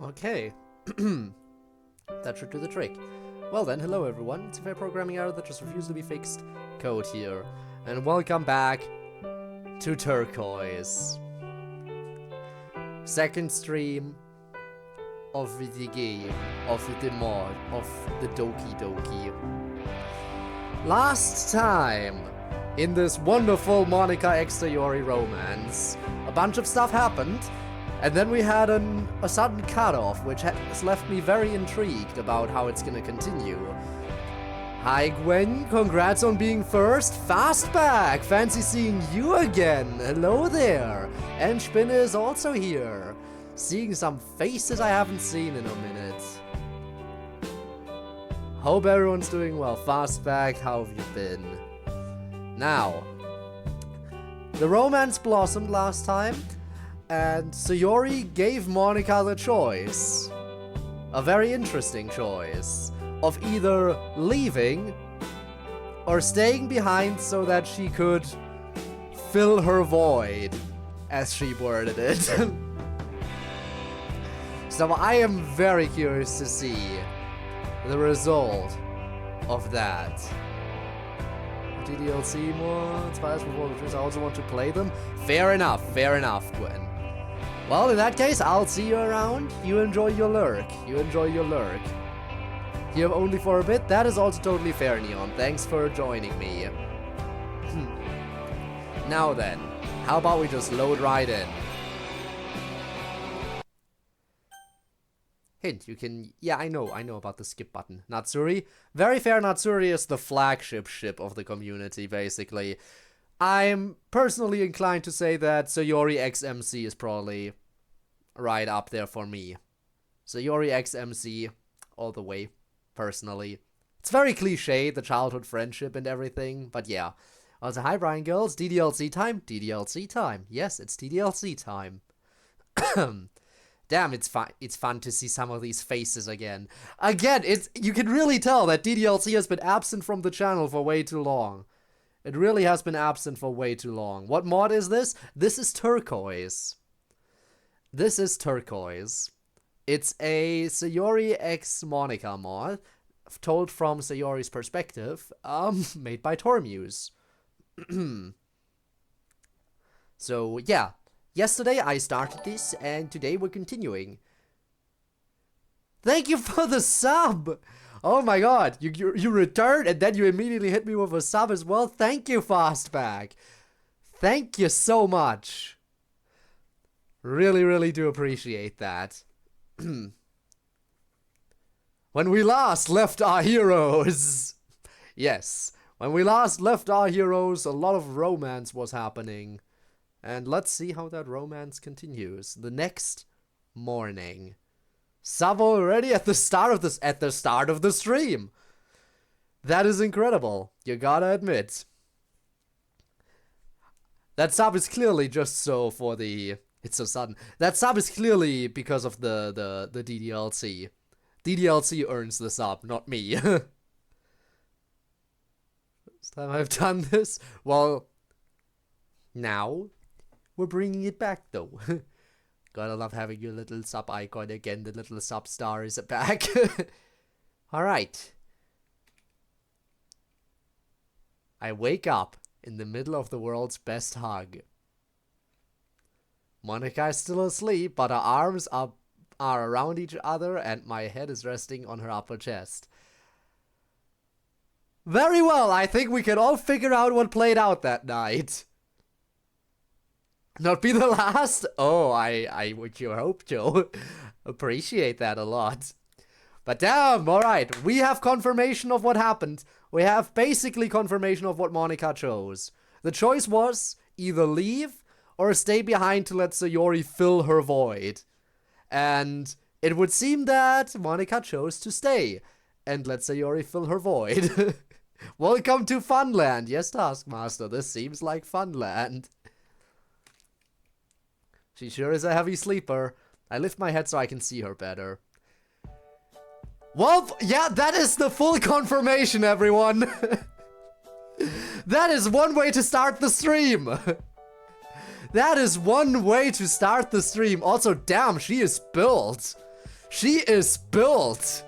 Okay. That should do the trick. Well then, hello everyone. It's a fair programming error that just refused to be fixed. Code here. And welcome back to Turquoise. Second stream of the game, of the mod, of the Doki Doki. Last time, in this wonderful Monika x Sayori romance, a bunch of stuff happened, and then we had a sudden cutoff, which has left me very intrigued about how it's gonna continue. Hi Gwen, congrats on being first. Fastback, fancy seeing you again. Hello there. And Spinne is also here. Seeing some faces I haven't seen in a minute. Hope everyone's doing well. Fastback, how have you been? Now, the romance blossomed last time, and Sayori gave Monika the choice. A very interesting choice. Of either leaving or staying behind so that she could fill her void, as she worded it. So I am very curious to see the result of that. DDLC more inspires before the I also want to play them. Fair enough, Gwen. Well, in that case, I'll see you around. You enjoy your lurk. Here only for a bit? That is also totally fair, Neon. Thanks for joining me. Now then, how about we just load right in? Hint, you can... Yeah, I know about the skip button. Natsuri. Very fair, Natsuri is the flagship ship of the community, basically. I'm personally inclined to say that Sayori x MC is probably right up there for me. Sayori x MC, all the way. Personally. It's very cliche, the childhood friendship and everything, but yeah. Also, hi Brian Girls, DDLC time? DDLC time. Yes, it's DDLC time. Damn, it's fun to see some of these faces again. Again, you can really tell that DDLC has been absent from the channel for way too long. It really has been absent for way too long. What mod is this? This is Turquoise. It's a Sayori x Monika mod, told from Sayori's perspective, made by Tormuse. So, yeah. Yesterday I started this, and today we're continuing. Thank you for the sub! Oh my god, you returned, and then you immediately hit me with a sub as well. Thank you, Fastback. Thank you so much. Really, really do appreciate that. When we last left our heroes. Yes, when we last left our heroes, a lot of romance was happening. And let's see how that romance continues. The next morning. Sub already at the start of the stream. That is incredible. You gotta admit. That sub is clearly just so for the... It's so sudden. That sub is clearly because of the DDLC. DDLC earns the sub, not me. First time I've done this. Well, now we're bringing it back though. Gotta love having your little sub icon again. The little sub star is back. Alright. I wake up in the middle of the world's best hug. Monika is still asleep, but her arms are around each other and my head is resting on her upper chest. Very well, I think we can all figure out what played out that night. Not be the last? Oh, I would you hope, Joe. Appreciate that a lot. But damn, alright, we have confirmation of what happened. We have basically confirmation of what Monika chose. The choice was either leave or stay behind to let Sayori fill her void. And it would seem that Monika chose to stay and let Sayori fill her void. Welcome to Funland. Yes, Taskmaster, this seems like Funland. She sure is a heavy sleeper. I lift my head so I can see her better. Well, yeah, that is the full confirmation, everyone. That is one way to start the stream. That is one way to start the stream. Also, damn, she is built. She is built.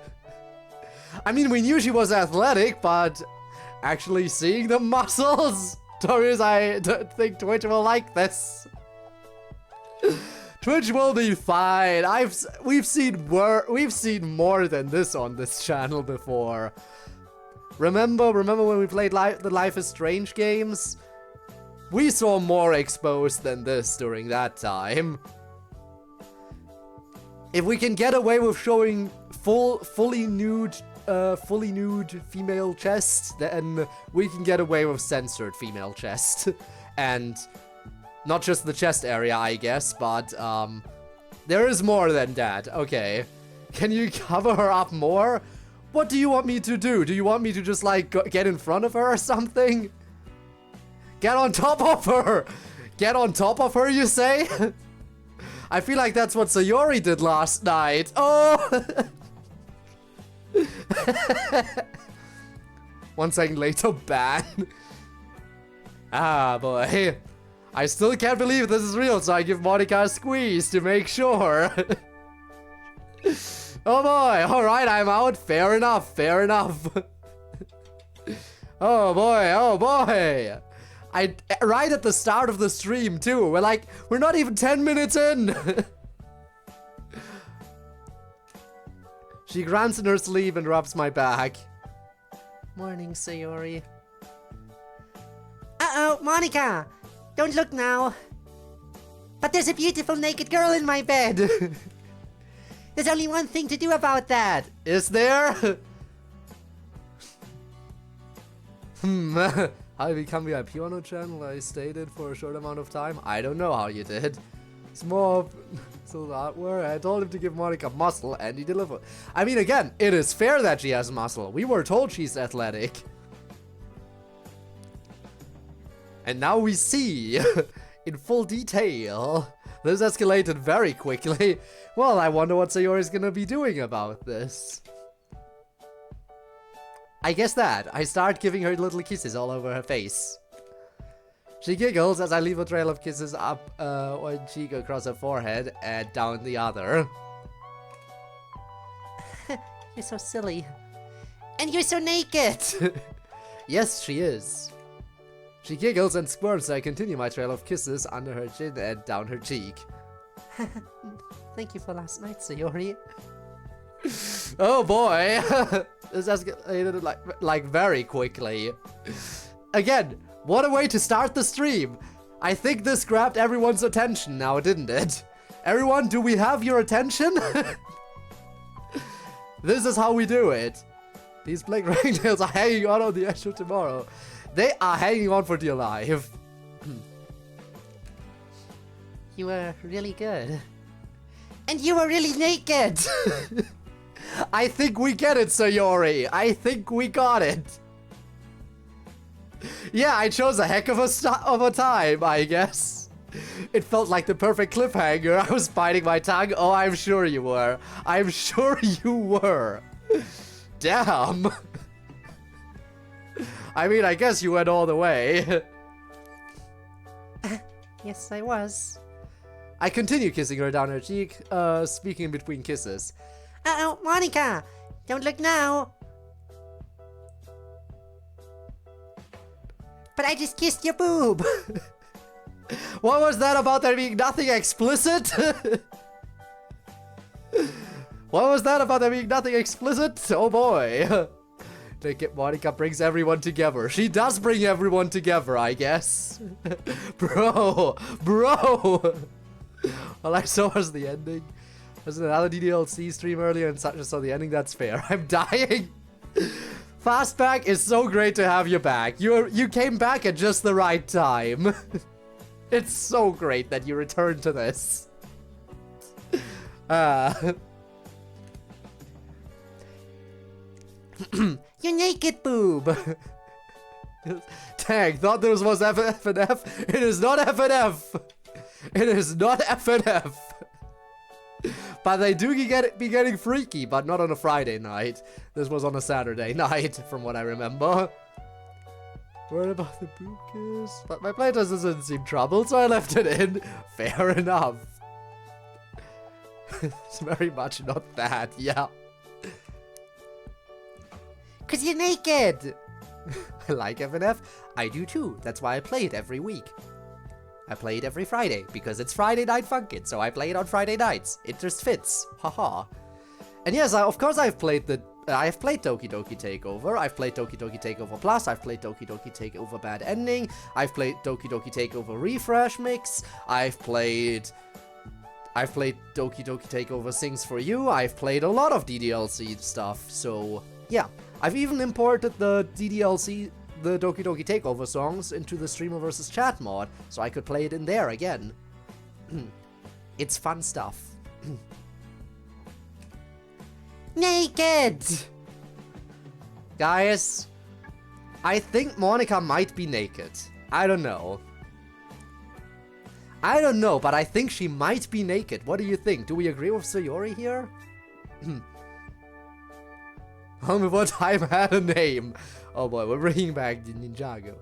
I mean, we knew she was athletic, but actually seeing the muscles, Turquoise, I don't think Twitch will like this. Twitch will be fine. We've seen more than this on this channel before. Remember when we played the Life is Strange games? We saw more exposed than this during that time. If we can get away with showing fully nude female chest, then we can get away with censored female chest. And not just the chest area, I guess, but there is more than that. Okay. Can you cover her up more? What do you want me to do? Do you want me to just, like, get in front of her or something? Get on top of her! Get on top of her, you say? I feel like that's what Sayori did last night. Oh! 1 second later, ban. Ah, boy. I still can't believe this is real, so I give Monica a squeeze to make sure. Oh boy, alright, I'm out. Fair enough, fair enough. Oh boy. Right at the start of the stream, too. We're not even 10 minutes in. She grants in her sleeve and rubs my back. Morning, Sayori. Uh-oh, Monica! Don't look now. But there's a beautiful naked girl in my bed. There's only one thing to do about that. Is there? How I become VIP on a channel I stated for a short amount of time? I don't know how you did. It's more of so artwork. I told him to give Monica muscle and he delivered. I mean, again, it is fair that she has muscle. We were told she's athletic. And now we see, in full detail, this escalated very quickly. Well, I wonder what Sayori's gonna be doing about this. I guess that. I start giving her little kisses all over her face. She giggles as I leave a trail of kisses up one cheek across her forehead and down the other. You're so silly. And you're so naked! Yes, she is. She giggles and squirms as I continue my trail of kisses under her chin and down her cheek. Thank you for last night, Sayori. Oh boy! This escalated like very quickly. Again, what a way to start the stream! I think this grabbed everyone's attention now, didn't it? Everyone, do we have your attention? This is how we do it. These black ringtails are hanging on the edge of tomorrow. They are hanging on for dear life. You were really good. And you were really naked! I think we get it, Sayori. I think we got it. Yeah, I chose a heck of a time, I guess. It felt like the perfect cliffhanger. I was biting my tongue. Oh, I'm sure you were. I'm sure you were. Damn. I mean, I guess you went all the way. Yes, I was. I continue kissing her down her cheek, speaking in between kisses. Uh-oh, Monica! Don't look now! But I just kissed your boob! What was that about there being nothing explicit? What was that about there being nothing explicit? Oh boy. Monica brings everyone together. She does bring everyone together, I guess. Bro! All I saw was the ending. There's another DDLC stream earlier and such saw the ending. That's fair. I'm dying. Fastback is so great to have you back. You came back at just the right time. It's so great that you returned to this. You naked boob! Tag, thought this was F and F. It is not F and F. It is not F and F. But they do be getting freaky, but not on a Friday night. This was on a Saturday night, from what I remember. Worried about the boob kiss? But my playtest doesn't seem troubled, so I left it in. Fair enough. It's very much not that, yeah. 'Cause you're naked! I like FNF. I do too. That's why I play it every week. I play it every Friday, because it's Friday Night Funkin', so I play it on Friday nights. It just fits. Haha. And yes, of course I've played Doki Doki Takeover. I've played Doki Doki Takeover Plus. I've played Doki Doki Takeover Bad Ending. I've played Doki Doki Takeover Refresh Mix. I've played Doki Doki Takeover Sings For You. I've played a lot of DDLC stuff, so yeah. I've even imported the DDLC, the Doki Doki Takeover songs into the Streamer vs. Chat mod, so I could play it in there again. It's fun stuff. Naked! Guys, I think Monica might be naked. I don't know. But I think she might be naked. What do you think? Do we agree with Sayori here? Only one time had a name. Oh boy, we're bringing back the Ninjago.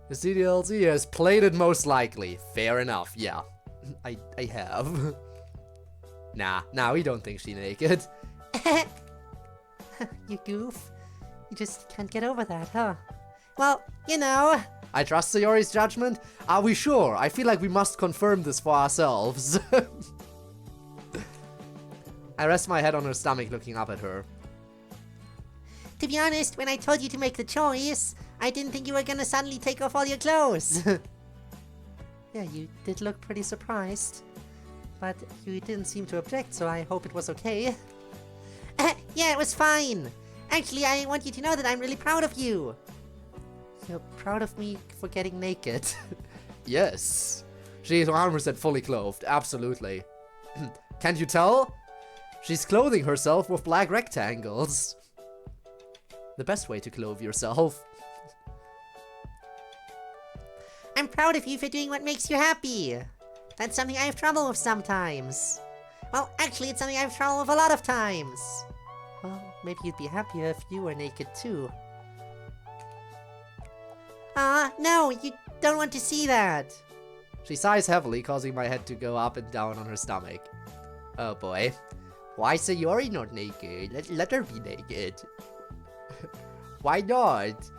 The CDLC has played it most likely. Fair enough, yeah. I have. Nah, we don't think she's naked. You goof. You just can't get over that, huh? Well, you know. I trust Sayori's judgment. Are we sure? I feel like we must confirm this for ourselves. I rest my head on her stomach looking up at her. To be honest, when I told you to make the choice, I didn't think you were gonna suddenly take off all your clothes. Yeah, you did look pretty surprised. But you didn't seem to object, so I hope it was okay. Yeah, it was fine. Actually, I want you to know that I'm really proud of you. You're proud of me for getting naked? Yes. She is 100% fully clothed, absolutely. Can't you tell? She's clothing herself with black rectangles. The best way to clothe yourself. I'm proud of you for doing what makes you happy. That's something I have trouble with sometimes. Well, actually, it's something I have trouble with a lot of times. Well, maybe you'd be happier if you were naked too. No, you don't want to see that. She sighs heavily, causing my head to go up and down on her stomach. Oh boy. Why Sayori not naked? Let her be naked. Why not?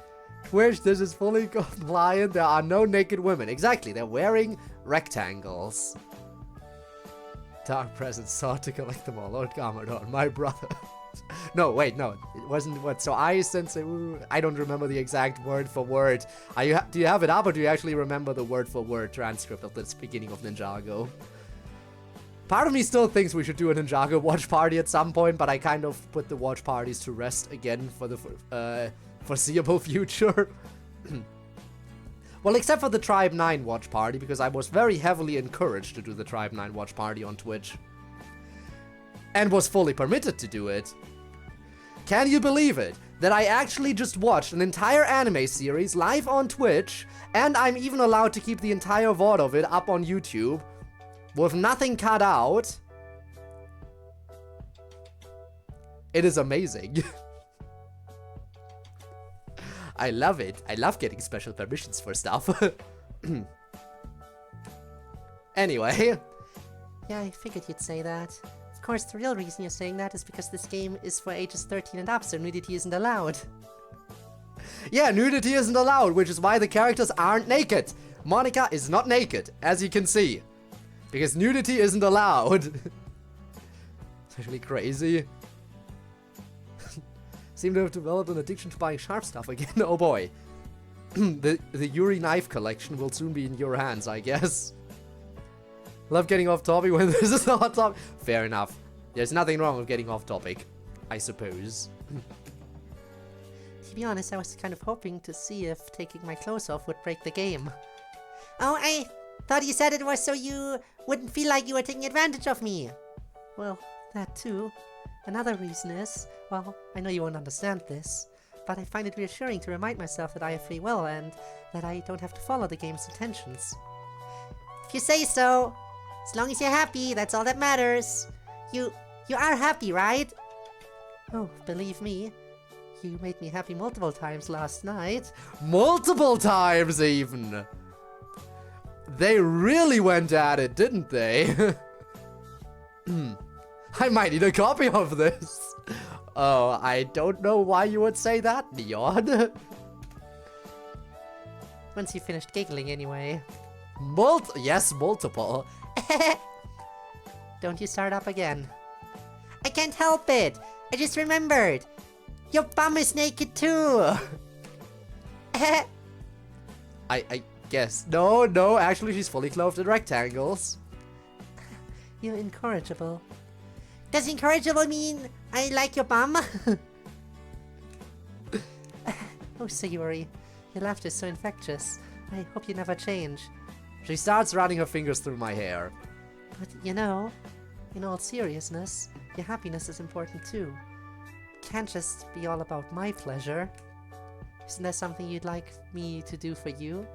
Twitch, this is fully compliant. There are no naked women. Exactly, they're wearing rectangles. Dark presence sought to collect them all. Lord Gamadon, my brother. No, wait, no. It wasn't what. So I sense. I don't remember the exact word for word. Do you have it up, or do you actually remember the word for word transcript of the beginning of Ninjago? Part of me still thinks we should do a Ninjago watch party at some point, but I kind of put the watch parties to rest again for the foreseeable future. Well, except for the Tribe 9 watch party, because I was very heavily encouraged to do the Tribe 9 watch party on Twitch. And was fully permitted to do it. Can you believe it? That I actually just watched an entire anime series live on Twitch, and I'm even allowed to keep the entire VOD of it up on YouTube, with nothing cut out. It is amazing. I love it. I love getting special permissions for stuff. Anyway. Yeah, I figured you'd say that. Of course, the real reason you're saying that is because this game is for ages 13 and up, so nudity isn't allowed. Yeah, nudity isn't allowed, which is why the characters aren't naked. Monica is not naked, as you can see. Because nudity isn't allowed. It's actually crazy. Seem to have developed an addiction to buying sharp stuff again. Oh boy. The Yuri knife collection will soon be in your hands, I guess. Love getting off topic when this is a hot topic. Fair enough. There's nothing wrong with getting off topic, I suppose. To be honest, I was kind of hoping to see if taking my clothes off would break the game. Oh, I thought you said it was so you wouldn't feel like you were taking advantage of me. Well, that too. Another reason is, well, I know you won't understand this, but I find it reassuring to remind myself that I have free will and that I don't have to follow the game's intentions. If you say so. As long as you're happy, that's all that matters. You are happy, right? Oh, believe me, you made me happy multiple times last night. Multiple times, even! They really went at it, didn't they? I might need a copy of this. Oh, I don't know why you would say that, Neon. Once you finished giggling anyway. Yes, multiple. Don't you start up again. I can't help it. I just remembered. Your bum is naked too. I guess. No, actually she's fully clothed in rectangles. You're incorrigible. Does incorrigible mean I like your bum? Oh, Sayori, your laughter is so infectious. I hope you never change. She starts running her fingers through my hair. But you know, in all seriousness, your happiness is important too. Can't just be all about my pleasure. Isn't there something you'd like me to do for you?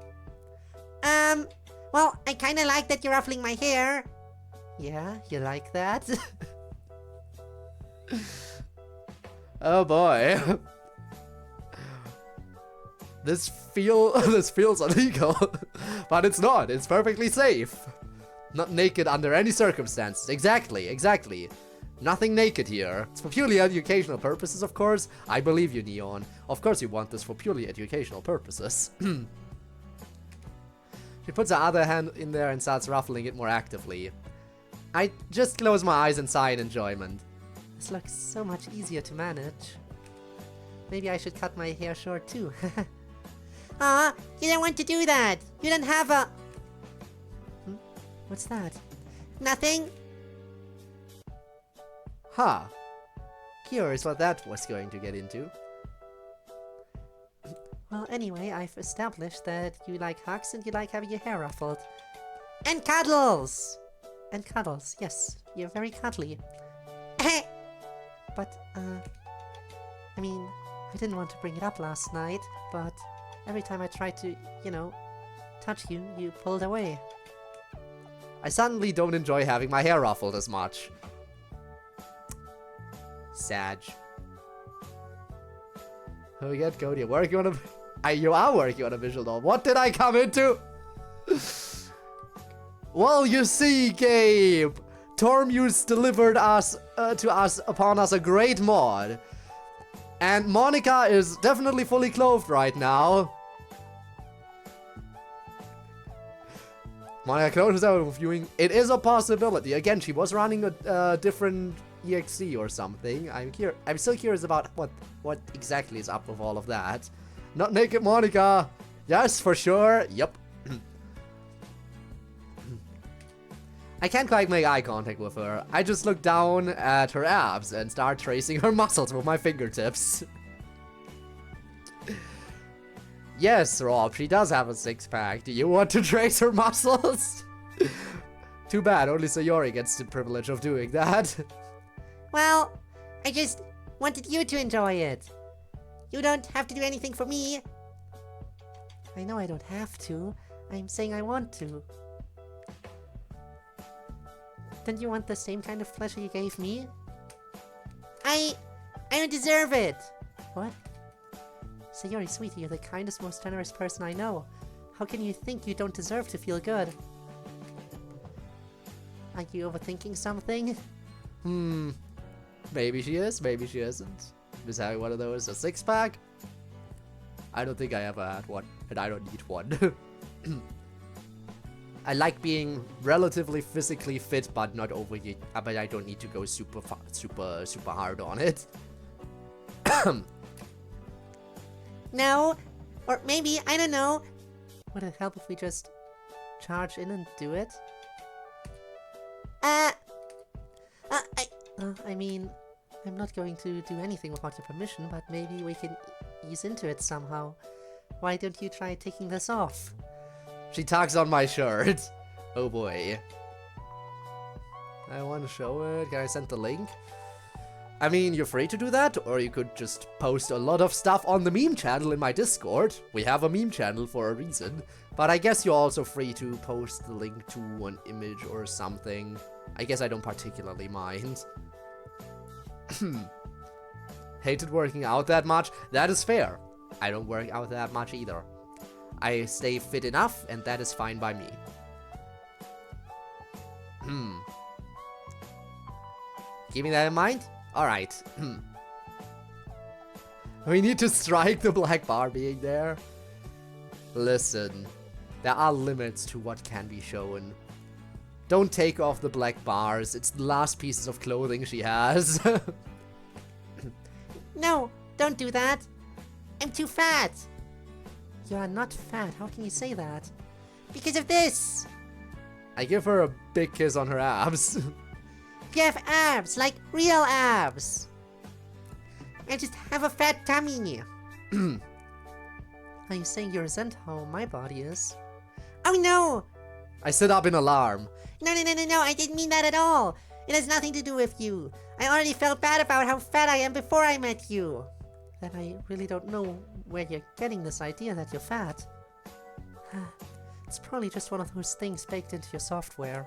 Well, I kinda like that you're ruffling my hair. Yeah, you like that? Oh boy. This feels illegal. But it's not. It's perfectly safe. Not naked under any circumstances. Exactly. Nothing naked here. It's for purely educational purposes, of course. I believe you, Neon. Of course you want this for purely educational purposes. She puts her other hand in there and starts ruffling it more actively. I just close my eyes and sigh in enjoyment. This looks so much easier to manage. Maybe I should cut my hair short too. Aw, you don't want to do that. You don't have a... What's that? Nothing. Huh. Curious what that was going to get into. Well, anyway, I've established that you like hugs and you like having your hair ruffled. And cuddles! And cuddles, yes. You're very cuddly. But, I mean, I didn't want to bring it up last night, but every time I tried to, you know, touch you, you pulled away. I suddenly don't enjoy having my hair ruffled as much. Sag. Oh, we get Cody. Working on a... You are working on a visual novel. What did I come into? Well, you see, Gabe. Tormuse delivered upon us a great mod. And Monica is definitely fully clothed right now. Monica closes out viewing. It is a possibility. Again, she was running a different EXE or something. I'm still curious about what exactly is up with all of that. Not naked Monica. Yes, for sure. Yep. I can't quite make eye contact with her. I just look down at her abs and start tracing her muscles with my fingertips. Yes, Rob, she does have a six-pack. Do you want to trace her muscles? Too bad, only Sayori gets the privilege of doing that. Well, I just wanted you to enjoy it. You don't have to do anything for me. I know I don't have to. I'm saying I want to. Don't you want the same kind of pleasure you gave me? I don't deserve it. What? Sayori, sweetie, you're the kindest, most generous person I know. How can you think you don't deserve to feel good? Are you overthinking something? Maybe she is, maybe she isn't. Just having one of those, a six-pack? I don't think I ever had one, and I don't need one. I like being relatively physically fit, but not overly. But I don't need to go super hard on it. No, or maybe, I don't know. Would it help if we just charge in and do it? I mean, I'm not going to do anything without your permission, but maybe we can ease into it somehow. Why don't you try taking this off? She tugs on my shirt. Oh boy. I want to show it. Can I send the link? I mean, you're free to do that, or you could just post a lot of stuff on the meme channel in my Discord. We have a meme channel for a reason. But I guess you're also free to post the link to an image or something. I guess I don't particularly mind. Hated working out that much? That is fair. I don't work out that much either. I stay fit enough, and that is fine by me. Keeping that in mind? Alright. We need to strike the black bar being there. Listen, there are limits to what can be shown. Don't take off the black bars. It's the last pieces of clothing she has. No, don't do that. I'm too fat. You are not fat. How can you say that? Because of this. I give her a big kiss on her abs. You have abs, like real abs. I just have a fat tummy. Are you saying you resent how my body is? Oh no! I sit up in alarm. No, I didn't mean that at all. It has nothing to do with you. I already felt bad about how fat I am before I met you. Then I really don't know where you're getting this idea that you're fat. It's probably just one of those things baked into your software.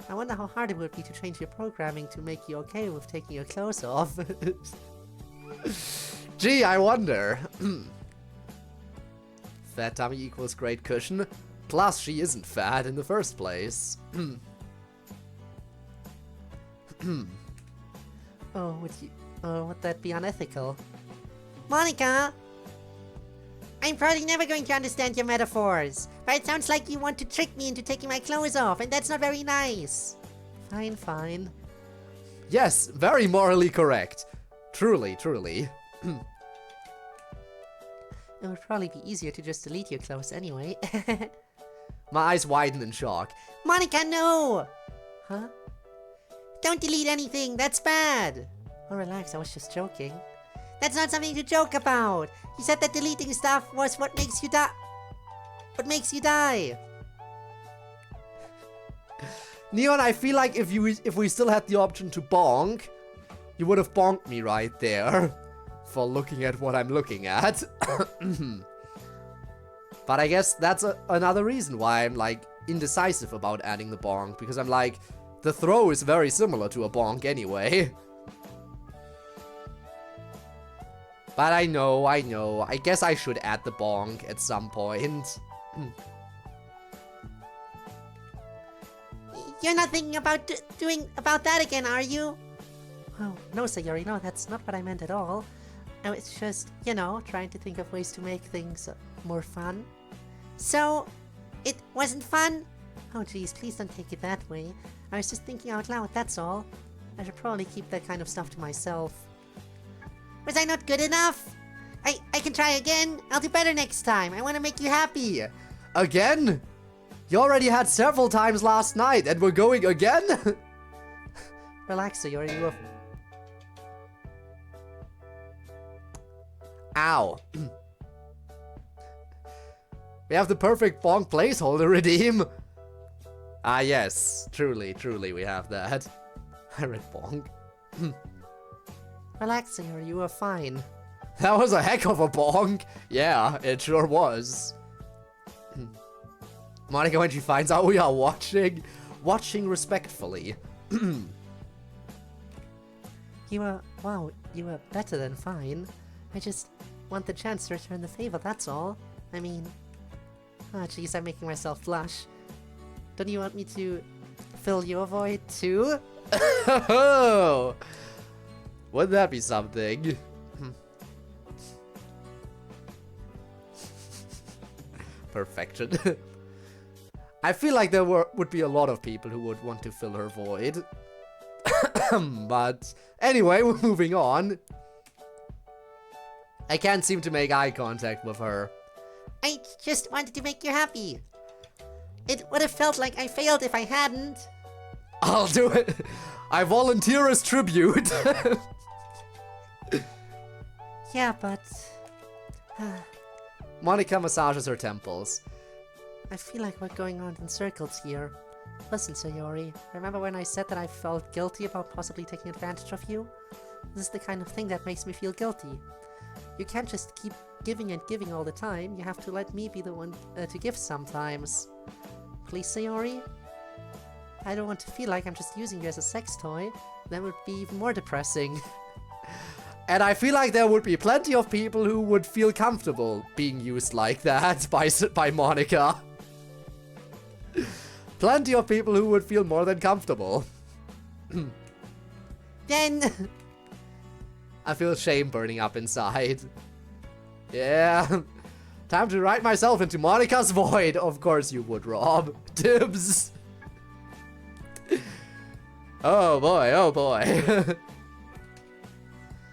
I wonder how hard it would be to change your programming to make you okay with taking your clothes off. Gee, I wonder. Fat tummy equals great cushion. Plus, she isn't fat in the first place. Would that be unethical? Monika! I'm probably never going to understand your metaphors, but it sounds like you want to trick me into taking my clothes off, and that's not very nice. Fine. Yes, very morally correct. Truly. It would probably be easier to just delete your clothes anyway. My eyes widen in shock. Monika, no! Huh? Don't delete anything, that's bad! Oh, relax, I was just joking. That's not something to joke about! You said that deleting stuff was what makes you die. Neon, I feel like if we still had the option to bonk, you would have bonked me right there for looking at what I'm looking at. But I guess that's another reason why I'm like indecisive about adding the bonk, because I'm like, the throw is very similar to a bonk anyway. But I know. I guess I should add the bonk at some point. You're not thinking about doing about that again, are you? Oh, no, Sayori, no, that's not what I meant at all. I was just, trying to think of ways to make things more fun. So, it wasn't fun? Oh, geez, please don't take it that way. I was just thinking out loud, that's all. I should probably keep that kind of stuff to myself. Was I not good enough? I can try again. I'll do better next time. I want to make you happy. Again? You already had several times last night and we're going again? Relax, Sayori, you have... Ow. We have the perfect bonk placeholder redeem. Ah yes, truly we have that. I read bonk. Relax, Sayori, you are fine. That was a heck of a bonk. Yeah, it sure was. Monika, when she finds out we are watching respectfully. You were better than fine. I just want the chance to return the favor, that's all. I mean... Ah, jeez, I'm making myself blush. Don't you want me to fill your void too? Wouldn't that be something? Perfection. I feel like there would be a lot of people who would want to fill her void. But anyway, we're moving on. I can't seem to make eye contact with her. I just wanted to make you happy. It would have felt like I failed if I hadn't. I'll do it. I volunteer as tribute. Yeah, but... Monika massages her temples. I feel like we're going on in circles here. Listen, Sayori, remember when I said that I felt guilty about possibly taking advantage of you? This is the kind of thing that makes me feel guilty. You can't just keep giving and giving all the time. You have to let me be the one to give sometimes. Please, Sayori? I don't want to feel like I'm just using you as a sex toy. That would be even more depressing. And I feel like there would be plenty of people who would feel comfortable being used like that by Monika. Plenty of people who would feel more than comfortable. Then... I feel shame burning up inside. Yeah. Time to write myself into Monica's void. Of course you would, Rob. Dibs. Oh boy, oh boy.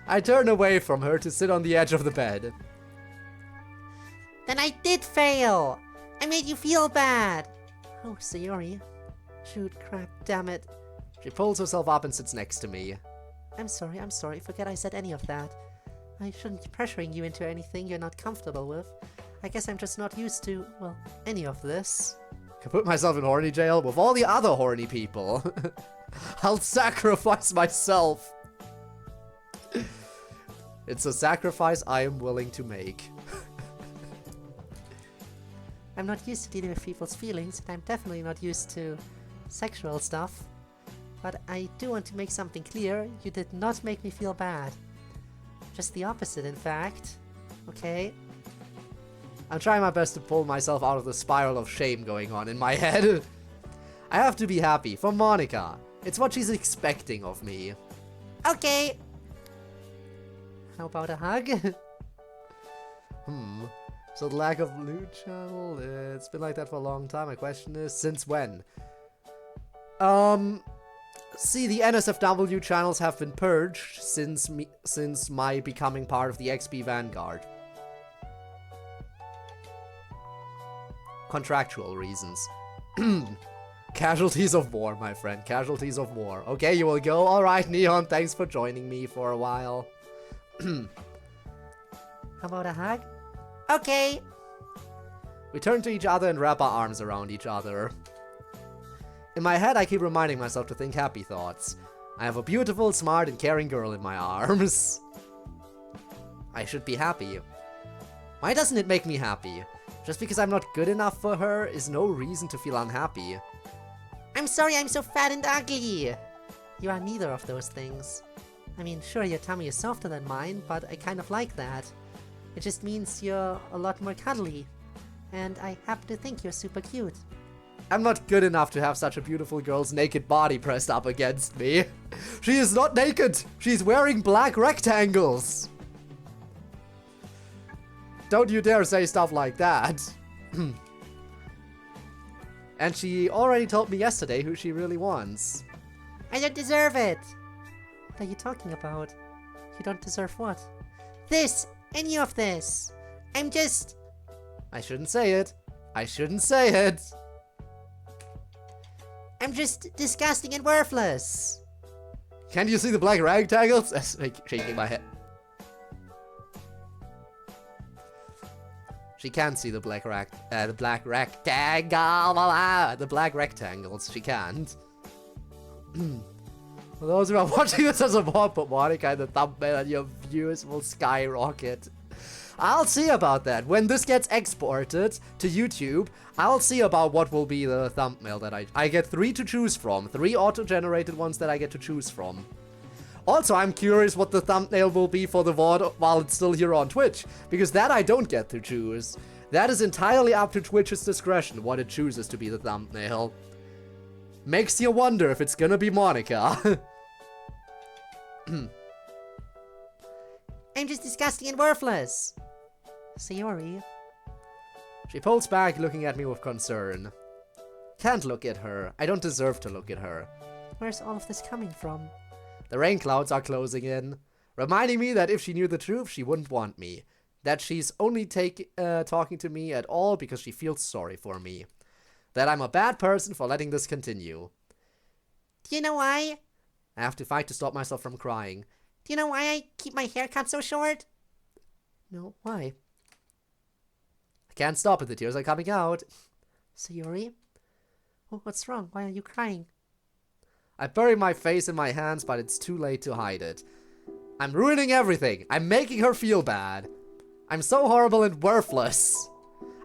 I turn away from her to sit on the edge of the bed. Then I did fail! I made you feel bad! Oh, Sayori. Shoot, crap, damn it. She pulls herself up and sits next to me. I'm sorry, forget I said any of that. I shouldn't be pressuring you into anything you're not comfortable with. I guess I'm just not used to, well, any of this. I put myself in horny jail with all the other horny people. I'll sacrifice myself. It's a sacrifice I am willing to make. I'm not used to dealing with people's feelings, and I'm definitely not used to sexual stuff. But I do want to make something clear, you did not make me feel bad. Just the opposite, in fact. Okay? I'm trying my best to pull myself out of the spiral of shame going on in my head. I have to be happy for Monica. It's what she's expecting of me. Okay! How about a hug? So the lack of loot channel, it's been like that for a long time. My question is, since when? See, the NSFW channels have been purged since my becoming part of the XP Vanguard. Contractual reasons. Casualties of war, my friend. Casualties of war. Okay, you will go. Alright, Neon, thanks for joining me for a while. How about a hug? Okay! We turn to each other and wrap our arms around each other. In my head, I keep reminding myself to think happy thoughts. I have a beautiful, smart, and caring girl in my arms. I should be happy. Why doesn't it make me happy? Just because I'm not good enough for her is no reason to feel unhappy. I'm sorry I'm so fat and ugly! You are neither of those things. I mean, sure, your tummy is softer than mine, but I kind of like that. It just means you're a lot more cuddly. And I happen to think you're super cute. I'm not good enough to have such a beautiful girl's naked body pressed up against me. She is not naked! She's wearing black rectangles! Don't you dare say stuff like that. And she already told me yesterday who she really wants. I don't deserve it! What are you talking about? You don't deserve what? This! Any of this! I'm just... I shouldn't say it. I shouldn't say it. I'm just disgusting and worthless! Can't you see the black rectangles? Shaking my head. She can't see the black rectangle. The black rectangles. She can't. For those who are watching this as a mod, put Monica in the thumbnail and your views will skyrocket. I'll see about that. When this gets exported to YouTube, I'll see about what will be the thumbnail that I get 3 to choose from. 3 auto-generated ones that I get to choose from. Also, I'm curious what the thumbnail will be for the VOD while it's still here on Twitch, because that I don't get to choose. That is entirely up to Twitch's discretion, what it chooses to be the thumbnail. Makes you wonder if it's gonna be Monica. I'm just disgusting and worthless! Sayori. She pulls back, looking at me with concern. Can't look at her. I don't deserve to look at her. Where's all of this coming from? The rain clouds are closing in, reminding me that if she knew the truth, she wouldn't want me. That she's only talking to me at all because she feels sorry for me. That I'm a bad person for letting this continue. Do you know why? I have to fight to stop myself from crying. Do you know why I keep my hair cut so short? No, why? I can't stop it, the tears are coming out. Sayori? Oh, what's wrong? Why are you crying? I bury my face in my hands, but it's too late to hide it. I'm ruining everything. I'm making her feel bad. I'm so horrible and worthless.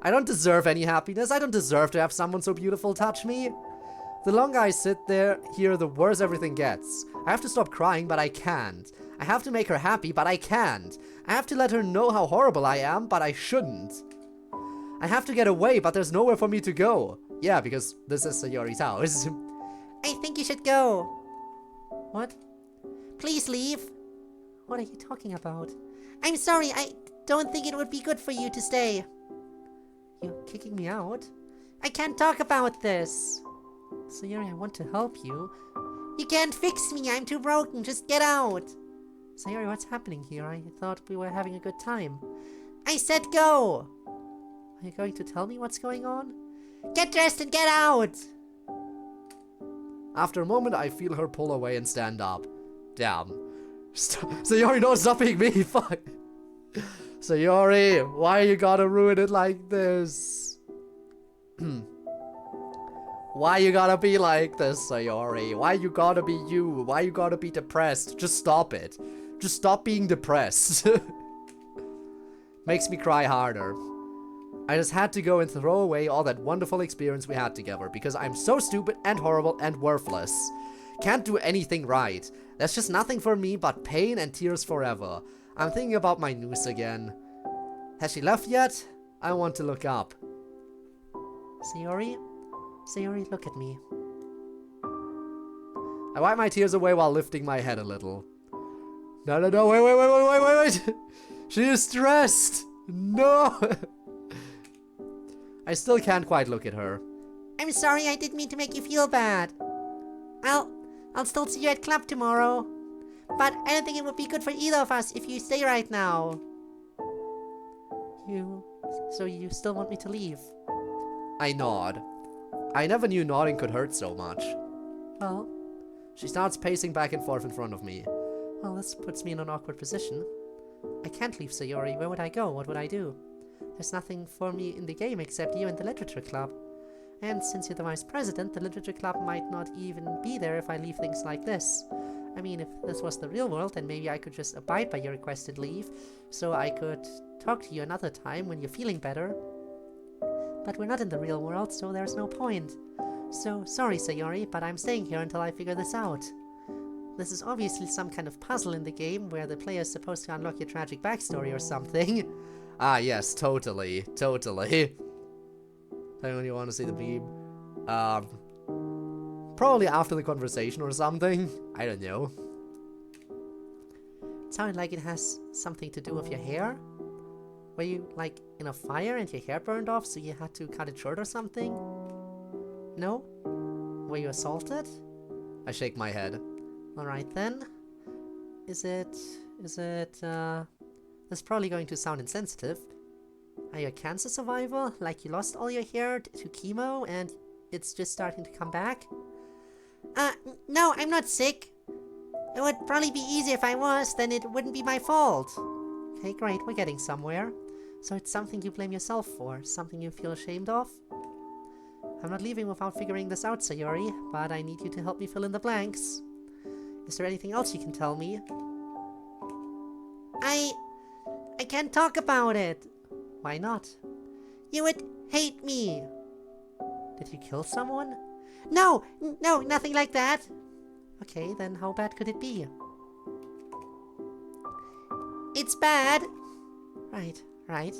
I don't deserve any happiness. I don't deserve to have someone so beautiful touch me. The longer I sit here, the worse everything gets. I have to stop crying, but I can't. I have to make her happy, but I can't. I have to let her know how horrible I am, but I shouldn't. I have to get away, but there's nowhere for me to go. Yeah, because this is Sayori's house. I think you should go. What? Please leave. What are you talking about? I'm sorry, I don't think it would be good for you to stay. You're kicking me out? I can't talk about this. Sayori, I want to help you. You can't fix me, I'm too broken, just get out. Sayori, what's happening here? I thought we were having a good time. I said go! Are you going to tell me what's going on? Get dressed and get out! After a moment, I feel her pull away and stand up. Damn. Sayori, no, stop being me, fuck. Sayori, why you gotta ruin it like this? Why you gotta be like this, Sayori? Why you gotta be you? Why you gotta be depressed? Just stop it. Just stop being depressed. Makes me cry harder. I just had to go and throw away all that wonderful experience we had together because I'm so stupid and horrible and worthless. Can't do anything right. There's just nothing for me but pain and tears forever. I'm thinking about my noose again. Has she left yet? I want to look up. Sayori? Sayori, look at me. I wipe my tears away while lifting my head a little. No, no, no, wait. She is stressed. No. I still can't quite look at her. I'm sorry, I didn't mean to make you feel bad. I'll still see you at club tomorrow. But I don't think it would be good for either of us if you stay right now. So you still want me to leave? I nod. I never knew nodding could hurt so much. Well, she starts pacing back and forth in front of me. Well, this puts me in an awkward position. I can't leave Sayori. Where would I go? What would I do? There's nothing for me in the game except you and the literature club. And since you're the vice president, the literature club might not even be there if I leave things like this. I mean, if this was the real world, then maybe I could just abide by your requested leave, so I could talk to you another time when you're feeling better. But we're not in the real world, so there's no point. So, sorry Sayori, but I'm staying here until I figure this out. This is obviously some kind of puzzle in the game where the player is supposed to unlock your tragic backstory or something. Ah, yes, totally. Totally. When you want to see the meme. Probably after the conversation or something. I don't know. It sounded like it has something to do with your hair. Were you, like, in a fire and your hair burned off, so you had to cut it short or something? No? Were you assaulted? I shake my head. Alright then. Is it, this is probably going to sound insensitive. Are you a cancer survivor? Like you lost all your hair to chemo and it's just starting to come back? No, I'm not sick. It would probably be easier if I was, then it wouldn't be my fault. Okay, great, we're getting somewhere. So it's something you blame yourself for, something you feel ashamed of? I'm not leaving without figuring this out, Sayori, but I need you to help me fill in the blanks. Is there anything else you can tell me? I can't talk about it. Why not? You would hate me. Did you kill someone? No, nothing like that. Okay, then how bad could it be? It's bad. Right.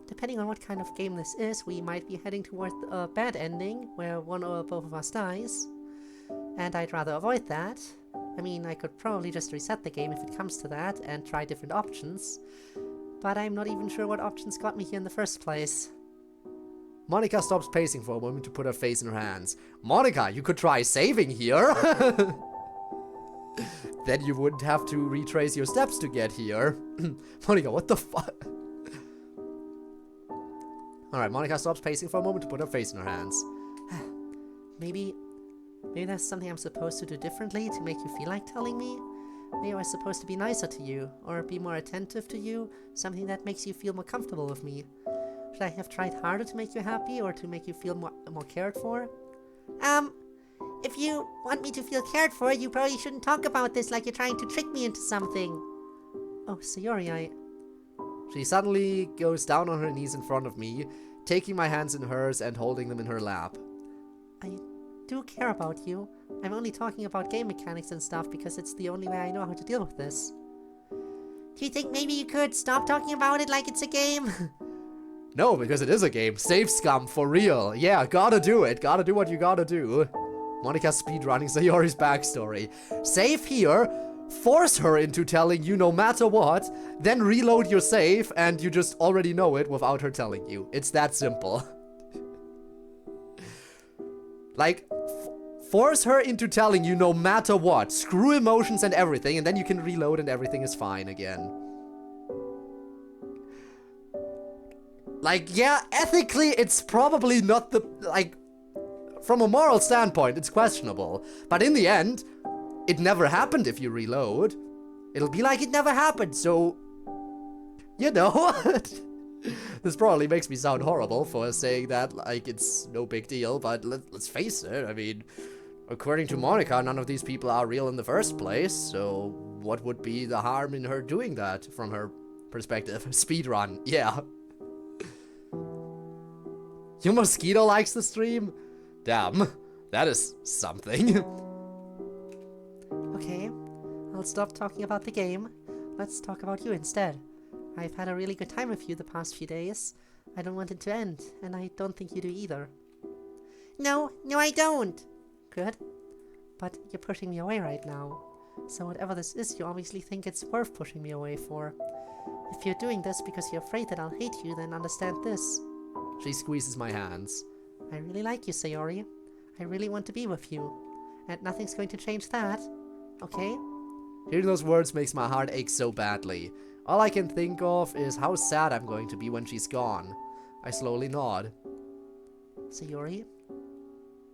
Depending on what kind of game this is, we might be heading towards a bad ending, where one or both of us dies. And I'd rather avoid that. I mean, I could probably just reset the game if it comes to that, and try different options. But I'm not even sure what options got me here in the first place. Monika stops pacing for a moment to put her face in her hands. Monika, you could try saving here. Then you wouldn't have to retrace your steps to get here. Monika, what the fuck? Alright, Monika stops pacing for a moment to put her face in her hands. Maybe there's something I'm supposed to do differently to make you feel like telling me? Maybe I was supposed to be nicer to you, or be more attentive to you, something that makes you feel more comfortable with me. Should I have tried harder to make you happy, or to make you feel more cared for? If you want me to feel cared for, you probably shouldn't talk about this like you're trying to trick me into something. Oh, Sayori, She suddenly goes down on her knees in front of me, taking my hands in hers and holding them in her lap. I do care about you. I'm only talking about game mechanics and stuff because it's the only way I know how to deal with this. Do you think maybe you could stop talking about it like it's a game? No, because it is a game. Save scum, for real. Yeah, gotta do it. Gotta do what you gotta do. Monika's speedrunning Sayori's backstory. Save here, force her into telling you no matter what, then reload your save and you just already know it without her telling you. It's that simple. Like, force her into telling you no matter what. Screw emotions and everything, and then you can reload and everything is fine again. Like, yeah, ethically, it's probably not the, like, from a moral standpoint, it's questionable. But in the end, it never happened if you reload. It'll be like it never happened, so, you know. This probably makes me sound horrible for saying that, like, it's no big deal, but let's face it, I mean, according to Monika, none of these people are real in the first place, so what would be the harm in her doing that from her perspective? Speedrun, yeah. Your mosquito likes the stream? Damn, that is something. Okay, I'll stop talking about the game. Let's talk about you instead. I've had a really good time with you the past few days. I don't want it to end, and I don't think you do either. No, I don't. Good. But you're pushing me away right now. So whatever this is, you obviously think it's worth pushing me away for. If you're doing this because you're afraid that I'll hate you, then understand this. She squeezes my hands. I really like you, Sayori. I really want to be with you. And nothing's going to change that. Okay? Hearing those words makes my heart ache so badly. All I can think of is how sad I'm going to be when she's gone. I slowly nod. Sayori?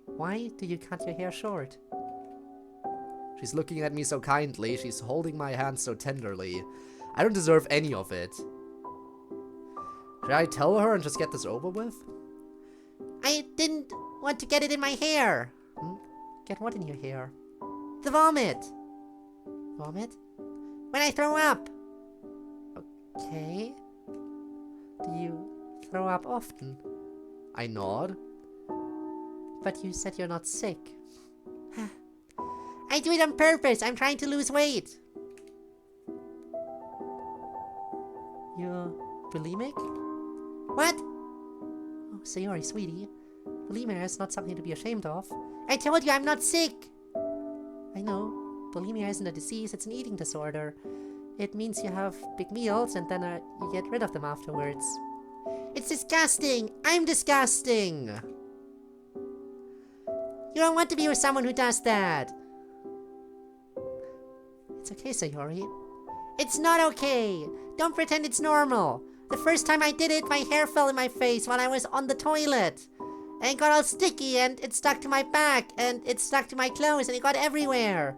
Why do you cut your hair short? She's looking at me so kindly, she's holding my hand so tenderly. I don't deserve any of it. Should I tell her and just get this over with? I didn't want to get it in my hair. Get what in your hair? The vomit. Vomit? When I throw up. Okay. Do you throw up often? I nod. But you said you're not sick. I do it on purpose. I'm trying to lose weight. You're bulimic? What? Oh, Sayori, sweetie. Bulimia is not something to be ashamed of. I told you I'm not sick. I know. Bulimia isn't a disease, it's an eating disorder. It means you have big meals and then you get rid of them afterwards. It's disgusting. I'm disgusting. You don't want to be with someone who does that. It's okay, Sayori. It's not okay. Don't pretend it's normal. The first time I did it, my hair fell in my face while I was on the toilet. And it got all sticky and it stuck to my back and it stuck to my clothes and it got everywhere.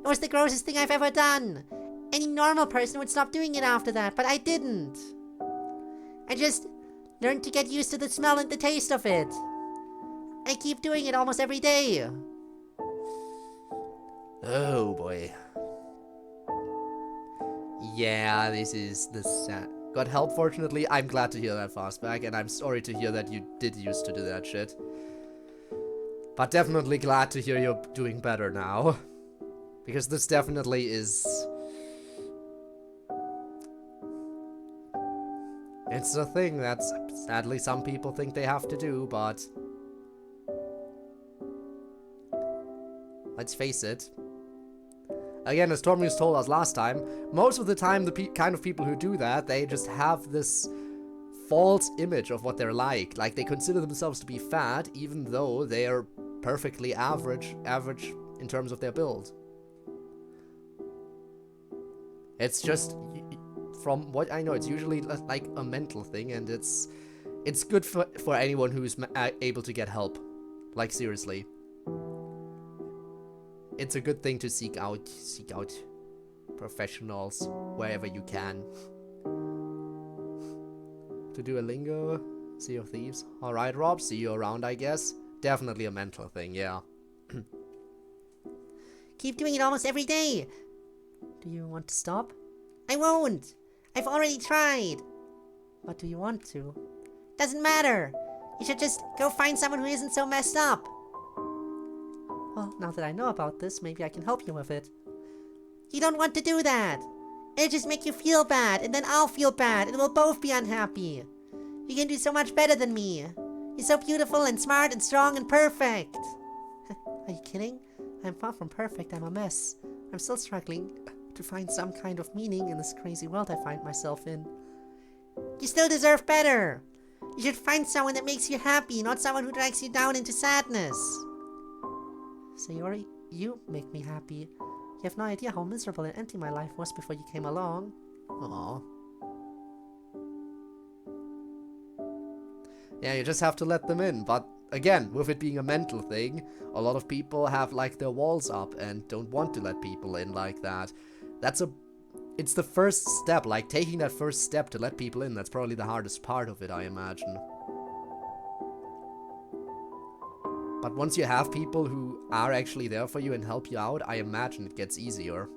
It was the grossest thing I've ever done. Any normal person would stop doing it after that, but I didn't. I just learned to get used to the smell and the taste of it. I keep doing it almost every day. Oh boy. Yeah, this is the sad. Got help, fortunately. I'm glad to hear that, Fastback, and I'm sorry to hear that you did used to do that shit. But definitely glad to hear you're doing better now. Because this definitely is... It's a thing that sadly some people think they have to do, but... Let's face it. Again, as Tormius told us last time, most of the time the kind of people who do that, they just have this false image of what they're like. Like, they consider themselves to be fat, even though they are perfectly average in terms of their build. It's just, from what I know, it's usually like a mental thing, and it's good for anyone who's able to get help. Like, seriously. It's a good thing to seek out professionals wherever you can. To do a lingo, Sea of Thieves. Alright, Rob, see you around, I guess. Definitely a mental thing, yeah. Keep doing it almost every day. Do you want to stop? I won't. I've already tried. But do you want to? Doesn't matter. You should just go find someone who isn't so messed up. Well, now that I know about this, maybe I can help you with it. You don't want to do that. It'll just make you feel bad, and then I'll feel bad, and we'll both be unhappy. You can do so much better than me. You're so beautiful and smart and strong and perfect. Are you kidding? I'm far from perfect, I'm a mess. I'm still struggling to find some kind of meaning in this crazy world I find myself in. You still deserve better! You should find someone that makes you happy, not someone who drags you down into sadness. Sayori, you make me happy. You have no idea how miserable and empty my life was before you came along. Aww. Yeah, you just have to let them in, but again, with it being a mental thing, a lot of people have like their walls up and don't want to let people in like that. It's the first step, like taking that first step to let people in, that's probably the hardest part of it, I imagine. But once you have people who are actually there for you and help you out, I imagine it gets easier.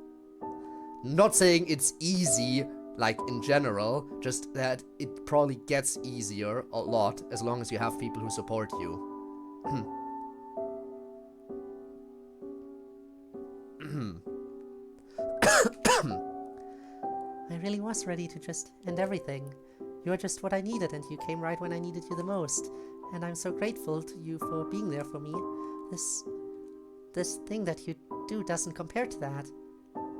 Not saying it's easy, like in general, just that it probably gets easier a lot as long as you have people who support you. I really was ready to just end everything. You are just what I needed, and you came right when I needed you the most. And I'm so grateful to you for being there for me. This thing that you do doesn't compare to that.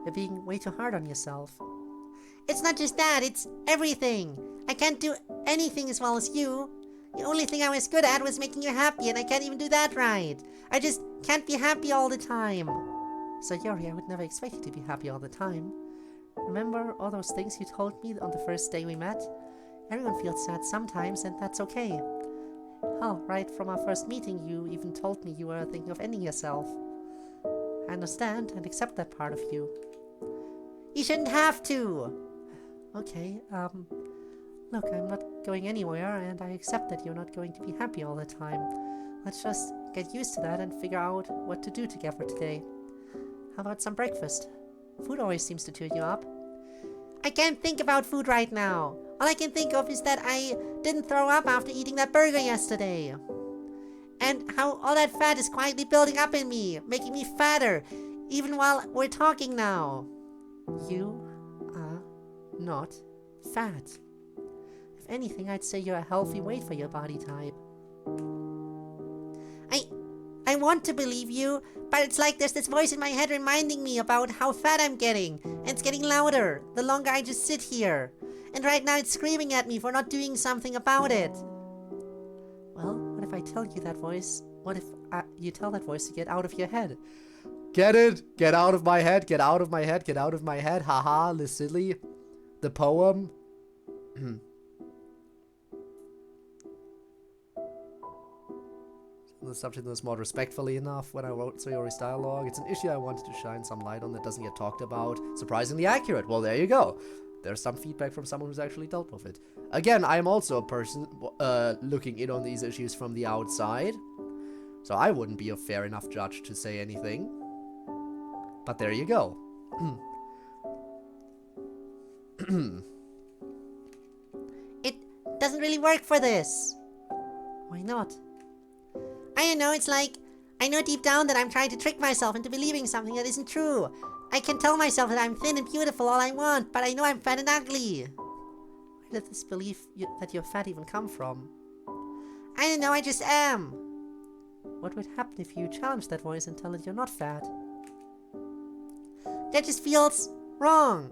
You're being way too hard on yourself. It's not just that, it's everything. I can't do anything as well as you. The only thing I was good at was making you happy, and I can't even do that right. I just can't be happy all the time. Sayori, I would never expect you to be happy all the time. Remember all those things you told me on the first day we met? Everyone feels sad sometimes, and that's okay. Hell, right from our first meeting, you even told me you were thinking of ending yourself. I understand and accept that part of you. You shouldn't have to! Okay, look, I'm not going anywhere, and I accept that you're not going to be happy all the time. Let's just get used to that and figure out what to do together today. How about some breakfast? Food always seems to cheer you up. I can't think about food right now. All I can think of is that I didn't throw up after eating that burger yesterday. And how all that fat is quietly building up in me, making me fatter, even while we're talking now. You are not fat. If anything, I'd say you're a healthy weight for your body type. I want to believe you, but it's like there's this voice in my head reminding me about how fat I'm getting, and it's getting louder the longer I just sit here. And right now it's screaming at me for not doing something about it. Well, what if I tell you that voice? What if you tell that voice to get out of your head? Get it? Get out of my head, get out of my head, get out of my head. Haha, silly. The poem. The subject was more respectfully enough when I wrote Sayori's dialogue. It's an issue I wanted to shine some light on that doesn't get talked about. Surprisingly accurate. Well, there you go. There's some feedback from someone who's actually dealt with it. Again, I'm also a person looking in on these issues from the outside. So I wouldn't be a fair enough judge to say anything. But there you go. It doesn't really work for this. Why not? I don't know, it's like, I know deep down that I'm trying to trick myself into believing something that isn't true. I can tell myself that I'm thin and beautiful all I want, but I know I'm fat and ugly. Where did this belief that you're fat even come from? I don't know, I just am. What would happen if you challenge that voice and tell it you're not fat? That just feels wrong.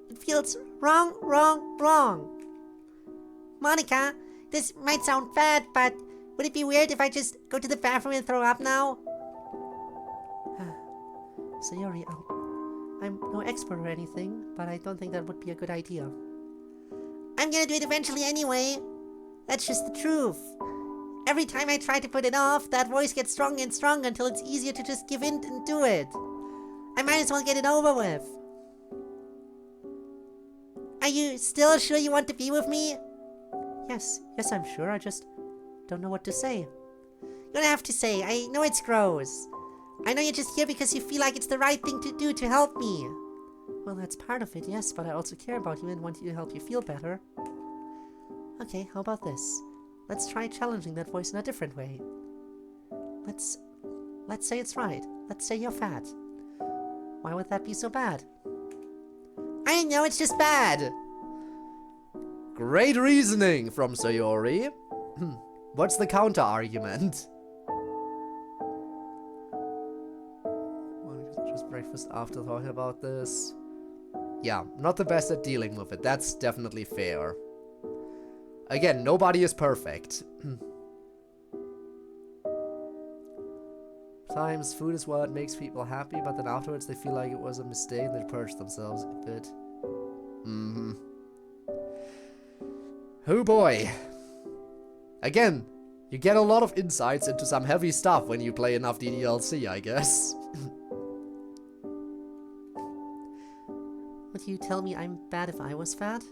It feels wrong, wrong, wrong. Monica, this might sound bad, but would it be weird if I just go to the bathroom and throw up now? Sayori, I'm no expert or anything, but I don't think that would be a good idea. I'm gonna do it eventually anyway. That's just the truth. Every time I try to put it off, that voice gets stronger and stronger until it's easier to just give in and do it. I might as well get it over with. Are you still sure you want to be with me? Yes, I'm sure. I just don't know what to say. You don't have to say. I know it's gross. I know you're just here because you feel like it's the right thing to do to help me. Well, that's part of it, yes, but I also care about you and want you to help you feel better. Okay, how about this? Let's try challenging that voice in a different way. Let's say it's right. Let's say you're fat. Why would that be so bad? I know, it's just bad. Great reasoning from Sayori. What's the counter argument? Just breakfast after talking about this. Yeah, not the best at dealing with it. That's definitely fair. Again, nobody is perfect. Sometimes food is what makes people happy, but then afterwards they feel like it was a mistake and they purge themselves a bit. Oh boy. Again, you get a lot of insights into some heavy stuff when you play enough DDLC, I guess. Would you tell me I'm bad if I was fat?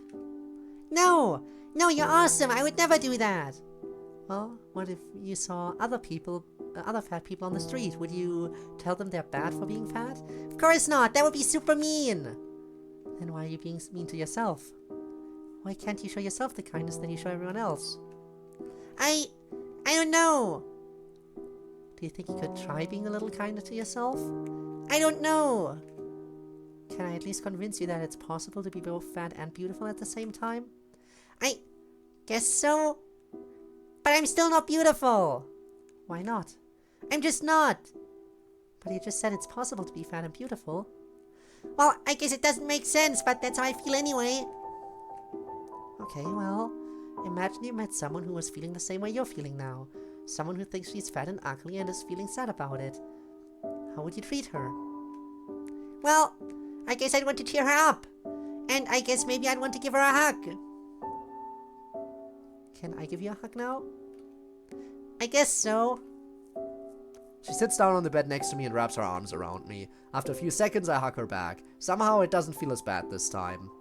No! No, you're awesome! I would never do that! Well, what if you saw other people, other fat people on the street? Would you tell them they're bad for being fat? Of course not! That would be super mean! Then why are you being mean to yourself? Why can't you show yourself the kindness that you show everyone else? I don't know! Do you think you could try being a little kinder to yourself? I don't know! Can I at least convince you that it's possible to be both fat and beautiful at the same time? I guess so. But I'm still not beautiful. Why not? I'm just not. But you just said it's possible to be fat and beautiful. Well, I guess it doesn't make sense, but that's how I feel anyway. Okay, well, imagine you met someone who was feeling the same way you're feeling now. Someone who thinks she's fat and ugly and is feeling sad about it. How would you treat her? Well, I guess I'd want to cheer her up. And I guess maybe I'd want to give her a hug. Can I give you a hug now? I guess so. She sits down on the bed next to me and wraps her arms around me. After a few seconds, I hug her back. Somehow, it doesn't feel as bad this time.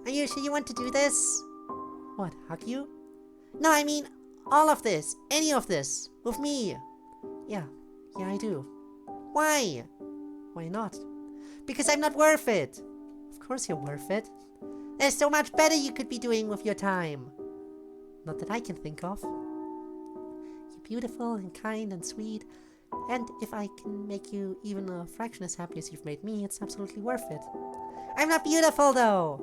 Are you sure you want to do this? What, hug you? No, I mean, all of this. Any of this. With me. Yeah, I do. Why? Why not? Because I'm not worth it. Of course you're worth it. There's so much better you could be doing with your time. Not that I can think of. You're beautiful and kind and sweet. And if I can make you even a fraction as happy as you've made me, it's absolutely worth it. I'm not beautiful, though.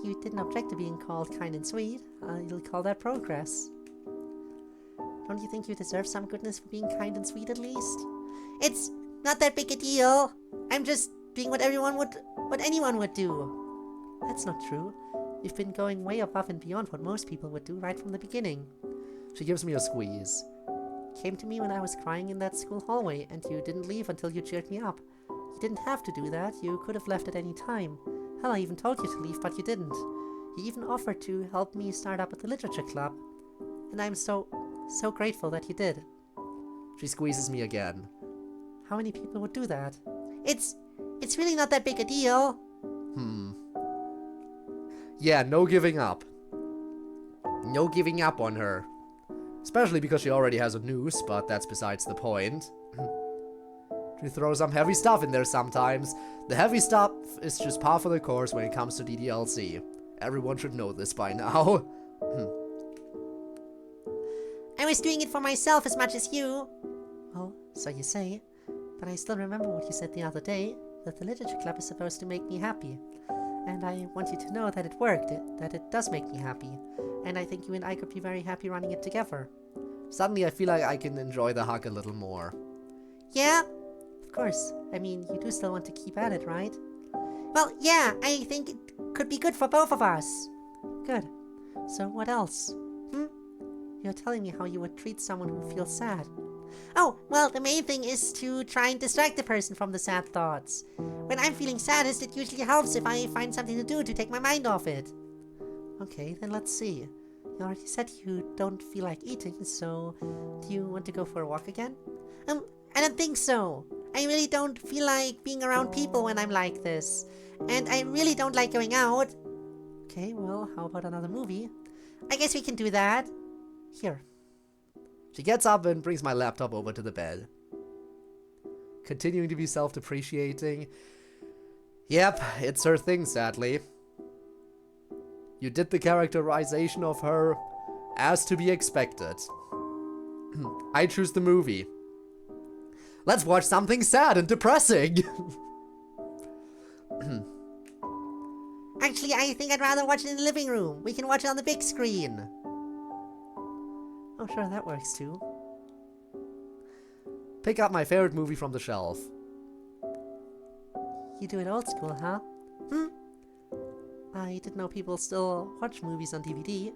You didn't object to being called kind and sweet. You'll call that progress. Don't you think you deserve some goodness for being kind and sweet at least? It's not that big a deal. I'm just being what anyone would do. That's not true. You've been going way above and beyond what most people would do right from the beginning. She gives me a squeeze. Came to me when I was crying in that school hallway, and you didn't leave until you cheered me up. You didn't have to do that. You could have left at any time. Hell, I even told you to leave, but you didn't. You even offered to help me start up at the literature club. And I'm so grateful that you did. She squeezes me again. How many people would do that? It's really not that big a deal. Yeah, no giving up. No giving up on her. Especially because she already has a noose, but that's besides the point. She throws some heavy stuff in there sometimes. The heavy stuff is just par for the course when it comes to DDLC. Everyone should know this by now. I was doing it for myself as much as you. Well, so you say. But I still remember what you said the other day, that the literature club is supposed to make me happy. And I want you to know that it worked, that it does make me happy. And I think you and I could be very happy running it together. Suddenly I feel like I can enjoy the hug a little more. Yeah? Of course. I mean, you do still want to keep at it, right? Well, yeah, I think it could be good for both of us. Good. So what else? You're telling me how you would treat someone who feels sad. Oh, well, the main thing is to try and distract the person from the sad thoughts. When I'm feeling saddest, it usually helps if I find something to do to take my mind off it. Okay, then let's see. You already said you don't feel like eating, so do you want to go for a walk again? I don't think so. I really don't feel like being around people when I'm like this. And I really don't like going out. Okay, well, how about another movie? I guess we can do that. Here. She gets up and brings my laptop over to the bed. Continuing to be self-depreciating. Yep, it's her thing, sadly. You did the characterization of her as to be expected. I choose the movie. Let's watch something sad and depressing. Actually, I think I'd rather watch it in the living room. We can watch it on the big screen. Oh, sure, that works too. pick up my favorite movie from the shelf. You do it old school, huh? Hmm? I didn't know people still watch movies on DVD.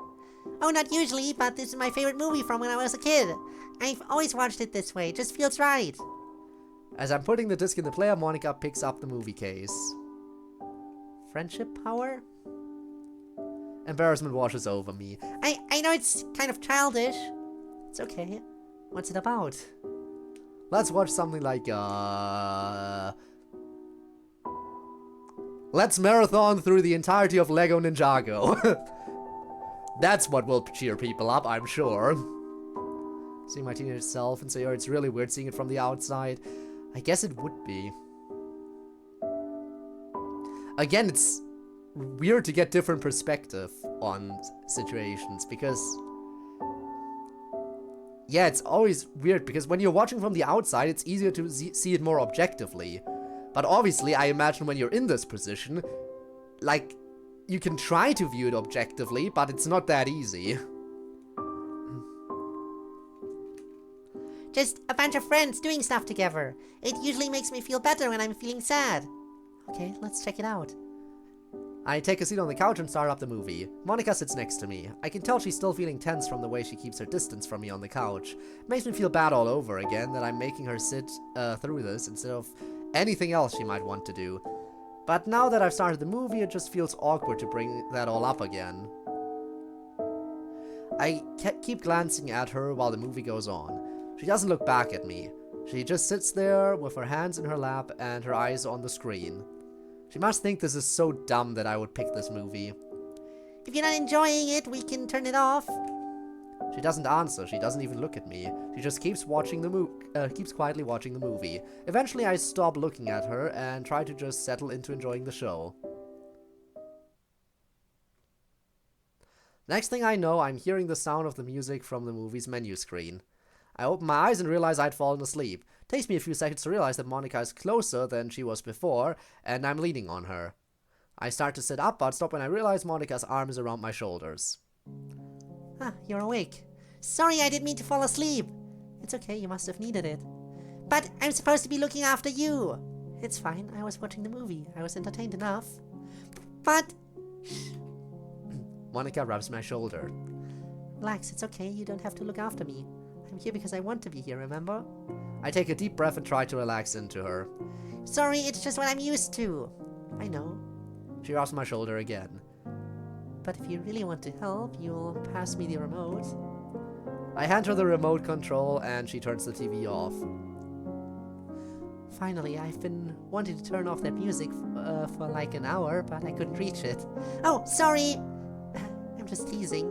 Oh, not usually, but this is my favorite movie from when I was a kid. I've always watched it this way, it just feels right. As I'm putting the disc in the player, Monica picks up the movie case. Friendship power? Embarrassment washes over me. I know it's kind of childish. It's okay. What's it about? Let's watch something like, let's marathon through the entirety of Lego Ninjago. That's what will cheer people up, I'm sure. Seeing my teenage self and say, oh, it's really weird seeing it from the outside. I guess it would be. Again, it's weird to get different perspective on situations because... Yeah, it's always weird because when you're watching from the outside, it's easier to see it more objectively. But obviously, I imagine when you're in this position, like, you can try to view it objectively, but it's not that easy. Just a bunch of friends doing stuff together. It usually makes me feel better when I'm feeling sad. Okay, let's check it out. I take a seat on the couch and start up the movie. Monica sits next to me. I can tell she's still feeling tense from the way she keeps her distance from me on the couch. It makes me feel bad all over again that I'm making her sit through this instead of anything else she might want to do. But now that I've started the movie, it just feels awkward to bring that all up again. I keep glancing at her while the movie goes on. She doesn't look back at me. She just sits there with her hands in her lap and her eyes on the screen. She must think this is so dumb that I would pick this movie. If you're not enjoying it, we can turn it off. She doesn't answer. She doesn't even look at me. She just keeps watching the keeps quietly watching the movie. Eventually, I stop looking at her and try to just settle into enjoying the show. Next thing I know, I'm hearing the sound of the music from the movie's menu screen. I open my eyes and realize I'd fallen asleep. Takes me a few seconds to realize that Monica is closer than she was before, and I'm leaning on her. I start to sit up, but stop when I realize Monica's arm is around my shoulders. Ah, you're awake. Sorry, I didn't mean to fall asleep. It's okay, you must have needed it. But I'm supposed to be looking after you. It's fine, I was watching the movie. I was entertained enough. But... Monica rubs my shoulder. Relax, it's okay, you don't have to look after me. I'm here because I want to be here, remember? I take a deep breath and try to relax into her. Sorry, it's just what I'm used to. I know. She rubs my shoulder again. But if you really want to help, you'll pass me the remote. I hand her the remote control and she turns the TV off. Finally, I've been wanting to turn off that music for like an hour, but I couldn't reach it. Oh, sorry! I'm just teasing.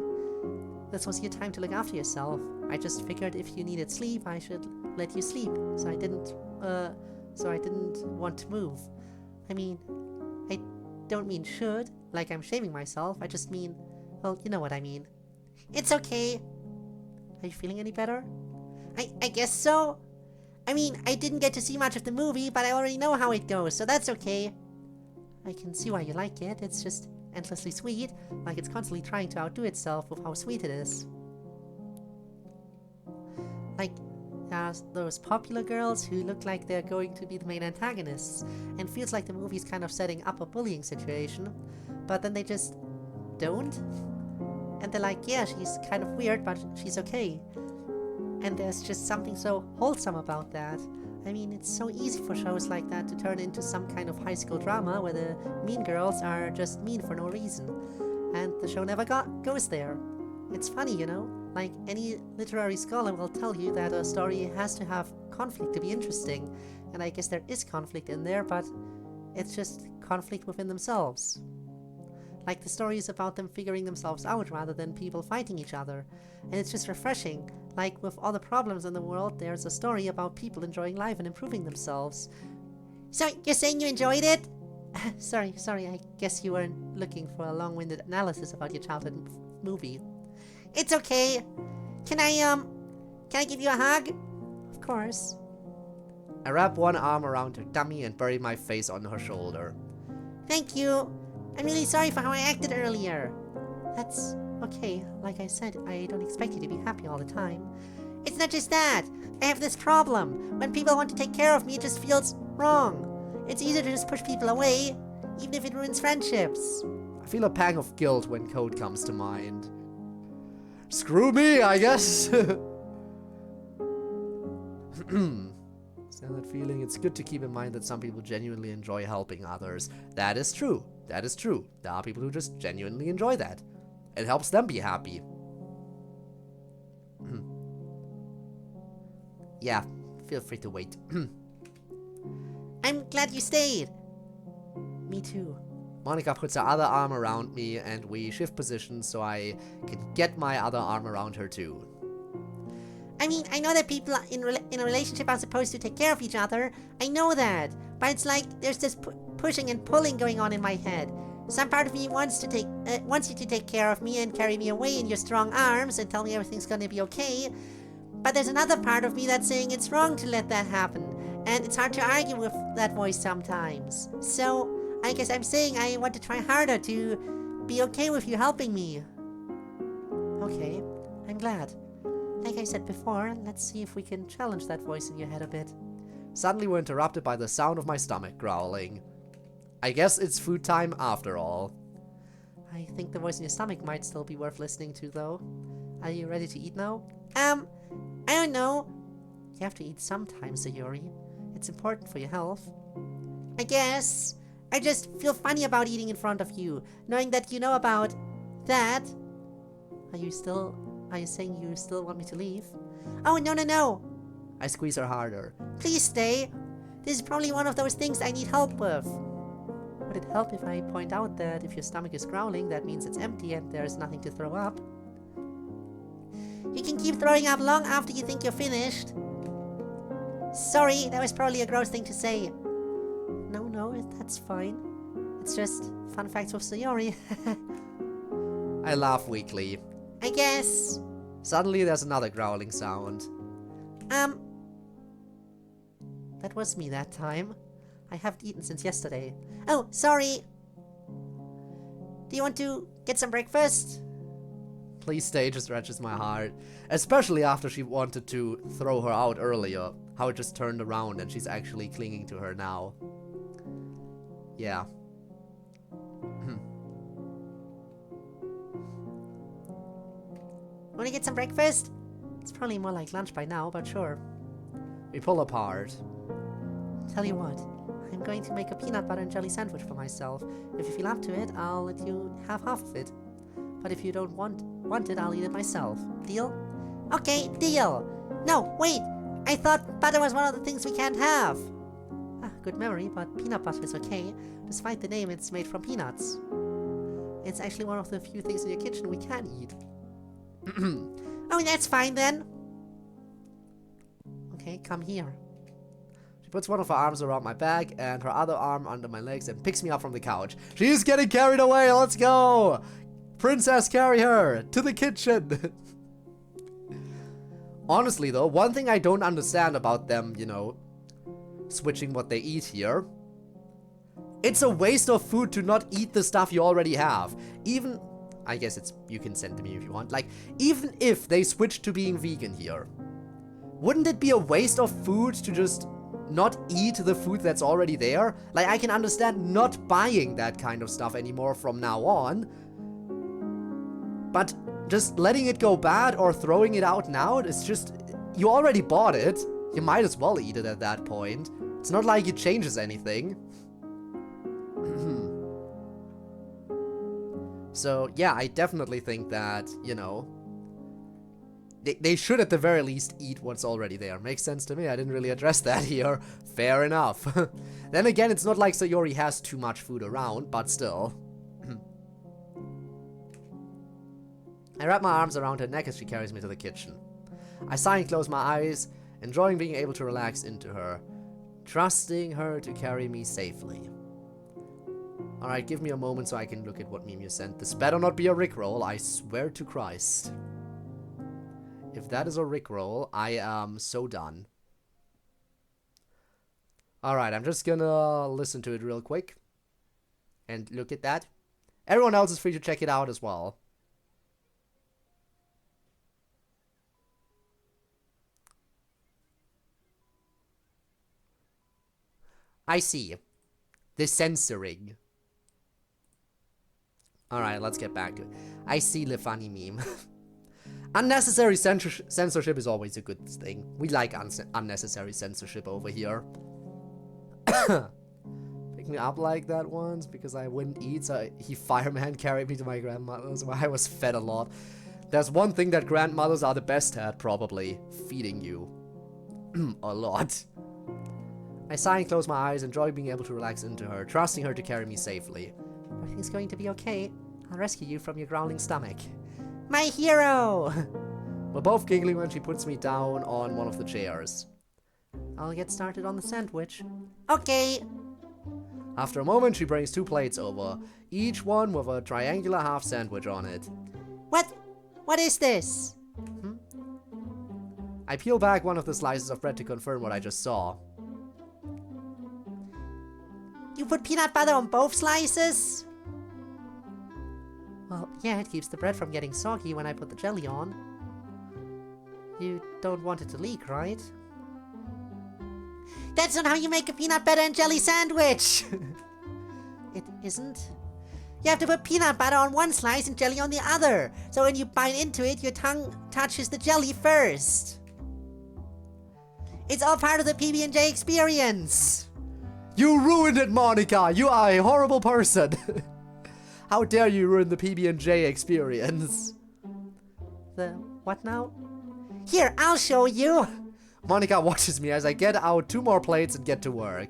This was your time to look after yourself. I just figured if you needed sleep, I should let you sleep. So I didn't want to move. I mean, I don't mean should, like I'm shaming myself. I just mean, well, you know what I mean. It's okay. Are you feeling any better? I guess so. I mean, I didn't get to see much of the movie, but I already know how it goes, so that's okay. I can see why you like it. It's just endlessly sweet, like it's constantly trying to outdo itself with how sweet it is. Like, those popular girls who look like they're going to be the main antagonists, and feels like the movie's kind of setting up a bullying situation, but then they just don't. And they're like, yeah, she's kind of weird, but she's okay. And there's just something so wholesome about that. I mean, it's so easy for shows like that to turn into some kind of high school drama where the mean girls are just mean for no reason. And the show never goes there. It's funny, you know? Like, any literary scholar will tell you that a story has to have conflict to be interesting. And I guess there is conflict in there, but it's just conflict within themselves. Like, the story is about them figuring themselves out rather than people fighting each other. And it's just refreshing. Like, with all the problems in the world, there's a story about people enjoying life and improving themselves. So, you're saying you enjoyed it? Sorry, I guess you weren't looking for a long-winded analysis about your childhood movie. It's okay. Can I give you a hug? Of course. I wrap one arm around her tummy and bury my face on her shoulder. Thank you. I'm really sorry for how I acted earlier. That's okay. Like I said, I don't expect you to be happy all the time. It's not just that. I have this problem. When people want to take care of me, it just feels wrong. It's easier to just push people away, even if it ruins friendships. I feel a pang of guilt when Code comes to mind. Screw me, I guess. Stand that feeling. It's good to keep in mind that some people genuinely enjoy helping others. That is true. That is true. There are people who just genuinely enjoy that. It helps them be happy. Yeah, feel free to wait. I'm glad you stayed. Me too. Monica puts her other arm around me and we shift positions so I can get my other arm around her too. I mean, I know that people in a relationship are supposed to take care of each other. I know that. But it's like there's this pushing and pulling going on in my head. Some part of me wants you to take care of me and carry me away in your strong arms and tell me everything's gonna be okay. But there's another part of me that's saying it's wrong to let that happen. And it's hard to argue with that voice sometimes. So, I guess I'm saying I want to try harder to be okay with you helping me. Okay, I'm glad. Like I said before, let's see if we can challenge that voice in your head a bit. Suddenly we're interrupted by the sound of my stomach growling. I guess it's food time after all. I think the voice in your stomach might still be worth listening to, though. Are you ready to eat now? I don't know. You have to eat sometimes, Sayori. It's important for your health. I guess. I just feel funny about eating in front of you, knowing that you know about that. Are you saying you still want me to leave? Oh, no. I squeeze her harder. Please stay. This is probably one of those things I need help with. Would it help if I point out that if your stomach is growling, that means it's empty and there's nothing to throw up? You can keep throwing up long after you think you're finished. Sorry, that was probably a gross thing to say. No, that's fine. It's just fun facts with Sayori. I laugh weakly. I guess. Suddenly there's another growling sound. That was me that time. I haven't eaten since yesterday. Oh, sorry. Do you want to get some breakfast? Please stay just wrenches my heart. Especially after she wanted to throw her out earlier. How it just turned around and she's actually clinging to her now. Yeah. Wanna get some breakfast? It's probably more like lunch by now, but sure. We pull apart. Tell you what, I'm going to make a peanut butter and jelly sandwich for myself. If you feel up to it, I'll let you have half of it. But if you don't want it, I'll eat it myself. Deal? Okay, deal! No, wait! I thought butter was one of the things we can't have! Ah, good memory, but peanut butter is okay. Despite the name, it's made from peanuts. It's actually one of the few things in your kitchen we can eat. Oh, that's fine then. Okay, come here. She puts one of her arms around my back and her other arm under my legs and picks me up from the couch. She's getting carried away, let's go! Princess, carry her to the kitchen. Honestly though, one thing I don't understand about them, you know, switching what they eat here. It's a waste of food to not eat the stuff you already have. Even, I guess you can send to me if you want. Like, even if they switch to being vegan here, wouldn't it be a waste of food to just not eat the food that's already there? Like, I can understand not buying that kind of stuff anymore from now on. But just letting it go bad or throwing it out now, it's just, you already bought it. You might as well eat it at that point. It's not like it changes anything. So, yeah, I definitely think that, you know, they should at the very least eat what's already there. Makes sense to me. I didn't really address that here. Fair enough. Then again, it's not like Sayori has too much food around, but still. I wrap my arms around her neck as she carries me to the kitchen. I sigh and close my eyes, enjoying being able to relax into her, trusting her to carry me safely. Alright, give me a moment so I can look at what meme you sent. This better not be a rickroll, I swear to Christ. If that is a rickroll, I am so done. Alright, I'm just gonna listen to it real quick. And look at that. Everyone else is free to check it out as well. I see. The censoring. Alright, let's get back to it. I see the funny meme. Unnecessary censorship is always a good thing. We like unnecessary censorship over here. Pick me up like that once because I wouldn't eat, so he fireman carried me to my grandmother's where I was fed a lot. There's one thing that grandmothers are the best at, probably. Feeding you. A lot. I sigh and close my eyes, enjoy being able to relax into her, trusting her to carry me safely. Everything's going to be okay. I'll rescue you from your growling stomach. My hero! We're both giggling when she puts me down on one of the chairs. I'll get started on the sandwich. Okay. After a moment, she brings 2 plates over, each one with a triangular half sandwich on it. What is this? I peel back one of the slices of bread to confirm what I just saw. You put peanut butter on both slices? Well, yeah, it keeps the bread from getting soggy when I put the jelly on. You don't want it to leak, right? That's not how you make a peanut butter and jelly sandwich! It isn't? You have to put peanut butter on one slice and jelly on the other, so when you bite into it, your tongue touches the jelly first. It's all part of the PB&J experience! You ruined it, Monica! You are a horrible person! How dare you ruin the PB&J experience? The what now? Here, I'll show you! Monica watches me as I get out 2 more plates and get to work.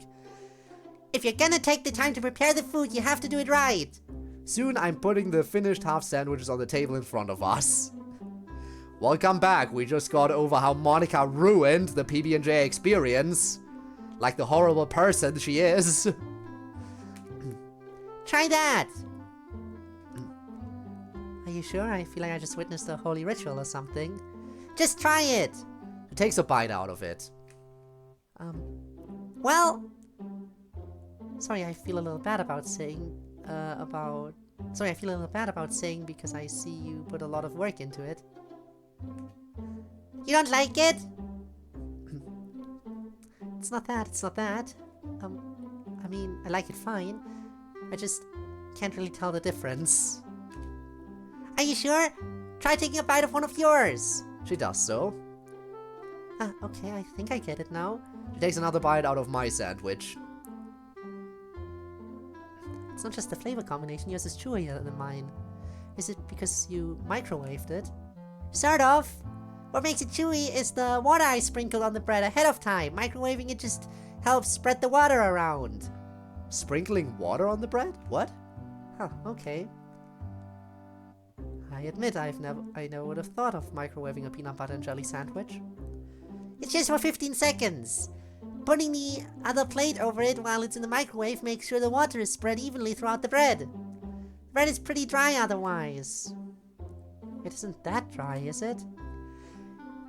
If you're gonna take the time to prepare the food, you have to do it right. Soon, I'm putting the finished half sandwiches on the table in front of us. Welcome back. We just got over how Monica ruined the PB&J experience. Like the horrible person she is. Try that! Are you sure? I feel like I just witnessed a holy ritual or something. Just try it! She takes a bite out of it. Well... Sorry, I feel a little bad about saying, Sorry, I feel a little bad about saying because I see you put a lot of work into it. You don't like it? It's not that. I mean, I like it fine. I just can't really tell the difference. Are you sure? Try taking a bite of one of yours. She does so. Okay, I think I get it now. She takes another bite out of my sandwich. It's not just the flavor combination, yours is chewier than mine. Is it because you microwaved it? Sort of. What makes it chewy is the water I sprinkled on the bread ahead of time. Microwaving it just helps spread the water around. Sprinkling water on the bread? What? Huh, okay. I admit I never would have thought of microwaving a peanut butter and jelly sandwich. It's just for 15 seconds. Putting the other plate over it while it's in the microwave makes sure the water is spread evenly throughout the bread. Bread is pretty dry otherwise. It isn't that dry, is it?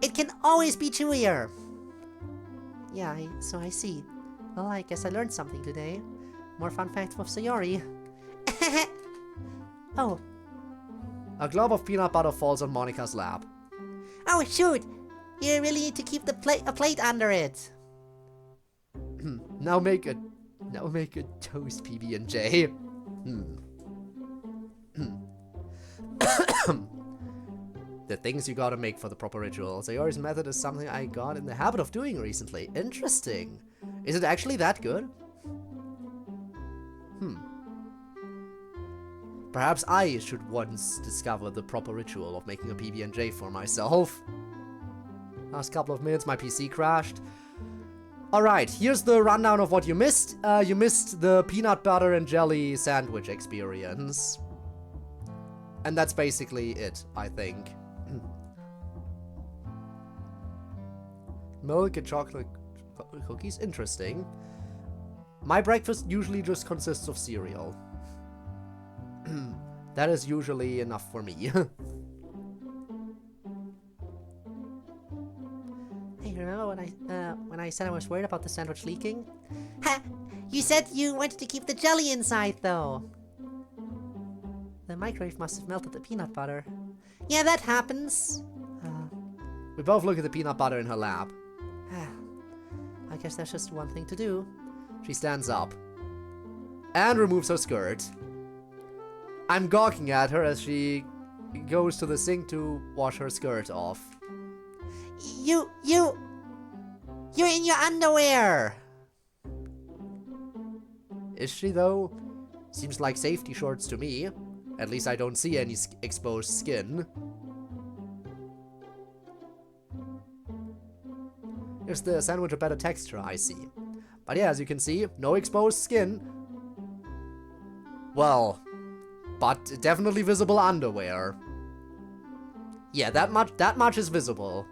It can always be chewier. Yeah, so I see. Well, I guess I learned something today. More fun facts with Sayori. Oh. A glob of peanut butter falls on Monica's lap. Oh, shoot! You really need to keep a plate under it. Now make a toast PB&J. The things you gotta make for the proper ritual. Sayori's method is something I got in the habit of doing recently. Interesting. Is it actually that good? Perhaps I should once discover the proper ritual of making a PB&J for myself. Last couple of minutes, my PC crashed. Alright, here's the rundown of what you missed. You missed the peanut butter and jelly sandwich experience. And that's basically it, I think. Milk and chocolate cookies? Interesting. My breakfast usually just consists of cereal. That is usually enough for me. Hey, remember when I said I was worried about the sandwich leaking? Ha! You said you wanted to keep the jelly inside, though. The microwave must have melted the peanut butter. Yeah, that happens. We both look at the peanut butter in her lap. I guess there's just one thing to do. She stands up and removes her skirt. I'm gawking at her as she goes to the sink to wash her skirt off. You're in your underwear! Is she though? Seems like safety shorts to me. At least I don't see any exposed skin. Gives the sandwich a better texture, I see. But yeah, as you can see, no exposed skin. Well, but definitely visible underwear. Yeah, that much is visible.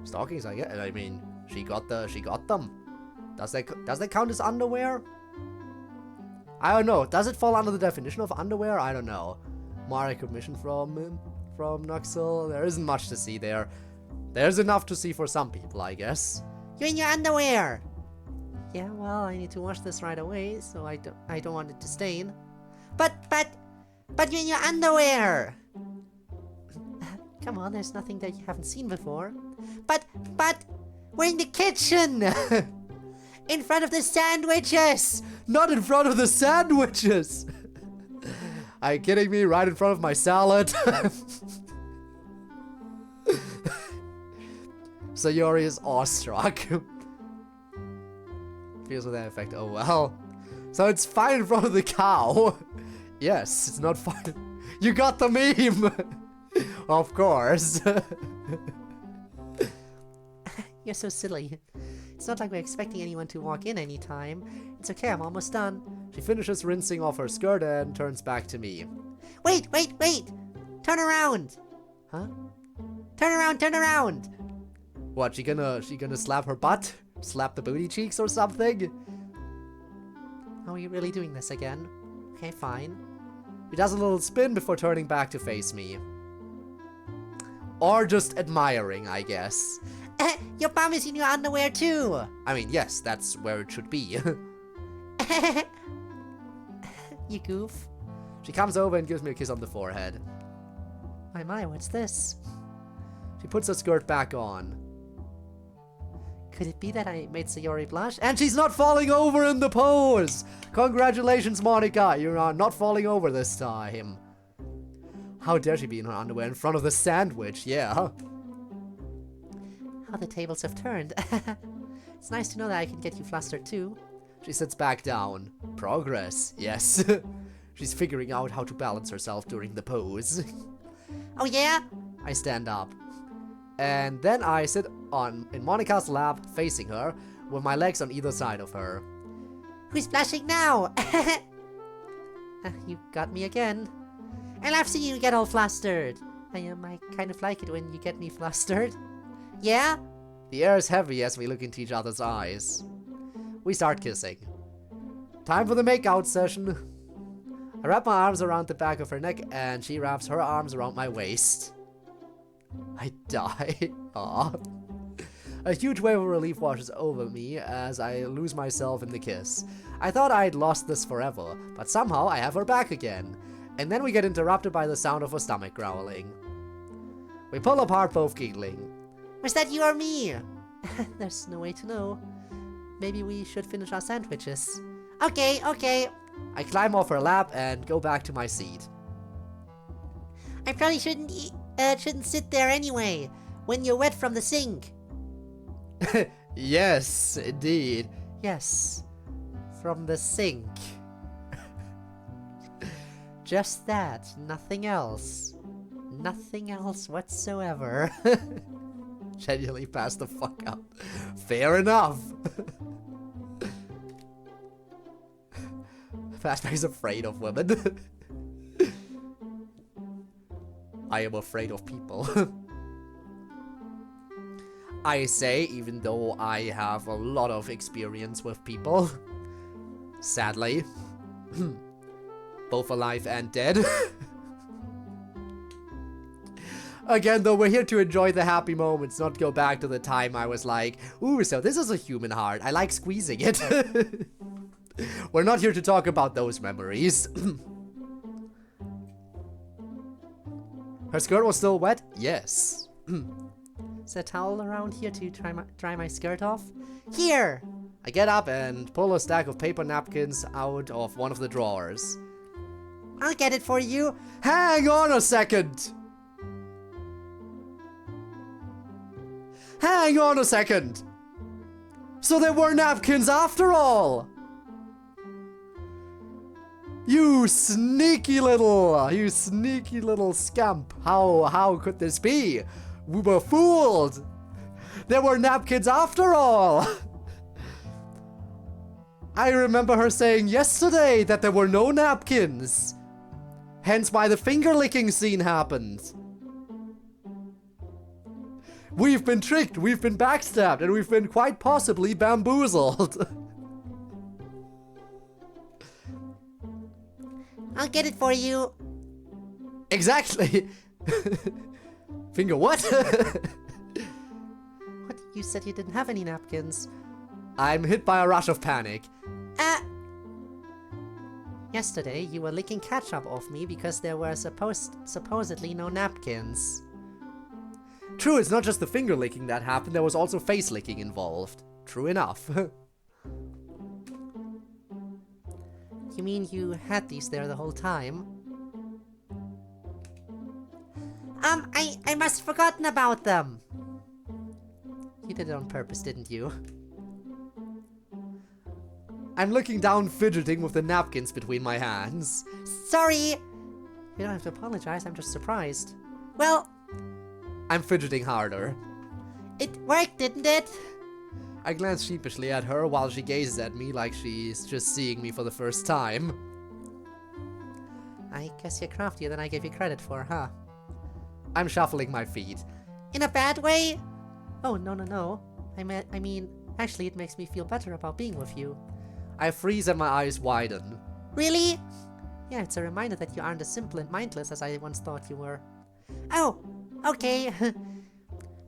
Stockings, I guess. I mean, she got them. Does that count as underwear? I don't know. Does it fall under the definition of underwear? I don't know. More recognition from Nuxel. There isn't much to see there. There's enough to see for some people, I guess. You're in your underwear! Yeah, well, I need to wash this right away, so I don't want it to stain. But you're in your underwear! Come on, there's nothing that you haven't seen before. But we're in the kitchen! In front of the sandwiches! Not in front of the sandwiches! Are you kidding me? Right in front of my salad? Sayori is awestruck. Feels with that effect. Oh well. So it's fine in front of the cow. Yes, it's not fine. You got the meme! Of course. You're so silly. It's not like we're expecting anyone to walk in anytime. It's okay, I'm almost done. She finishes rinsing off her skirt and turns back to me. Wait! Turn around! Huh? Turn around! What, she gonna slap her butt? Slap the booty cheeks or something? Are we really doing this again? Okay, fine. She does a little spin before turning back to face me. Or just admiring, I guess. Your bum is in your underwear too! I mean, yes, that's where it should be. You goof. She comes over and gives me a kiss on the forehead. My, what's this? She puts her skirt back on. Could it be that I made Sayori blush? And she's not falling over in the pose! Congratulations, Monica, you're not falling over this time. How dare she be in her underwear in front of the sandwich, yeah. How the tables have turned. It's nice to know that I can get you flustered too. She sits back down. Progress, yes. She's figuring out how to balance herself during the pose. Oh yeah? I stand up. And then I sit in Monica's lap, facing her, with my legs on either side of her. Who's blushing now? You got me again. I love seeing you get all flustered. I kind of like it when you get me flustered. Yeah? The air is heavy as we look into each other's eyes. We start kissing. Time for the makeout session. I wrap my arms around the back of her neck and she wraps her arms around my waist. I die. Aw. A huge wave of relief washes over me as I lose myself in the kiss. I thought I'd lost this forever, but somehow I have her back again. And then we get interrupted by the sound of her stomach growling. We pull apart, both giggling. Was that you or me? There's no way to know. Maybe we should finish our sandwiches. Okay. I climb off her lap and go back to my seat. I probably shouldn't sit there anyway, when you're wet from the sink. Yes, indeed. Yes, from the sink. Just that, nothing else. Nothing else whatsoever. Genuinely pass the fuck up. Fair enough. Fastback's afraid of women. I am afraid of people. I say, even though I have a lot of experience with people. Sadly. Both alive and dead. Again, though, we're here to enjoy the happy moments, not go back to the time I was like, ooh, so this is a human heart. I like squeezing it. We're not here to talk about those memories. Her skirt was still wet? Yes. Is there a towel around here to dry my skirt off? Here! I get up and pull a stack of paper napkins out of one of the drawers. I'll get it for you. Hang on a second! Hang on a second! So there were napkins after all! You sneaky little scamp. How could this be? We were fooled! There were napkins after all! I remember her saying yesterday that there were no napkins. Hence why the finger licking scene happened. We've been tricked, we've been backstabbed, and we've been quite possibly bamboozled. I'll get it for you. Exactly. Finger what? What? You said you didn't have any napkins. I'm hit by a rush of panic. Yesterday, you were licking ketchup off me because there were supposedly no napkins. True, it's not just the finger licking that happened, there was also face licking involved. True enough. You mean you had these there the whole time? I must have forgotten about them. You did it on purpose, didn't you? I'm looking down, fidgeting with the napkins between my hands. Sorry! You don't have to apologize, I'm just surprised. Well... I'm fidgeting harder. It worked, didn't it? I glance sheepishly at her while she gazes at me like she's just seeing me for the first time. I guess you're craftier than I gave you credit for, huh? I'm shuffling my feet. In a bad way? Oh, no. I mean, actually it makes me feel better about being with you. I freeze and my eyes widen. Really? Yeah, it's a reminder that you aren't as simple and mindless as I once thought you were. Oh, okay.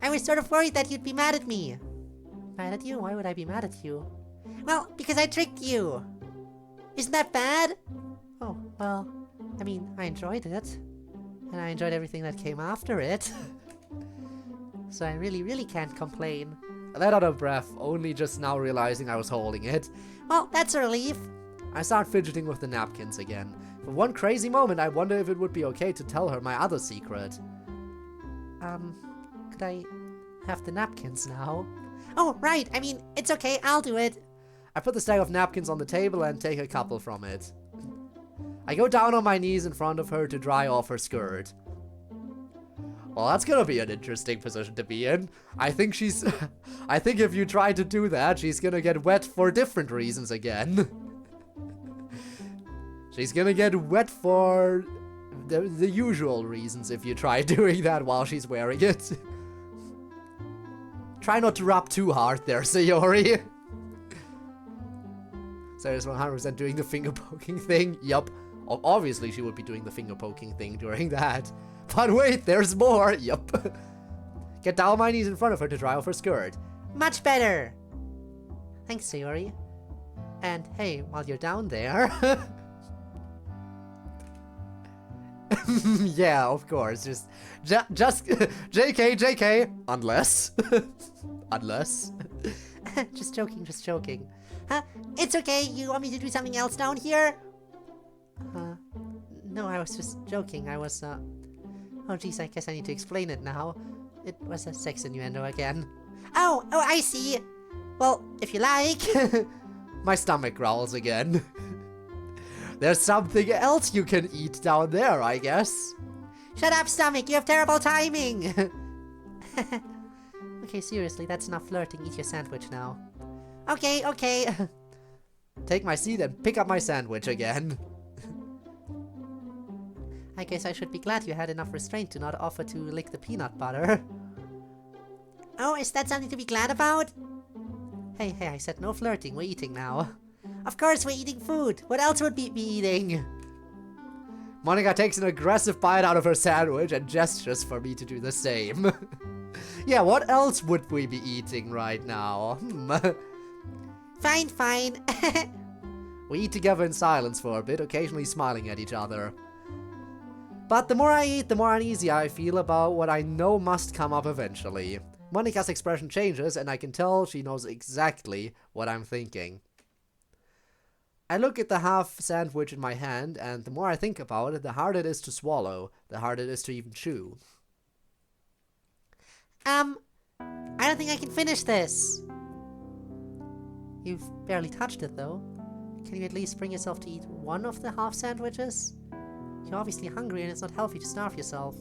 I was sort of worried that you'd be mad at me. Mad at you? Why would I be mad at you? Well, because I tricked you. Isn't that bad? Oh, well, I mean, I enjoyed it. And I enjoyed everything that came after it. So I really can't complain. I let out a breath, only just now realizing I was holding it. Well, that's a relief. I start fidgeting with the napkins again. For one crazy moment, I wonder if it would be okay to tell her my other secret. Could I have the napkins now? Oh, right, I mean, it's okay, I'll do it. I put the stack of napkins on the table and take a couple from it. I go down on my knees in front of her to dry off her skirt. Well, that's gonna be an interesting position to be in. I think if you try to do that, she's gonna get wet for different reasons again. She's gonna get wet for the usual reasons if you try doing that while she's wearing it. Try not to rub too hard there, Sayori. Sarah's 100% doing the finger poking thing. Yup. Obviously she would be doing the finger poking thing during that. But wait, there's more. Yup. Get down on my knees in front of her to dry off her skirt. Much better. Thanks, Sayori. And hey, while you're down there... Yeah, of course. Just JK. Unless. Unless. Just joking. Huh? It's okay, you want me to do something else down here? No, I was just joking. I was, Oh, geez, I guess I need to explain it now. It was a sex innuendo again. Oh, I see. Well, if you like. My stomach growls again. There's something else you can eat down there, I guess. Shut up, stomach. You have terrible timing. Okay, seriously, that's enough flirting. Eat your sandwich now. Okay. Take my seat and pick up my sandwich again. I guess I should be glad you had enough restraint to not offer to lick the peanut butter. Oh, is that something to be glad about? Hey, I said no flirting. We're eating now. Of course we're eating food. What else would we be eating? Monica takes an aggressive bite out of her sandwich and gestures for me to do the same. Yeah, what else would we be eating right now? Fine. We eat together in silence for a bit, occasionally smiling at each other. But the more I eat, the more uneasy I feel about what I know must come up eventually. Monika's expression changes, and I can tell she knows exactly what I'm thinking. I look at the half sandwich in my hand, and the more I think about it, the harder it is to swallow, the harder it is to even chew. I don't think I can finish this. You've barely touched it, though. Can you at least bring yourself to eat one of the half sandwiches? You're obviously hungry, and it's not healthy to starve yourself.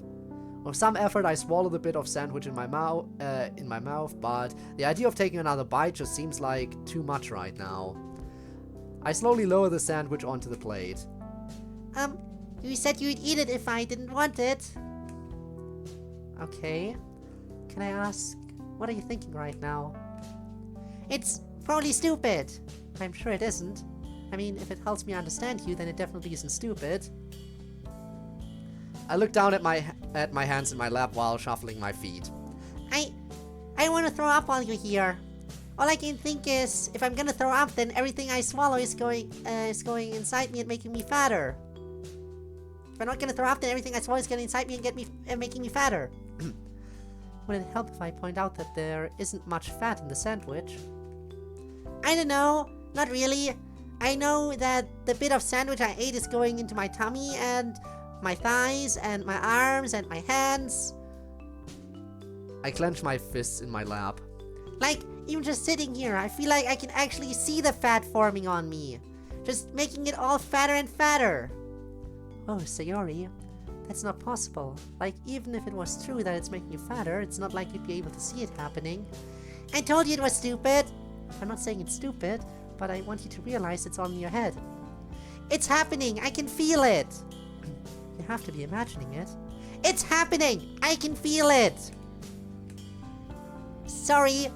With some effort, I swallow the bit of sandwich in my mouth, but the idea of taking another bite just seems like too much right now. I slowly lower the sandwich onto the plate. You said you'd eat it if I didn't want it. Okay. Can I ask, what are you thinking right now? It's probably stupid. I'm sure it isn't. I mean, if it helps me understand you, then it definitely isn't stupid. I look down at my hands in my lap while shuffling my feet. I want to throw up while you're here. All I can think is, if I'm gonna throw up, then everything I swallow is going inside me and making me fatter. If I'm not gonna throw up, then everything I swallow is getting inside me and making me fatter. Would it help if I point out that there isn't much fat in the sandwich? I don't know. Not really. I know that the bit of sandwich I ate is going into my tummy and my thighs and my arms and my hands. I clench my fists in my lap. Like, even just sitting here, I feel like I can actually see the fat forming on me. Just making it all fatter and fatter. Oh, Sayori, that's not possible. Like, even if it was true that it's making you fatter, it's not like you'd be able to see it happening. I told you it was stupid. I'm not saying it's stupid, but I want you to realize it's all in your head. It's happening. I can feel it. You have to be imagining it. It's happening. I can feel it. Sorry.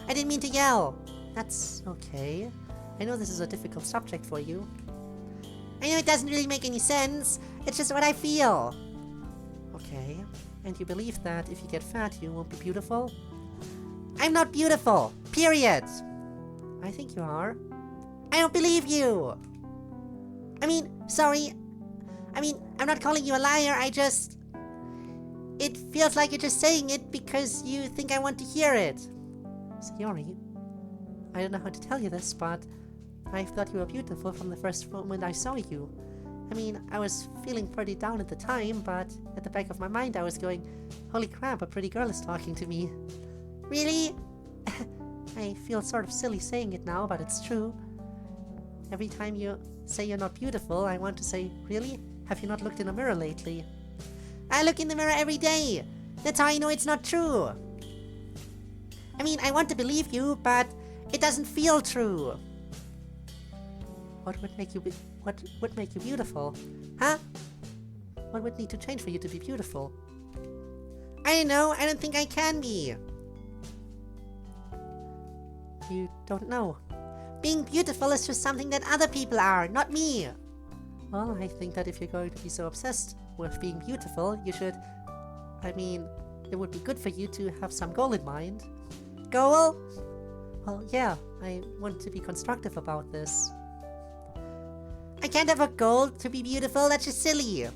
I didn't mean to yell. That's okay. I know this is a difficult subject for you. I know it doesn't really make any sense. It's just what I feel. Okay. And you believe that if you get fat, you won't be beautiful? I'm not beautiful. Period. I think you are. I don't believe you. I mean, sorry. I'm not calling you a liar. It feels like you're just saying it because you think I want to hear it. Sayori, I don't know how to tell you this, but I thought you were beautiful from the first moment I saw you. I mean, I was feeling pretty down at the time, but at the back of my mind I was going, holy crap, a pretty girl is talking to me. Really? I feel sort of silly saying it now, but it's true. Every time you say you're not beautiful, I want to say, really? Have you not looked in a mirror lately? I look in the mirror every day. That's how I know it's not true. I mean, I want to believe you, but it doesn't feel true. What would make you beautiful? Huh? What would need to change for you to be beautiful? I don't know. I don't think I can be. You don't know. Being beautiful is just something that other people are, not me. Well, I think that if you're going to be so obsessed with being beautiful, you should... I mean, it would be good for you to have some goal in mind. Goal? Well, yeah, I want to be constructive about this. I can't have a goal to be beautiful, that's just silly.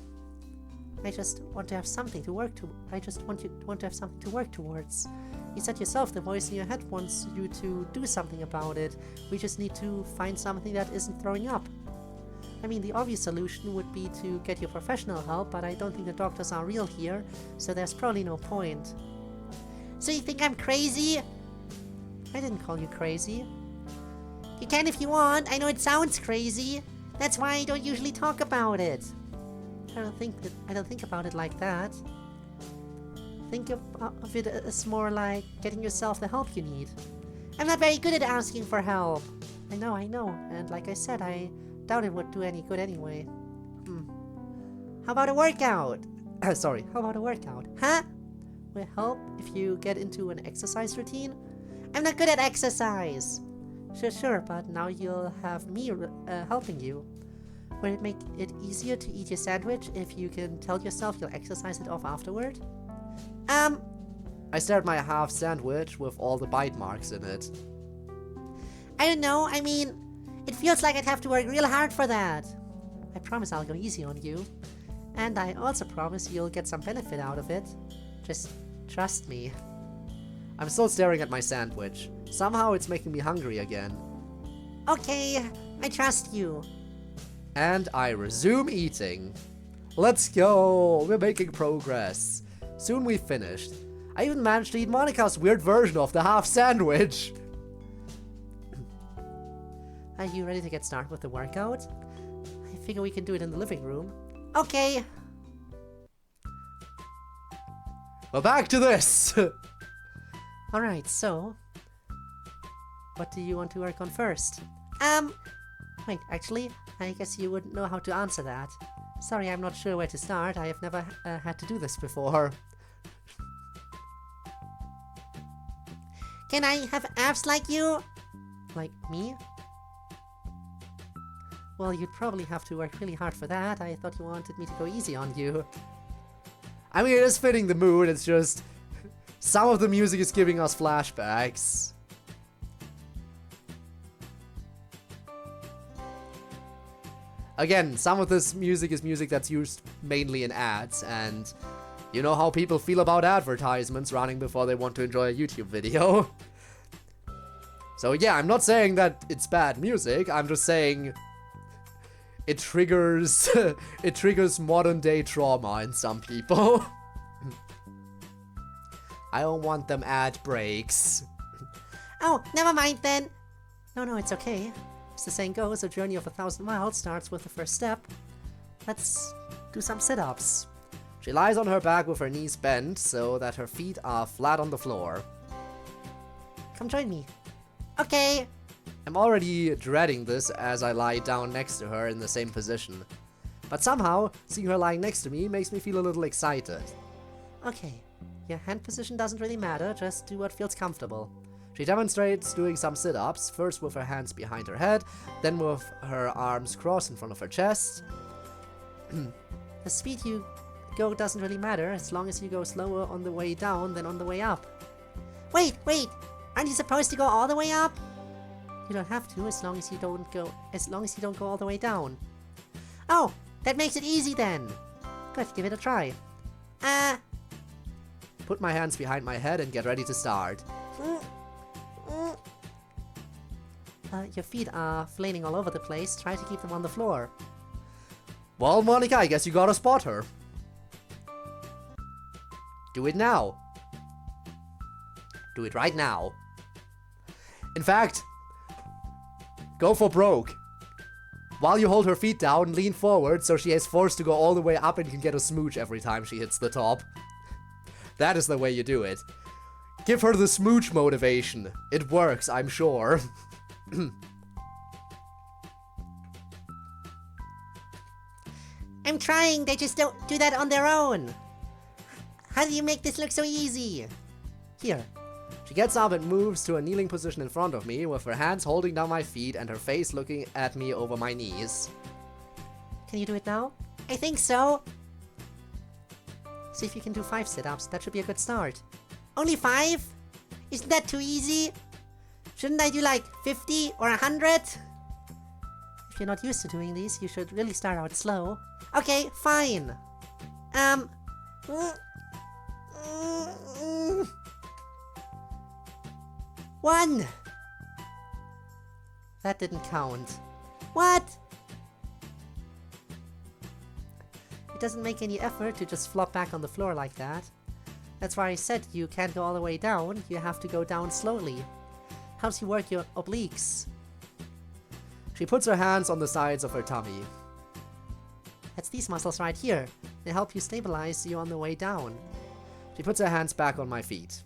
I just want to have something to work to. I just want to have something to work towards. You said yourself the voice in your head wants you to do something about it. We just need to find something that isn't throwing up. I mean, the obvious solution would be to get your professional help, but I don't think the doctors are real here, so there's probably no point. So you think I'm crazy? I didn't call you crazy. You can if you want. I know it sounds crazy. That's why I don't usually talk about it. I don't think about it like that. Think of it as more like getting yourself the help you need. I'm not very good at asking for help. I know, and like I said, I doubt it would do any good anyway. How about a workout? Sorry, how about a workout? Huh? Will help if you get into an exercise routine? I'm not good at exercise. Sure, but now you'll have me helping you. Will it make it easier to eat your sandwich if you can tell yourself you'll exercise it off afterward? I stared at my half sandwich with all the bite marks in it. I don't know, I mean, it feels like I'd have to work real hard for that. I promise I'll go easy on you. And I also promise you'll get some benefit out of it. Just trust me. I'm still staring at my sandwich. Somehow it's making me hungry again. Okay, I trust you. And I resume eating. Let's go! We're making progress. Soon we've finished. I even managed to eat Monika's weird version of the half sandwich. Are you ready to get started with the workout? I figure we can do it in the living room. Okay. Well, back to this! Alright, so... what do you want to work on first? Wait, actually, I guess you wouldn't know how to answer that. Sorry, I'm not sure where to start. I have never had to do this before. Can I have abs like you? Like me? Well, you'd probably have to work really hard for that. I thought you wanted me to go easy on you. I mean, it is fitting the mood, it's just... some of the music is giving us flashbacks. Again, some of this music is music that's used mainly in ads, and you know how people feel about advertisements running before they want to enjoy a YouTube video. So yeah, I'm not saying that it's bad music, I'm just saying it triggers it triggers modern day trauma in some people. I don't want them ad breaks. Oh, never mind then. No, it's okay. As the saying goes, a journey of 1,000 miles starts with the first step. Let's do some sit-ups. She lies on her back with her knees bent so that her feet are flat on the floor. Come join me. Okay. I'm already dreading this as I lie down next to her in the same position. But somehow, seeing her lying next to me makes me feel a little excited. Okay. Your hand position doesn't really matter, just do what feels comfortable. She demonstrates doing some sit-ups, first with her hands behind her head, then with her arms crossed in front of her chest. The speed you go doesn't really matter, as long as you go slower on the way down than on the way up. Wait! Aren't you supposed to go all the way up? You don't have to, as long as you don't go all the way down. Oh, that makes it easy then. Good, give it a try. Put my hands behind my head and get ready to start. Your feet are flailing all over the place. Try to keep them on the floor. Well, Monika, I guess you gotta spot her. Do it now. Do it right now. In fact, go for broke. While you hold her feet down, lean forward so she is forced to go all the way up and can get a smooch every time she hits the top. That is the way you do it. Give her the smooch motivation. It works, I'm sure. I'm trying, they just don't do that on their own. How do you make this look so easy? Here. She gets up and moves to a kneeling position in front of me with her hands holding down my feet and her face looking at me over my knees. Can you do it now? I think so. See if you can do 5 sit-ups, that should be a good start. Only 5? Isn't that too easy? Shouldn't I do like 50 or 100? If you're not used to doing these, you should really start out slow. Okay, fine. 1! That didn't count. What? It doesn't make any effort to just flop back on the floor like that. That's why I said you can't go all the way down, you have to go down slowly. Helps you work your obliques. She puts her hands on the sides of her tummy. That's these muscles right here. They help you stabilize you on the way down. She puts her hands back on my feet.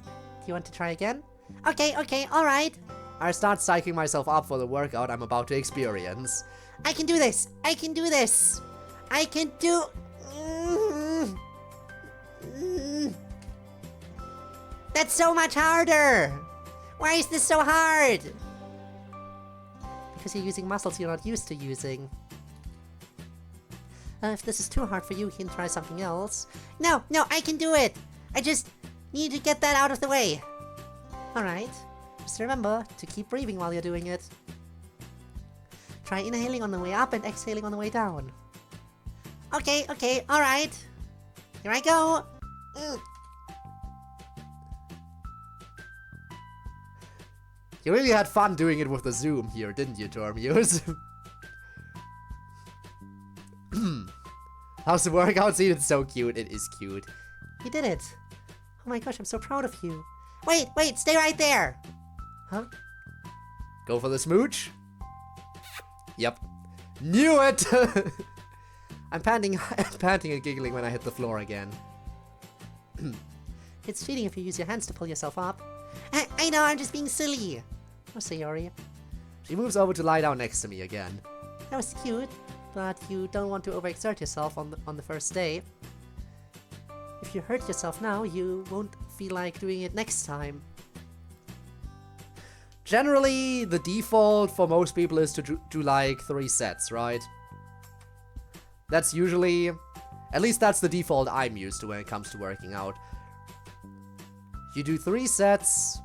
Do you want to try again? Okay, alright. I start psyching myself up for the workout I'm about to experience. I can do this! I can do this! I can do... That's so much harder! Why is this so hard? Because you're using muscles you're not used to using. If this is too hard for you, you can try something else. No, I can do it! I just need to get that out of the way. Alright, just remember to keep breathing while you're doing it. Try inhaling on the way up and exhaling on the way down. Okay, alright. Here I go. You really had fun doing it with the zoom here, didn't you, Tormuse? How's the workout scene? It's so cute. It is cute. You did it. Oh my gosh, I'm so proud of you. Wait, stay right there. Huh? Go for the smooch. Yep. Knew it! I'm panting and giggling when I hit the floor again. It's cheating if you use your hands to pull yourself up. I know, I'm just being silly. Oh, Sayori. She moves over to lie down next to me again. That was cute, but you don't want to overexert yourself on the first day. If you hurt yourself now, you won't feel like doing it next time. Generally, the default for most people is to do like 3 sets, right? That's usually... At least that's the default I'm used to when it comes to working out. You do 3 sets,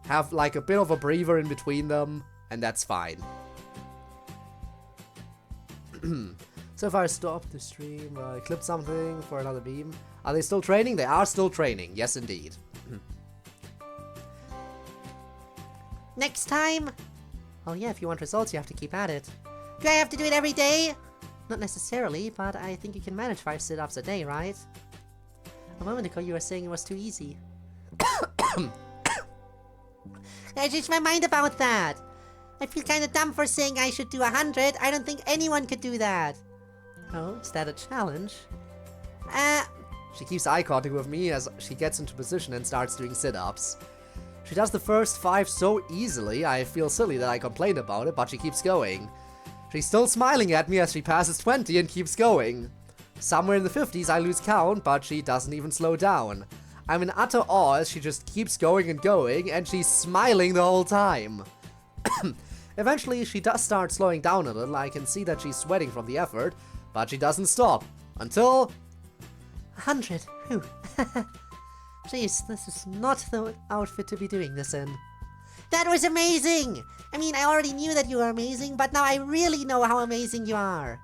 have like a bit of a breather in between them, and that's fine. So if I stop the stream, I clip something for another beam. Are they still training? They are still training, yes indeed. Next time? Oh yeah, if you want results, you have to keep at it. Do I have to do it every day? Not necessarily, but I think you can manage 5 sit-ups a day, right? A moment ago you were saying it was too easy. I changed my mind about that. I feel kinda dumb for saying I should do 100. I don't think anyone could do that. Oh, is that a challenge? She keeps eye contact with me as she gets into position and starts doing sit-ups. She does the first 5 so easily, I feel silly that I complain about it, but she keeps going. She's still smiling at me as she passes 20 and keeps going. Somewhere in the 50s I lose count, but she doesn't even slow down. I'm in utter awe as she just keeps going, and she's smiling the whole time. Eventually, she does start slowing down a little. I can see that she's sweating from the effort, but she doesn't stop. Until... 100. Whew. Jeez, this is not the outfit to be doing this in. That was amazing! I mean, I already knew that you were amazing, but now I really know how amazing you are.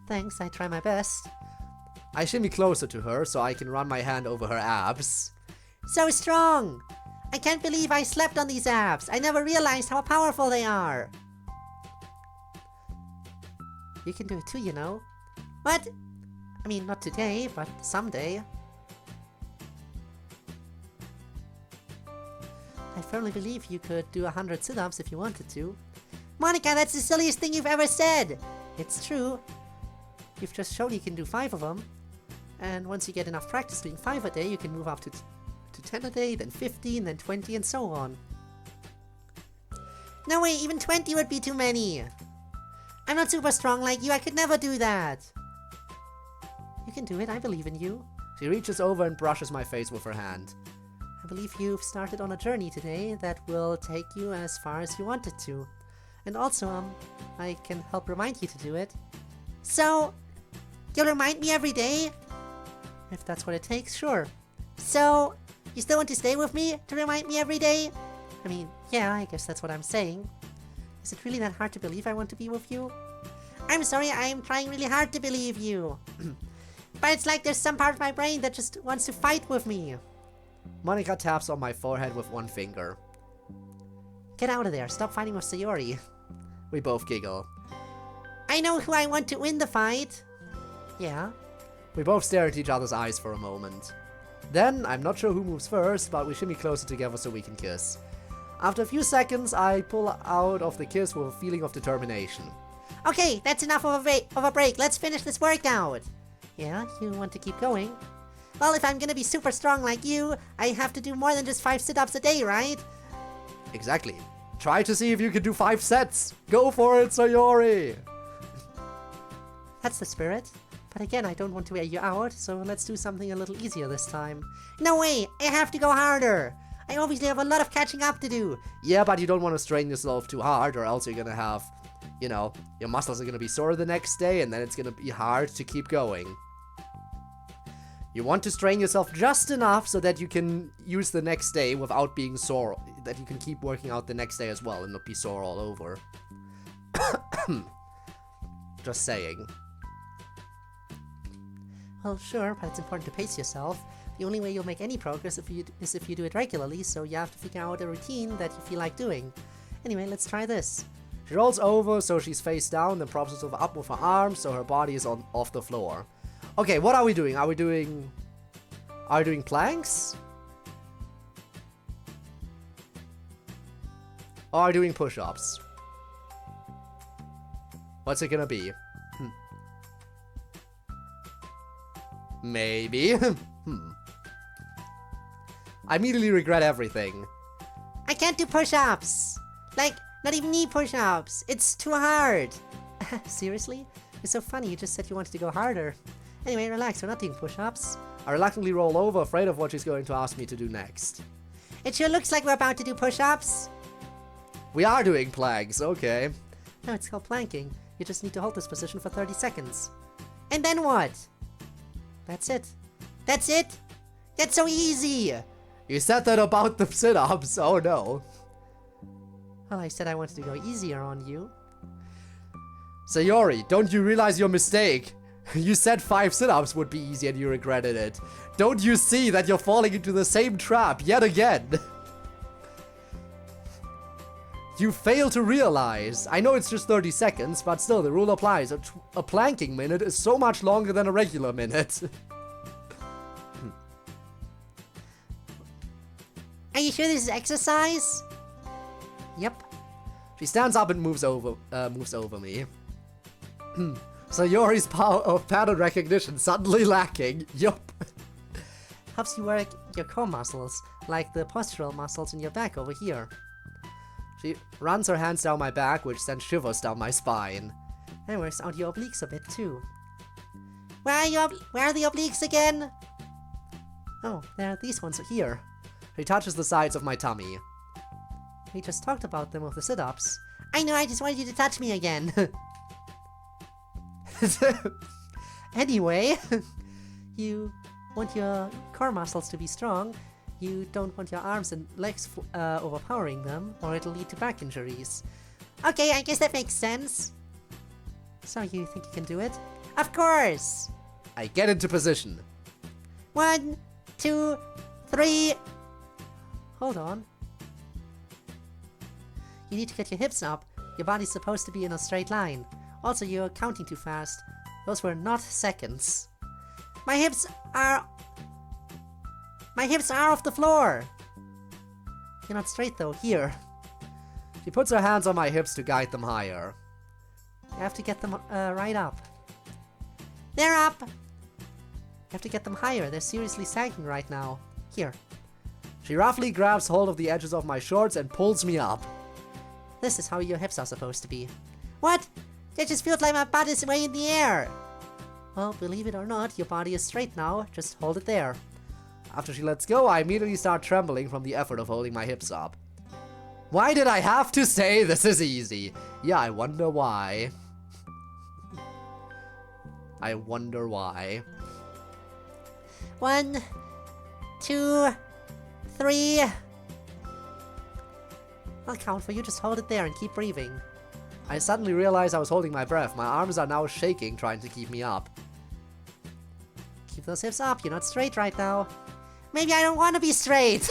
Thanks, I try my best. I shimmy closer to her so I can run my hand over her abs. So strong! I can't believe I slept on these abs. I never realized how powerful they are. You can do it too, you know. What? I mean, not today, but someday. I firmly believe you could do 100 sit-ups if you wanted to. Monica, that's the silliest thing you've ever said! It's true. You've just shown you can do 5 of them. And once you get enough practice doing 5 a day, you can move up to 10 a day, then 15, then 20, and so on. No way, even 20 would be too many! I'm not super strong like you, I could never do that! You can do it, I believe in you. She reaches over and brushes my face with her hand. I believe you've started on a journey today that will take you as far as you wanted to. And also, I can help remind you to do it. So, you'll remind me every day? If that's what it takes, sure. So, you still want to stay with me to remind me every day? I mean, yeah, I guess that's what I'm saying. Is it really that hard to believe I want to be with you? I'm sorry, I'm trying really hard to believe you. But it's like there's some part of my brain that just wants to fight with me. Monica taps on my forehead with one finger. Get out of there, stop fighting with Sayori. We both giggle. I know who I want to win the fight. Yeah? We both stare at each other's eyes for a moment. Then, I'm not sure who moves first, but we shimmy closer together so we can kiss. After a few seconds, I pull out of the kiss with a feeling of determination. Okay, that's enough of a break. Let's finish this workout. Yeah, you want to keep going? Well, if I'm gonna be super strong like you, I have to do more than just 5 sit-ups a day, right? Exactly. Try to see if you can do 5 sets. Go for it, Sayori! That's the spirit. But again, I don't want to wear you out, so let's do something a little easier this time. No way! I have to go harder! I obviously have a lot of catching up to do. Yeah, but you don't want to strain yourself too hard, or else you're gonna have, you know, your muscles are gonna be sore the next day, and then it's gonna be hard to keep going. You want to strain yourself just enough so that you can use the next day without being sore, that you can keep working out the next day as well and not be sore all over. Just saying. Well, sure, but it's important to pace yourself. The only way you'll make any progress is if you do it regularly, so you have to figure out a routine that you feel like doing. Anyway, let's try this. She rolls over so she's face down, then props herself up with her arms so her body is off the floor. Okay, what are we doing? Are we doing planks? Or are we doing push-ups? What's it gonna be? Maybe. I immediately regret everything. I can't do push-ups! Like, not even knee push-ups! It's too hard! Seriously? It's so funny, you just said you wanted to go harder. Anyway, relax, we're not doing push-ups. I reluctantly roll over, afraid of what she's going to ask me to do next. It sure looks like we're about to do push-ups. We are doing planks, okay. No, it's called planking. You just need to hold this position for 30 seconds. And then what? That's it. That's it? That's so easy! You said that about the sit-ups, oh no. Well, I said I wanted to go easier on you. Sayori, don't you realize your mistake? You said 5 sit-ups would be easy and you regretted it. Don't you see that you're falling into the same trap yet again? You fail to realize. I know it's just 30 seconds, but still the rule applies. A planking minute is so much longer than a regular minute. Are you sure this is exercise? Yep. She stands up and moves over me. Sayori's power of pattern recognition suddenly lacking. Yup. Helps you work your core muscles, like the postural muscles in your back over here. She runs her hands down my back, which sends shivers down my spine. And works out your obliques a bit too. Where are the obliques again? Oh, there are these ones here. She touches the sides of my tummy. We just talked about them with the sit-ups. I know, I just wanted you to touch me again. Anyway, you want your core muscles to be strong. You don't want your arms and legs overpowering them, or it'll lead to back injuries. Okay, I guess that makes sense. So you think you can do it? Of course! I get into position. 1, 2, 3... Hold on. You need to get your hips up. Your body's supposed to be in a straight line. Also, you're counting too fast. Those were not seconds. My hips are off the floor! You're not straight though, here. She puts her hands on my hips to guide them higher. You have to get them right up. They're up! You have to get them higher, they're seriously sagging right now. Here. She roughly grabs hold of the edges of my shorts and pulls me up. This is how your hips are supposed to be. What? That just feels like my butt is way in the air! Well, believe it or not, your body is straight now, just hold it there. After she lets go, I immediately start trembling from the effort of holding my hips up. Why did I have to say this is easy? Yeah, I wonder why. I wonder why. 1, 2, 3... I'll count for you, just hold it there and keep breathing. I suddenly realized I was holding my breath. My arms are now shaking, trying to keep me up. Keep those hips up, you're not straight right now. Maybe I don't want to be straight!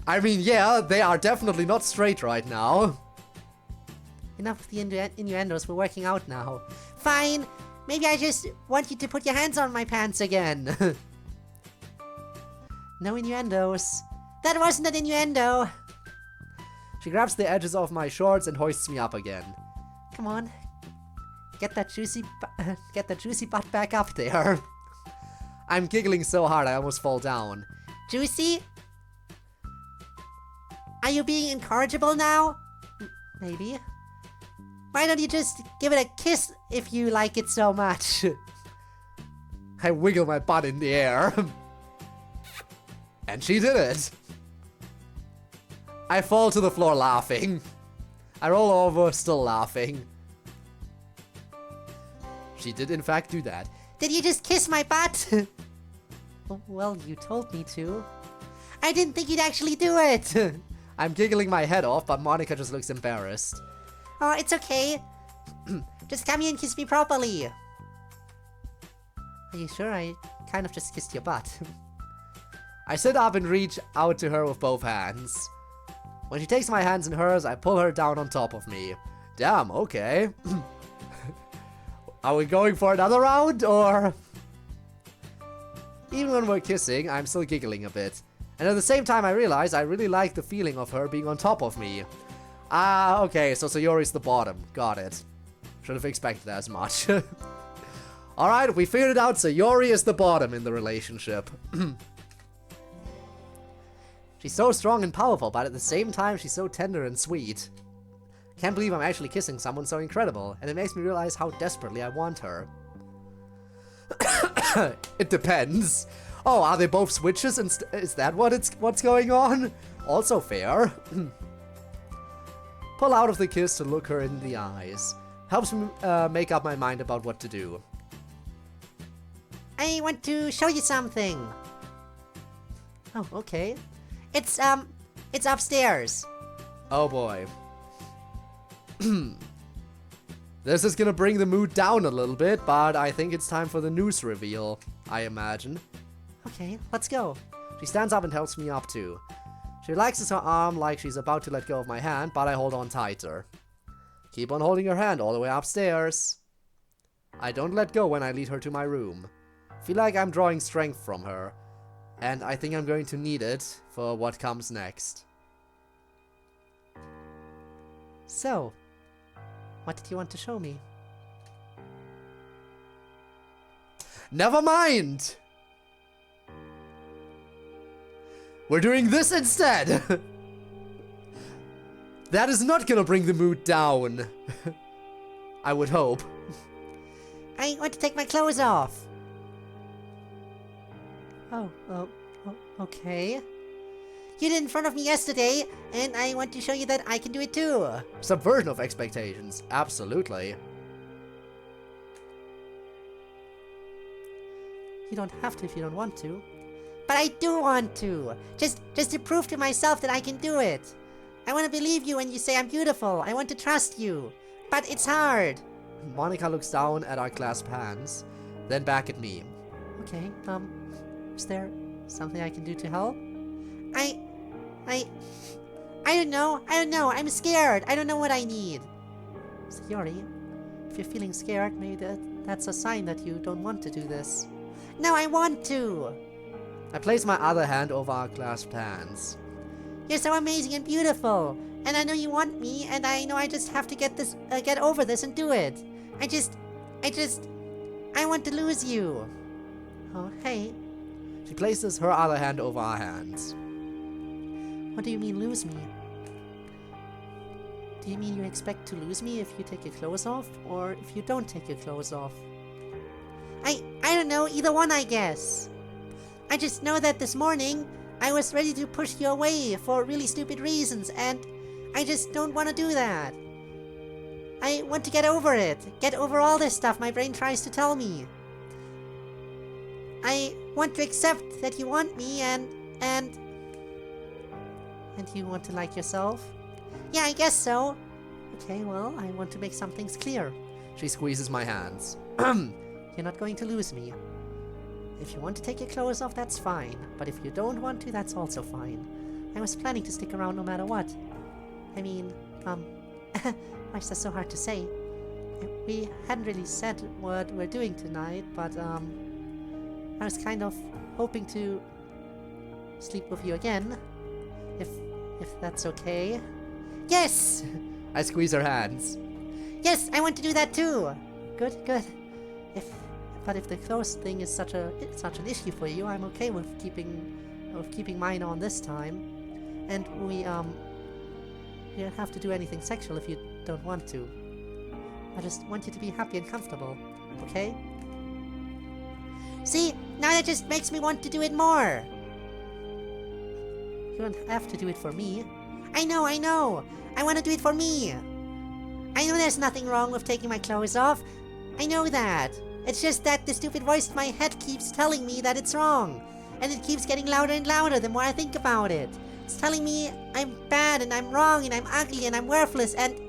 I mean, yeah, they are definitely not straight right now. Enough of the innuendos, we're working out now. Fine! Maybe I just want you to put your hands on my pants again. No innuendos. That wasn't an innuendo! She grabs the edges of my shorts and hoists me up again. Come on. Get that juicy butt back up there. I'm giggling so hard I almost fall down. Juicy? Are you being incorrigible now? Maybe. Why don't you just give it a kiss if you like it so much? I wiggle my butt in the air. And she did it. I fall to the floor laughing. I roll over, still laughing. She did in fact do that. Did you just kiss my butt? Well, you told me to. I didn't think you'd actually do it. I'm giggling my head off, but Monica just looks embarrassed. Oh, it's okay. Just come here and kiss me properly. Are you sure? I kind of just kissed your butt. I sit up and reach out to her with both hands. When she takes my hands in hers, I pull her down on top of me. Damn, okay. Are we going for another round, or...? Even when we're kissing, I'm still giggling a bit. And at the same time I realize I really like the feeling of her being on top of me. Ah, okay, so Sayori's the bottom. Got it. Should have expected as much. Alright, we figured it out. Sayori is the bottom in the relationship. She's so strong and powerful, but at the same time she's so tender and sweet. Can't believe I'm actually kissing someone so incredible, and it makes me realize how desperately I want her. It depends. Oh, are they both switches? And is that what's going on? Also fair. Pull out of the kiss to look her in the eyes. Helps me make up my mind about what to do. I want to show you something. Oh, okay. It's upstairs. Oh boy. This is gonna bring the mood down a little bit, but I think it's time for the news reveal, I imagine. Okay, let's go. She stands up and helps me up too. She relaxes her arm like she's about to let go of my hand, but I hold on tighter. Keep on holding her hand all the way upstairs. I don't let go when I lead her to my room. Feel like I'm drawing strength from her, and I think I'm going to need it for what comes next. So, what did you want to show me? Never mind! We're doing this instead! That is not gonna bring the mood down. I would hope. I want to take my clothes off. Oh, okay. You did it in front of me yesterday, and I want to show you that I can do it too. Subversion of expectations, absolutely. You don't have to if you don't want to. But I do want to. Just to prove to myself that I can do it. I want to believe you when you say I'm beautiful. I want to trust you. But it's hard. Monica looks down at our clasped hands, then back at me. Okay, is there something I can do to help? I don't know. I'm scared. I don't know what I need. Sayori, if you're feeling scared, maybe that's a sign that you don't want to do this. No, I want to. I place my other hand over our clasped hands. You're so amazing and beautiful, and I know you want me, and I know I just have to get over this and do it. I want to lose you. Oh, hey. She places her other hand over our hands. What do you mean lose me? Do you mean you expect to lose me if you take your clothes off, or if you don't take your clothes off? I don't know, either one I guess. I just know that this morning, I was ready to push you away for really stupid reasons, and I just don't want to do that. I want to get over it. Get over all this stuff my brain tries to tell me. I want to accept that you want me and you want to like yourself? Yeah, I guess so. Okay, well, I want to make some things clear. She squeezes my hands. You're not going to lose me. If you want to take your clothes off, that's fine. But if you don't want to, that's also fine. I was planning to stick around no matter what. I mean, gosh, that's so hard to say. We hadn't really said what we're doing tonight, but, I was kind of hoping to sleep with you again. If that's okay. Yes! I squeeze her hands. Yes, I want to do that too! Good. But if the clothes thing is such an issue for you, I'm okay with keeping mine on this time. And we don't have to do anything sexual if you don't want to. I just want you to be happy and comfortable, okay? See, now that just makes me want to do it more. You don't have to do it for me. I know. I want to do it for me. I know there's nothing wrong with taking my clothes off. I know that. It's just that the stupid voice in my head keeps telling me that it's wrong. And it keeps getting louder and louder the more I think about it. It's telling me I'm bad and I'm wrong and I'm ugly and I'm worthless and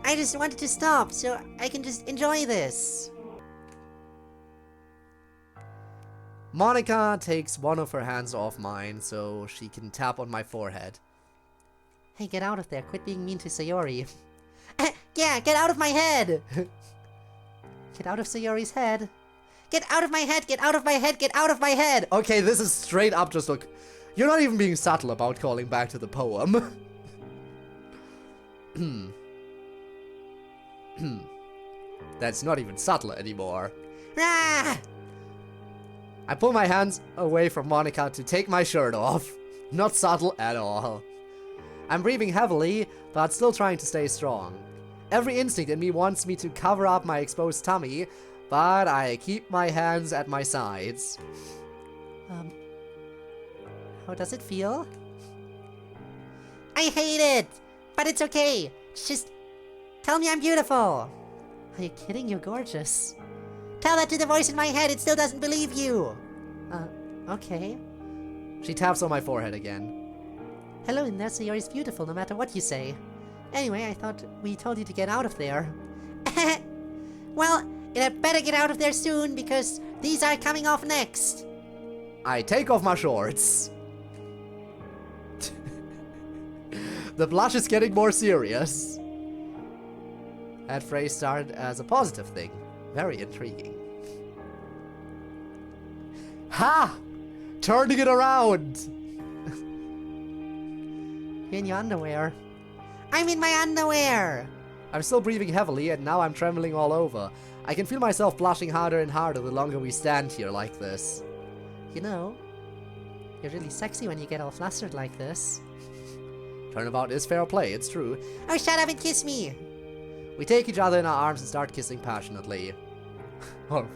I just wanted to stop so I can just enjoy this. Monica takes one of her hands off mine so she can tap on my forehead. Hey, get out of there. Quit being mean to Sayori. Yeah, get out of my head! Get out of Sayori's head. Get out of my head! Get out of my head! Get out of my head! Okay, this is straight up just look. You're not even being subtle about calling back to the poem. That's not even subtle anymore. Ah! I pull my hands away from Monica to take my shirt off. Not subtle at all. I'm breathing heavily, but still trying to stay strong. Every instinct in me wants me to cover up my exposed tummy, but I keep my hands at my sides. How does it feel? I hate it! But it's okay. Just tell me I'm beautiful. Are you kidding? You're gorgeous. Tell that to the voice in my head. It still doesn't believe you. Okay. She taps on my forehead again. Hello in there, Sayori's beautiful no matter what you say. Anyway, I thought we told you to get out of there. Well, you had better get out of there soon because these are coming off next. I take off my shorts. The blush is getting more serious. That phrase started as a positive thing. Very intriguing. Ha! Turning it around! You're in your underwear. I'm in my underwear! I'm still breathing heavily and now I'm trembling all over. I can feel myself blushing harder and harder the longer we stand here like this. You know, you're really sexy when you get all flustered like this. Turnabout is fair play, it's true. Oh, shut up and kiss me! We take each other in our arms and start kissing passionately. Or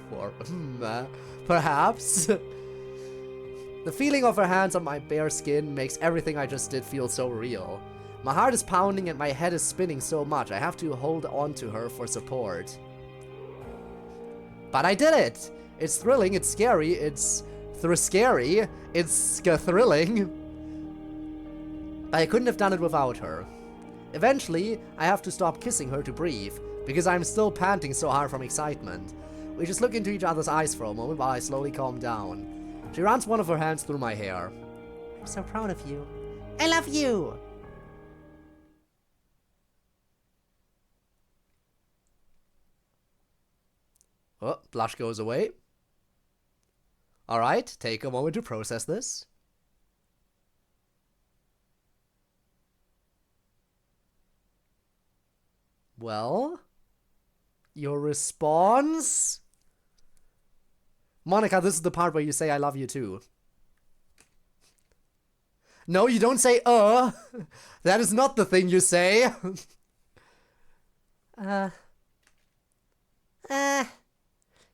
perhaps. The feeling of her hands on my bare skin makes everything I just did feel so real. My heart is pounding and my head is spinning so much I have to hold on to her for support. But I did it! It's thrilling, it's scary, it's scary, it's thrilling. But I couldn't have done it without her. Eventually, I have to stop kissing her to breathe, because I'm still panting so hard from excitement. We just look into each other's eyes for a moment while I slowly calm down. She runs one of her hands through my hair. I'm so proud of you. I love you! Oh, blush goes away. Alright, take a moment to process this. Well, your response? Monica, this is the part where you say I love you too. No, you don't say, That is not the thing you say.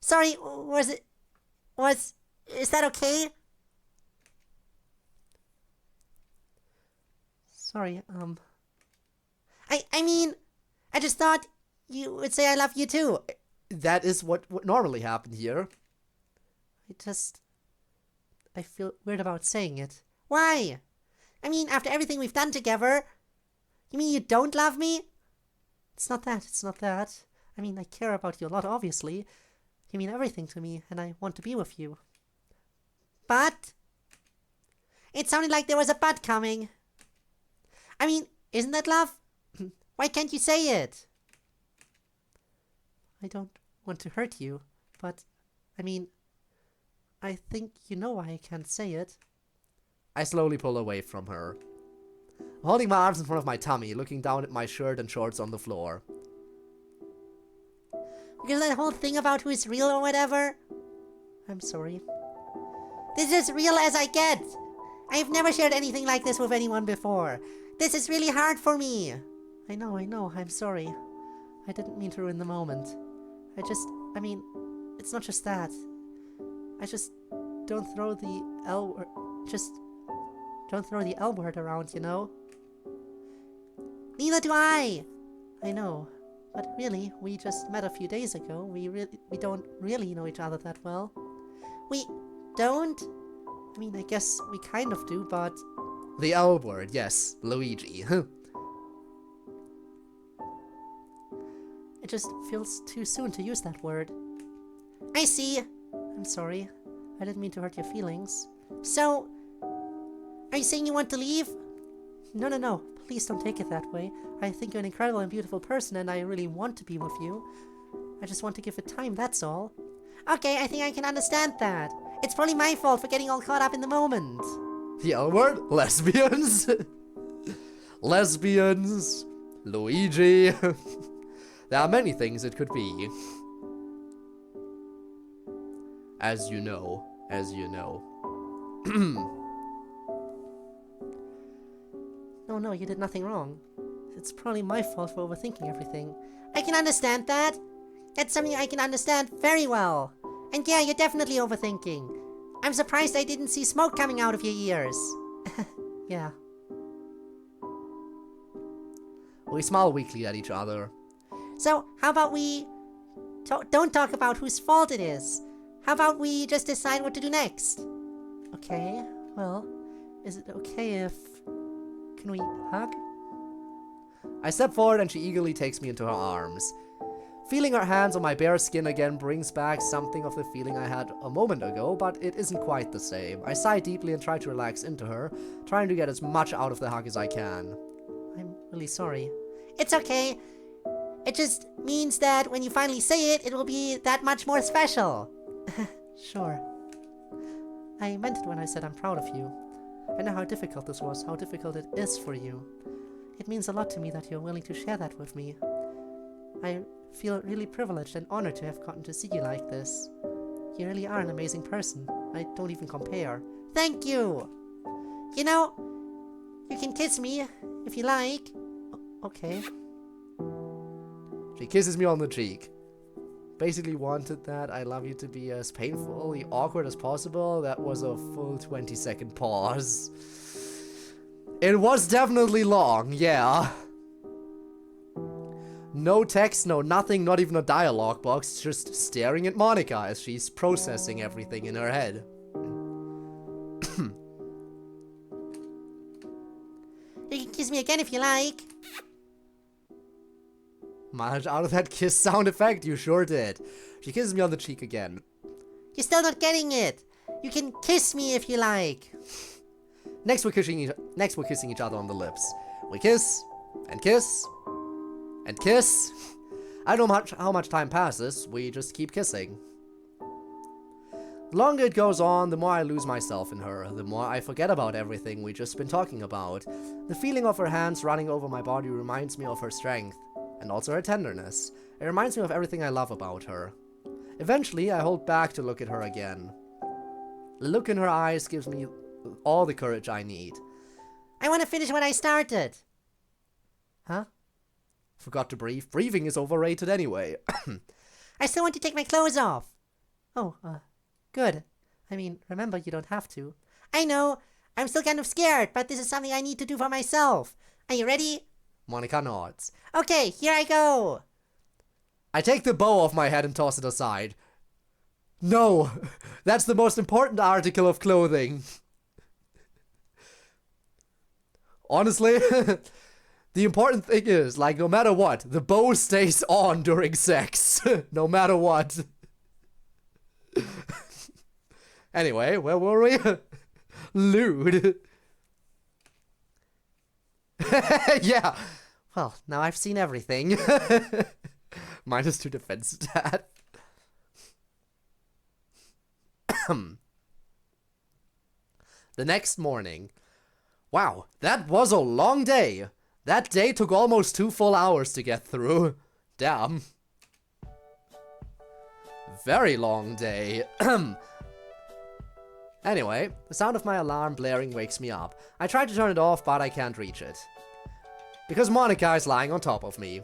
Sorry, is that okay? Sorry, I mean, I just thought you would say I love you too. That is what normally happened here. I feel weird about saying it. Why? I mean, after everything we've done together, you mean you don't love me? It's not that. I mean, I care about you a lot, obviously. You mean everything to me, and I want to be with you. But it sounded like there was a but coming. I mean, isn't that love? Why can't you say it? I don't want to hurt you, but, I mean, I think you know why I can't say it. I slowly pull away from her, holding my arms in front of my tummy, looking down at my shirt and shorts on the floor. Because that whole thing about who is real or whatever? I'm sorry. This is as real as I get. I've never shared anything like this with anyone before. This is really hard for me. I know, I'm sorry. I didn't mean to ruin the moment. I mean, it's not just that. I just don't throw the L word around, you know? Neither do I! I know. But really, we just met a few days ago. We don't really know each other that well. We don't? I mean, I guess we kind of do, but... The L word, yes. Luigi. It just feels too soon to use that word. I see. I'm sorry. I didn't mean to hurt your feelings. So, are you saying you want to leave? No, no, no. Please don't take it that way. I think you're an incredible and beautiful person, and I really want to be with you. I just want to give it time, that's all. Okay, I think I can understand that. It's probably my fault for getting all caught up in the moment. The L word? Lesbians? Lesbians. Luigi. There are many things it could be. As you know. As you know. No, no, you did nothing wrong. It's probably my fault for overthinking everything. I can understand that. That's something I can understand very well. And yeah, you're definitely overthinking. I'm surprised I didn't see smoke coming out of your ears. Yeah. We smile weakly at each other. So, how about we don't talk about whose fault it is? How about we just decide what to do next? Okay, well, is it okay if... Can we hug? I step forward and she eagerly takes me into her arms. Feeling her hands on my bare skin again brings back something of the feeling I had a moment ago, but it isn't quite the same. I sigh deeply and try to relax into her, trying to get as much out of the hug as I can. I'm really sorry. It's okay. It just means that when you finally say it, it will be that much more special. Sure. I meant it when I said I'm proud of you. I know how difficult this was, how difficult it is for you. It means a lot to me that you're willing to share that with me. I feel really privileged and honored to have gotten to see you like this. You really are an amazing person. I don't even compare. Thank you! You know, you can kiss me if you like. Okay. She kisses me on the cheek. Basically wanted that I love you to be as painfully awkward as possible. That was a full 20-second pause. It was definitely long, yeah. No text, no nothing, not even a dialogue box, just staring at Monica as she's processing everything in her head. You can kiss me again if you like. Managed out of that kiss sound effect, you sure did. She kisses me on the cheek again. You're still not getting it. You can kiss me if you like. Next we're kissing each other on the lips. We kiss, and kiss, and kiss. I don't know how much time passes, we just keep kissing. The longer it goes on, the more I lose myself in her, the more I forget about everything we just been talking about. The feeling of her hands running over my body reminds me of her strength, and also her tenderness. It reminds me of everything I love about her. Eventually, I hold back to look at her again. The look in her eyes gives me all the courage I need. I want to finish what I started. Huh? Forgot to breathe. Breathing is overrated anyway. I still want to take my clothes off. Oh, good. I mean, remember, you don't have to. I know. I'm still kind of scared, but this is something I need to do for myself. Are you ready? Monica nods. Okay, here I go. I take the bow off my head and toss it aside. No, that's the most important article of clothing. Honestly, the important thing is, like, no matter what, the bow stays on during sex. No matter what. Anyway, where were we? Lewd. Yeah. Well, now I've seen everything. -2 defense stat. The next morning. Wow, that was a long day. That day took almost 2 full hours to get through. Damn. Very long day. Anyway, the sound of my alarm blaring wakes me up. I try to turn it off, but I can't reach it. Because Monica is lying on top of me.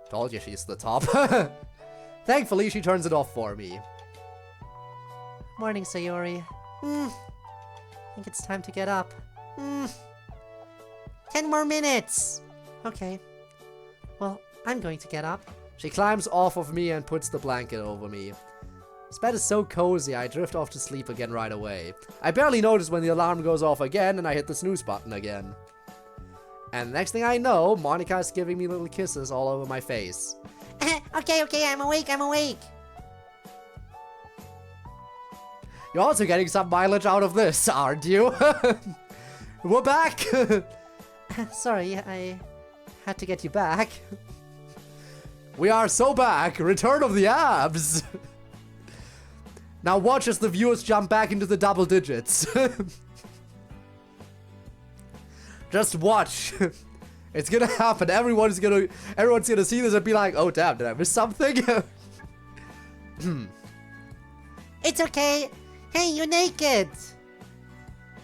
Told you she's the top. Thankfully, she turns it off for me. Morning, Sayori. I think it's time to get up. 10 more minutes. Okay. Well, I'm going to get up. She climbs off of me and puts the blanket over me. This bed is so cozy, I drift off to sleep again right away. I barely notice when the alarm goes off again and I hit the snooze button again. And next thing I know, Monica is giving me little kisses all over my face. Okay, I'm awake. You're also getting some mileage out of this, aren't you? We're back! Sorry, I had to get you back. We are so back! Return of the abs! Now watch as the viewers jump back into the double digits. Just watch. It's gonna happen. Everyone's gonna see this and be like, oh damn, did I miss something? It's okay. Hey, you're naked.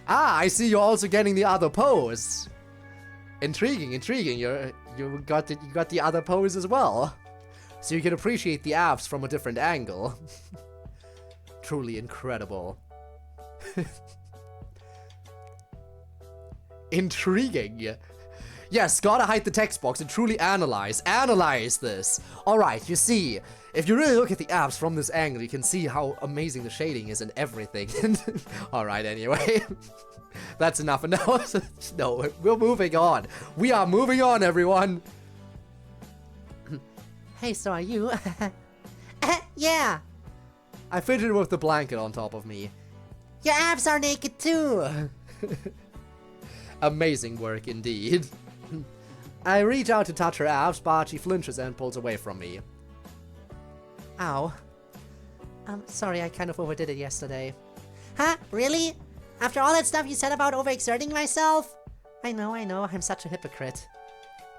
Ah, I see you're also getting the other pose. Intriguing, intriguing. You got the other pose as well. So you can appreciate the abs from a different angle. Truly incredible. Intriguing. Yes, gotta hide the text box and truly analyze this. Alright, you see, if you really look at the abs from this angle, you can see how amazing the shading is and everything. Alright, anyway. That's enough analysis. No, we're moving on. We are moving on, everyone. Hey, so are you? Yeah. I fidgeted with the blanket on top of me. Your abs are naked too. Amazing work indeed. I reach out to touch her abs, but she flinches and pulls away from me. Ow. I'm sorry, I kind of overdid it yesterday. Huh? Really? After all that stuff you said about overexerting myself? I know, I'm such a hypocrite.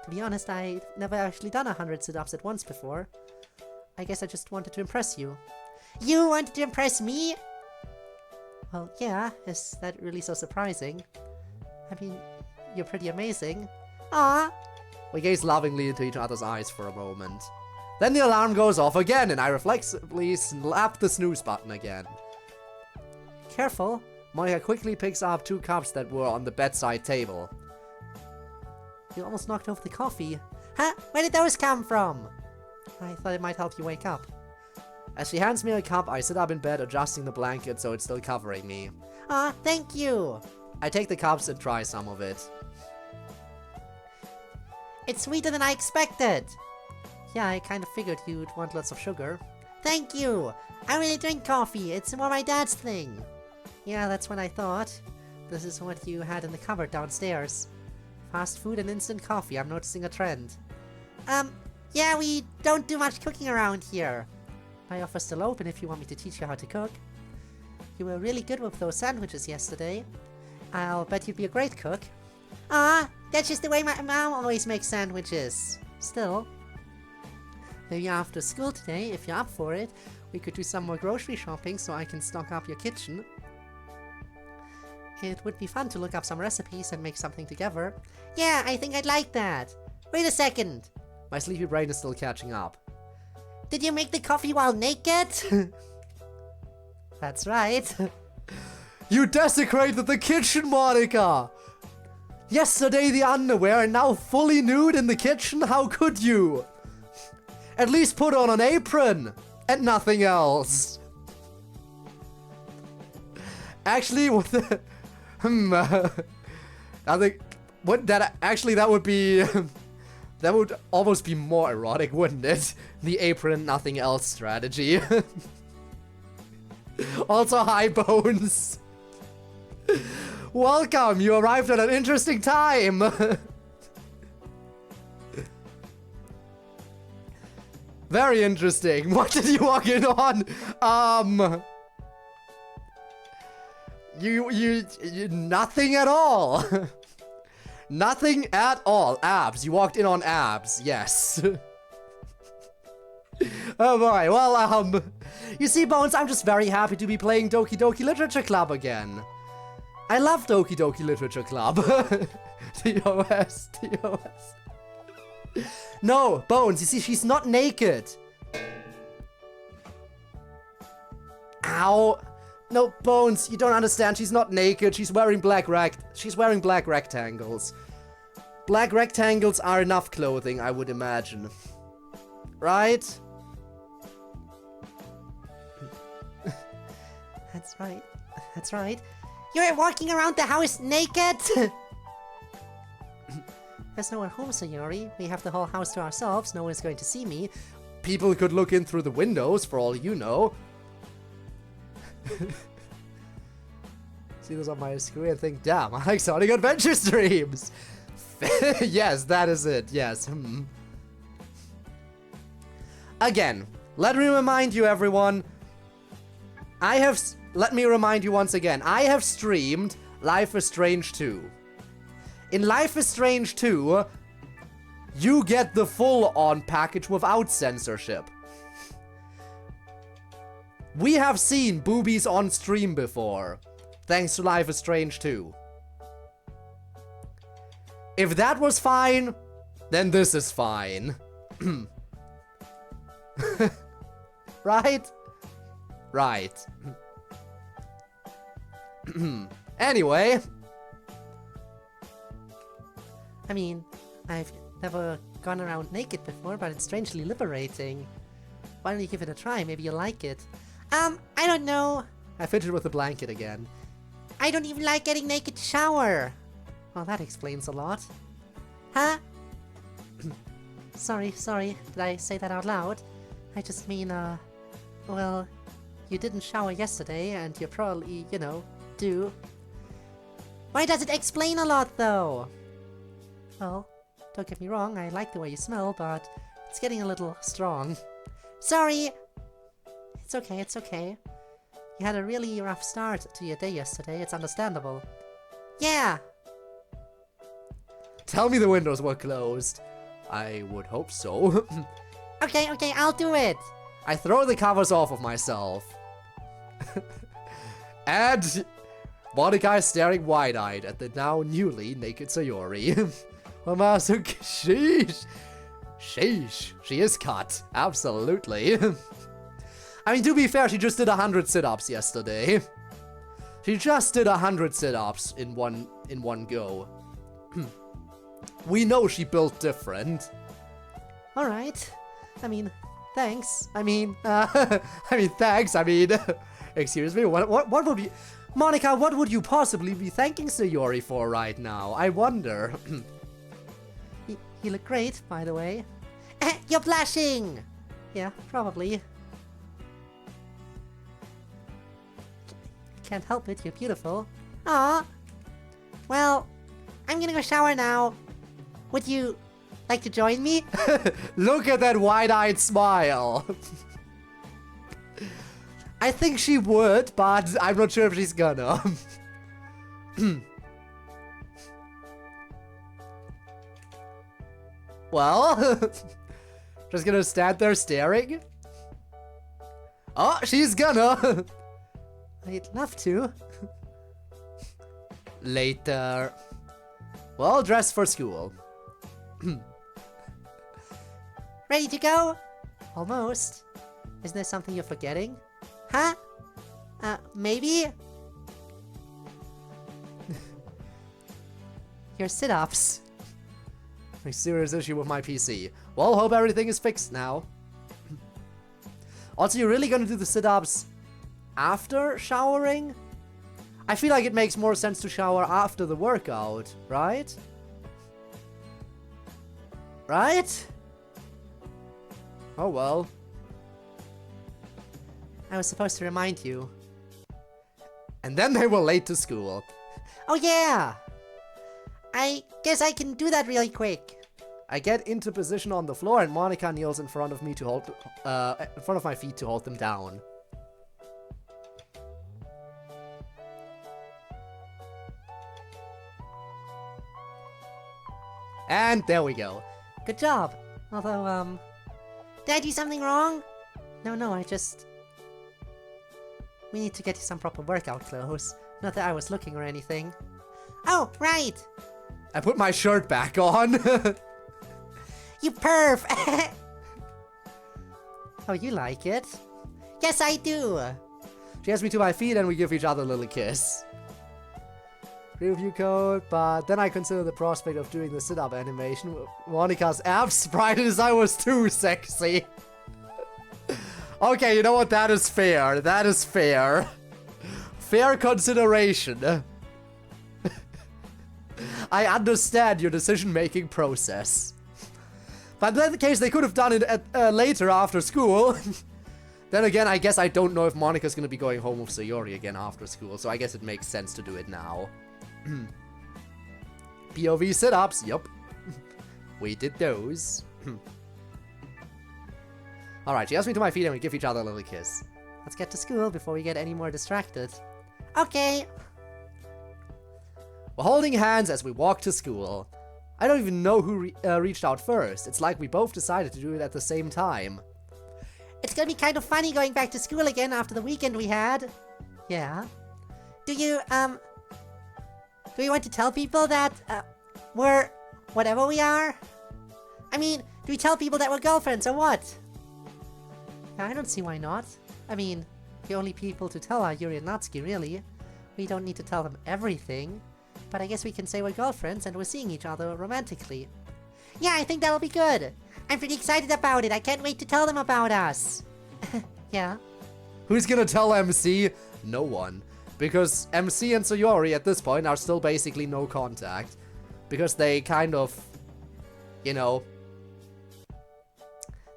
To be honest, I've never actually done 100 sit-ups at once before. I guess I just wanted to impress you. You wanted to impress me? Well, yeah, is that really so surprising? I mean, you're pretty amazing. Aww. We gaze lovingly into each other's eyes for a moment. Then the alarm goes off again, and I reflexively slap the snooze button again. Careful. Monica quickly picks up 2 cups that were on the bedside table. You almost knocked over the coffee. Huh? Where did those come from? I thought it might help you wake up. As she hands me a cup, I sit up in bed, adjusting the blanket so it's still covering me. Aw, thank you. I take the cups and try some of it. It's sweeter than I expected. Yeah, I kind of figured you'd want lots of sugar. Thank you. I really drink coffee. It's more my dad's thing. Yeah, that's what I thought. This is what you had in the cupboard downstairs. Fast food and instant coffee. I'm noticing a trend. Yeah, we don't do much cooking around here. My offer's still open if you want me to teach you how to cook. You were really good with those sandwiches yesterday. I'll bet you'd be a great cook. Ah, that's just the way my mom always makes sandwiches. Still. Maybe after school today, if you're up for it, we could do some more grocery shopping so I can stock up your kitchen. It would be fun to look up some recipes and make something together. Yeah, I think I'd like that. Wait a second. My sleepy brain is still catching up. Did you make the coffee while naked? That's right. You desecrated the kitchen, Monica! Yesterday the underwear and now fully nude in the kitchen? How could you? At least put on an apron and nothing else. Actually, what the... I think... that would be... that would almost be more erotic, wouldn't it? The apron, nothing else strategy. Also, hi, Bones. Welcome, you arrived at an interesting time. Very interesting. What did you walk in on? You nothing at all. Nothing at all. Abs. You walked in on abs. Yes. Oh boy. Well, you see, Bones, I'm just very happy to be playing Doki Doki Literature Club again. I love Doki Doki Literature Club. TOS. No, Bones, you see, she's not naked. Ow. No, Bones, you don't understand. She's not naked. She's wearing black rectangles. Black rectangles are enough clothing, I would imagine. Right? That's right. That's right. You're walking around the house naked? There's no one home, Sayori. We have the whole house to ourselves. No one's going to see me. People could look in through the windows, for all you know. see this on my screen and think, damn, I like Sonic Adventure streams. Yes, that is it. Yes. Again, let me remind you, everyone. Let me remind you once again. I have streamed Life is Strange 2. In Life is Strange 2, you get the full-on package without censorship. We have seen boobies on stream before, thanks to Life is Strange 2. If that was fine, then this is fine. Right? Right. Anyway. I mean, I've never gone around naked before, but it's strangely liberating. Why don't you give it a try? Maybe you'll like it. I don't know. I fidgeted with the blanket again. I don't even like getting naked to shower. Well, that explains a lot. Huh? Sorry. Did I say that out loud? I just mean, well, you didn't shower yesterday, and you probably, you know, do. Why does it explain a lot, though? Well, don't get me wrong, I like the way you smell, but it's getting a little strong. Sorry! It's okay. You had a really rough start to your day yesterday, it's understandable. Yeah! Tell me the windows were closed. I would hope so. Okay, I'll do it! I throw the covers off of myself. And Monica is staring wide-eyed at the now newly naked Sayori. Sheesh. She is cut. Absolutely. I mean, to be fair, she just did 100 sit-ups yesterday. She just did 100 sit-ups in one go. We know she built different. Alright. I mean, thanks. Thanks. Excuse me. What would you, Monica? What would you possibly be thanking Sayori for right now? I wonder. You look great, by the way. You're blushing. Yeah, probably. Can't help it. You're beautiful. Ah. Well, I'm gonna go shower now. Would you like to join me? Look at that wide-eyed smile. I think she would, but I'm not sure if she's gonna. Well, just gonna stand there staring? Oh, she's gonna. I'd love to. Later. Well, dress for school. Ready to go? Almost. Isn't there something you're forgetting? Huh? Maybe? Your sit-ups. A serious issue with my PC. Well, hope everything is fixed now. Also, you're really gonna do the sit-ups after showering? I feel like it makes more sense to shower after the workout, right? Right? Oh well. I was supposed to remind you. And then they were late to school. Oh yeah! I guess I can do that really quick. I get into position on the floor and Monica kneels in front of me to hold, in front of my feet to hold them down. And there we go. Good job. Although, did I do something wrong? No, I just... We need to get you some proper workout clothes. Not that I was looking or anything. Oh, right! I put my shirt back on. You perv! Oh, you like it? Yes, I do! She has me to my feet and we give each other a little kiss. Review code, but then I consider the prospect of doing the sit-up animation. Monica's abs brightened as I was too sexy. Okay, you know what? That is fair. That is fair. Fair consideration. I understand your decision-making process. But in that case, they could have done it at, later after school. Then again, I guess I don't know if Monika's gonna be going home with Sayori again after school, so I guess it makes sense to do it now. POV sit-ups, yup. We did those. Alright, she asked me to my feet and we give each other a little kiss. Let's get to school before we get any more distracted. Okay. We're holding hands as we walk to school. I don't even know who reached out first. It's like we both decided to do it at the same time. It's gonna be kind of funny going back to school again after the weekend we had. Yeah. Do you want to tell people that, we're whatever we are? I mean, do we tell people that we're girlfriends or what? I don't see why not. I mean, the only people to tell are Yuri and Natsuki, really. We don't need to tell them everything. But I guess we can say we're girlfriends and we're seeing each other romantically. Yeah, I think that'll be good. I'm pretty excited about it. I can't wait to tell them about us. Yeah. Who's gonna tell MC? No one. Because MC and Sayori at this point are still basically no contact. Because they kind of, you know,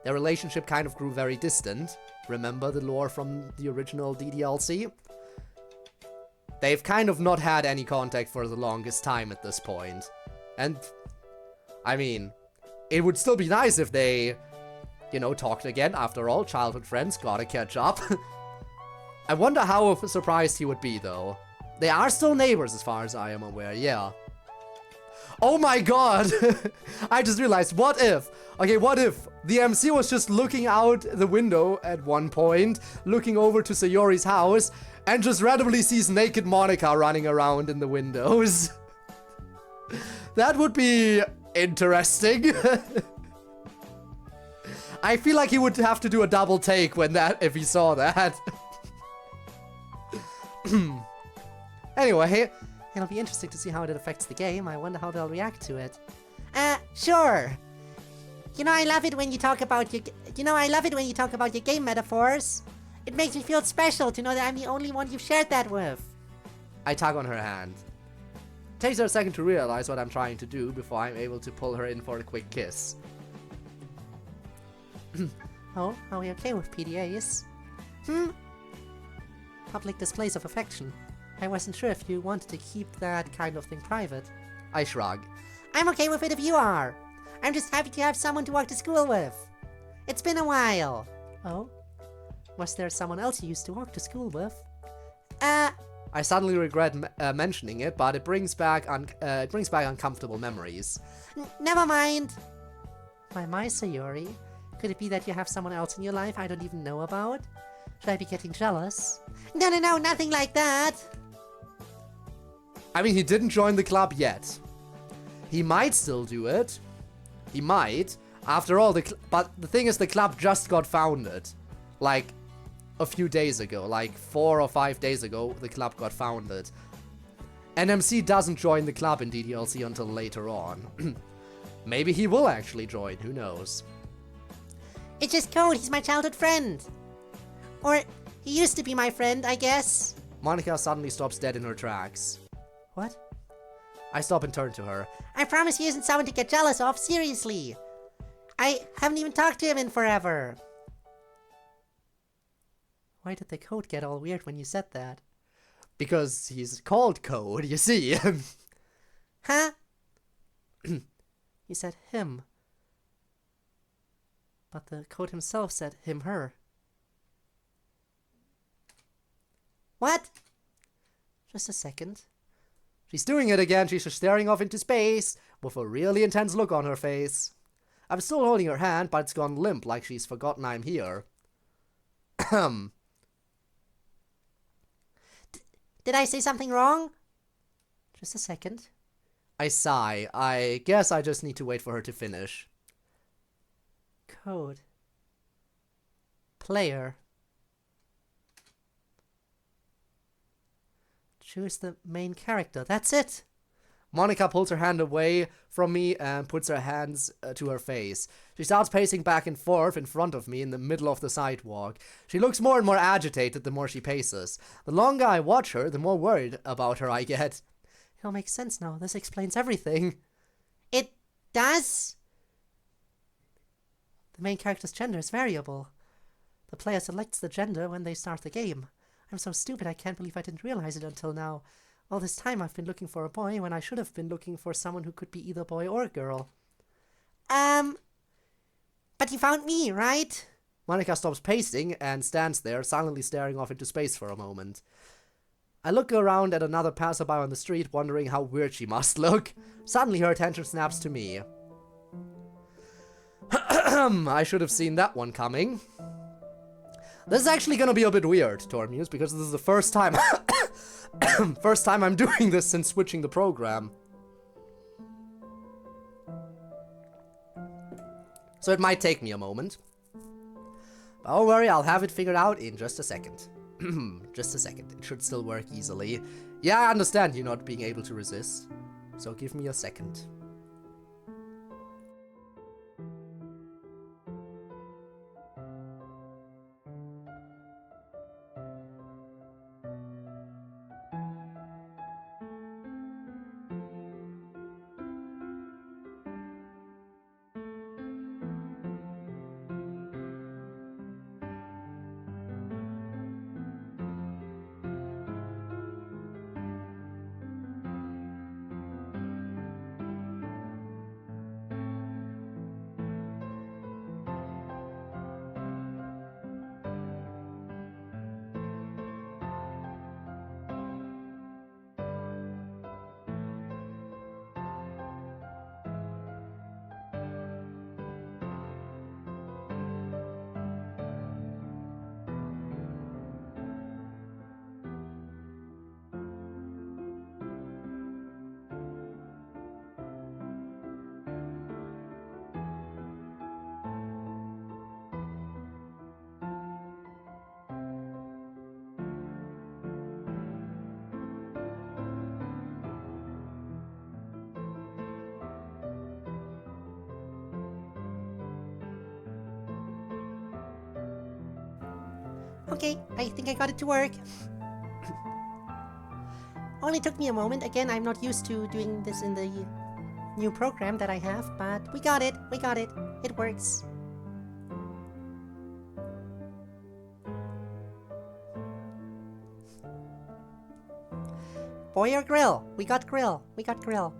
their relationship kind of grew very distant. Remember the lore from the original DDLC? They've kind of not had any contact for the longest time at this point. And, I mean, it would still be nice if they, you know, talked again. After all, childhood friends gotta catch up. I wonder how surprised he would be, though. They are still neighbors as far as I am aware, yeah. Oh my god! I just realized, what if the MC was just looking out the window at one point, looking over to Sayori's house, and just randomly sees naked Monika running around in the windows? That would be interesting. I feel like he would have to do a double take if he saw that. Anyway, it'll be interesting to see how it affects the game. I wonder how they'll react to it. Sure. You know, I love it when you talk about your game metaphors. It makes me feel special to know that I'm the only one you've shared that with. I tug on her hand. It takes her a second to realize what I'm trying to do before I'm able to pull her in for a quick kiss. Oh, are we okay with PDAs? Public displays of affection. I wasn't sure if you wanted to keep that kind of thing private. I shrug. I'm okay with it if you are. I'm just happy to have someone to walk to school with. It's been a while. Oh? Was there someone else you used to walk to school with? I suddenly regret mentioning it, but it brings back uncomfortable memories. Never mind. My Sayori. Could it be that you have someone else in your life I don't even know about? Should I be getting jealous? No, nothing like that. I mean, he didn't join the club yet. He might still do it. He might. After all, but the thing is, the club just got founded. Like, a few days ago. Like, 4 or 5 days ago, the club got founded. NMC doesn't join the club in DDLC until later on. Maybe he will actually join, who knows. It's just Code, he's my childhood friend. Or, he used to be my friend, I guess. Monika suddenly stops dead in her tracks. What? I stop and turn to her. I promise he isn't someone to get jealous of, seriously. I haven't even talked to him in forever. Why did the Code get all weird when you said that? Because he's called Code, you see. Huh? You said him. But the Code himself said him, her. What? Just a second. She's doing it again. She's just staring off into space with a really intense look on her face. I'm still holding her hand, but it's gone limp like she's forgotten I'm here. Did I say something wrong? Just a second. I sigh. I guess I just need to wait for her to finish. Code. Player. Choose the main character. That's it. Monika pulls her hand away from me and puts her hands to her face. She starts pacing back and forth in front of me in the middle of the sidewalk. She looks more and more agitated the more she paces. The longer I watch her, the more worried about her I get. It all makes sense now. This explains everything. It does? The main character's gender is variable. The player selects the gender when they start the game. I'm so stupid I can't believe I didn't realize it until now. All this time I've been looking for a boy when I should have been looking for someone who could be either boy or girl. But you found me, right? Monica stops pacing and stands there, silently staring off into space for a moment. I look around at another passerby on the street, wondering how weird she must look. Suddenly her attention snaps to me. I should have seen that one coming. This is actually gonna be a bit weird, Tormuse, because this is the first time I'm doing this since switching the program. So it might take me a moment. But don't worry, I'll have it figured out in just a second. Just a second. It should still work easily. Yeah, I understand you not being able to resist. So give me a second. Okay, I think I got it to work. Only took me a moment. Again, I'm not used to doing this in the new program that I have, but we got it. We got it. It works. Boy or grill? We got grill. We got grill.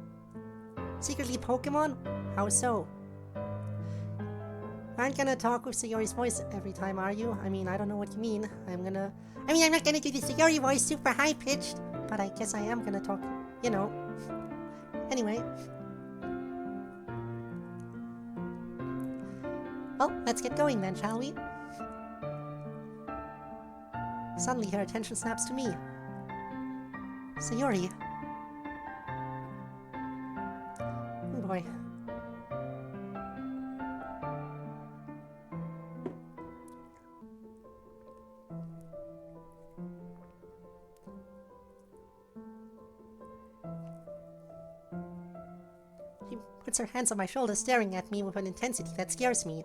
Secretly Pokemon? How so? Aren't gonna talk with Sayori's voice every time, are you? I mean, I don't know what you mean. I'm not gonna do the Sayori voice super high-pitched, but I guess I am gonna talk, you know. Anyway. Well, let's get going then, shall we? Suddenly her attention snaps to me. Sayori. Oh boy. She puts her hands on my shoulders, staring at me with an intensity that scares me.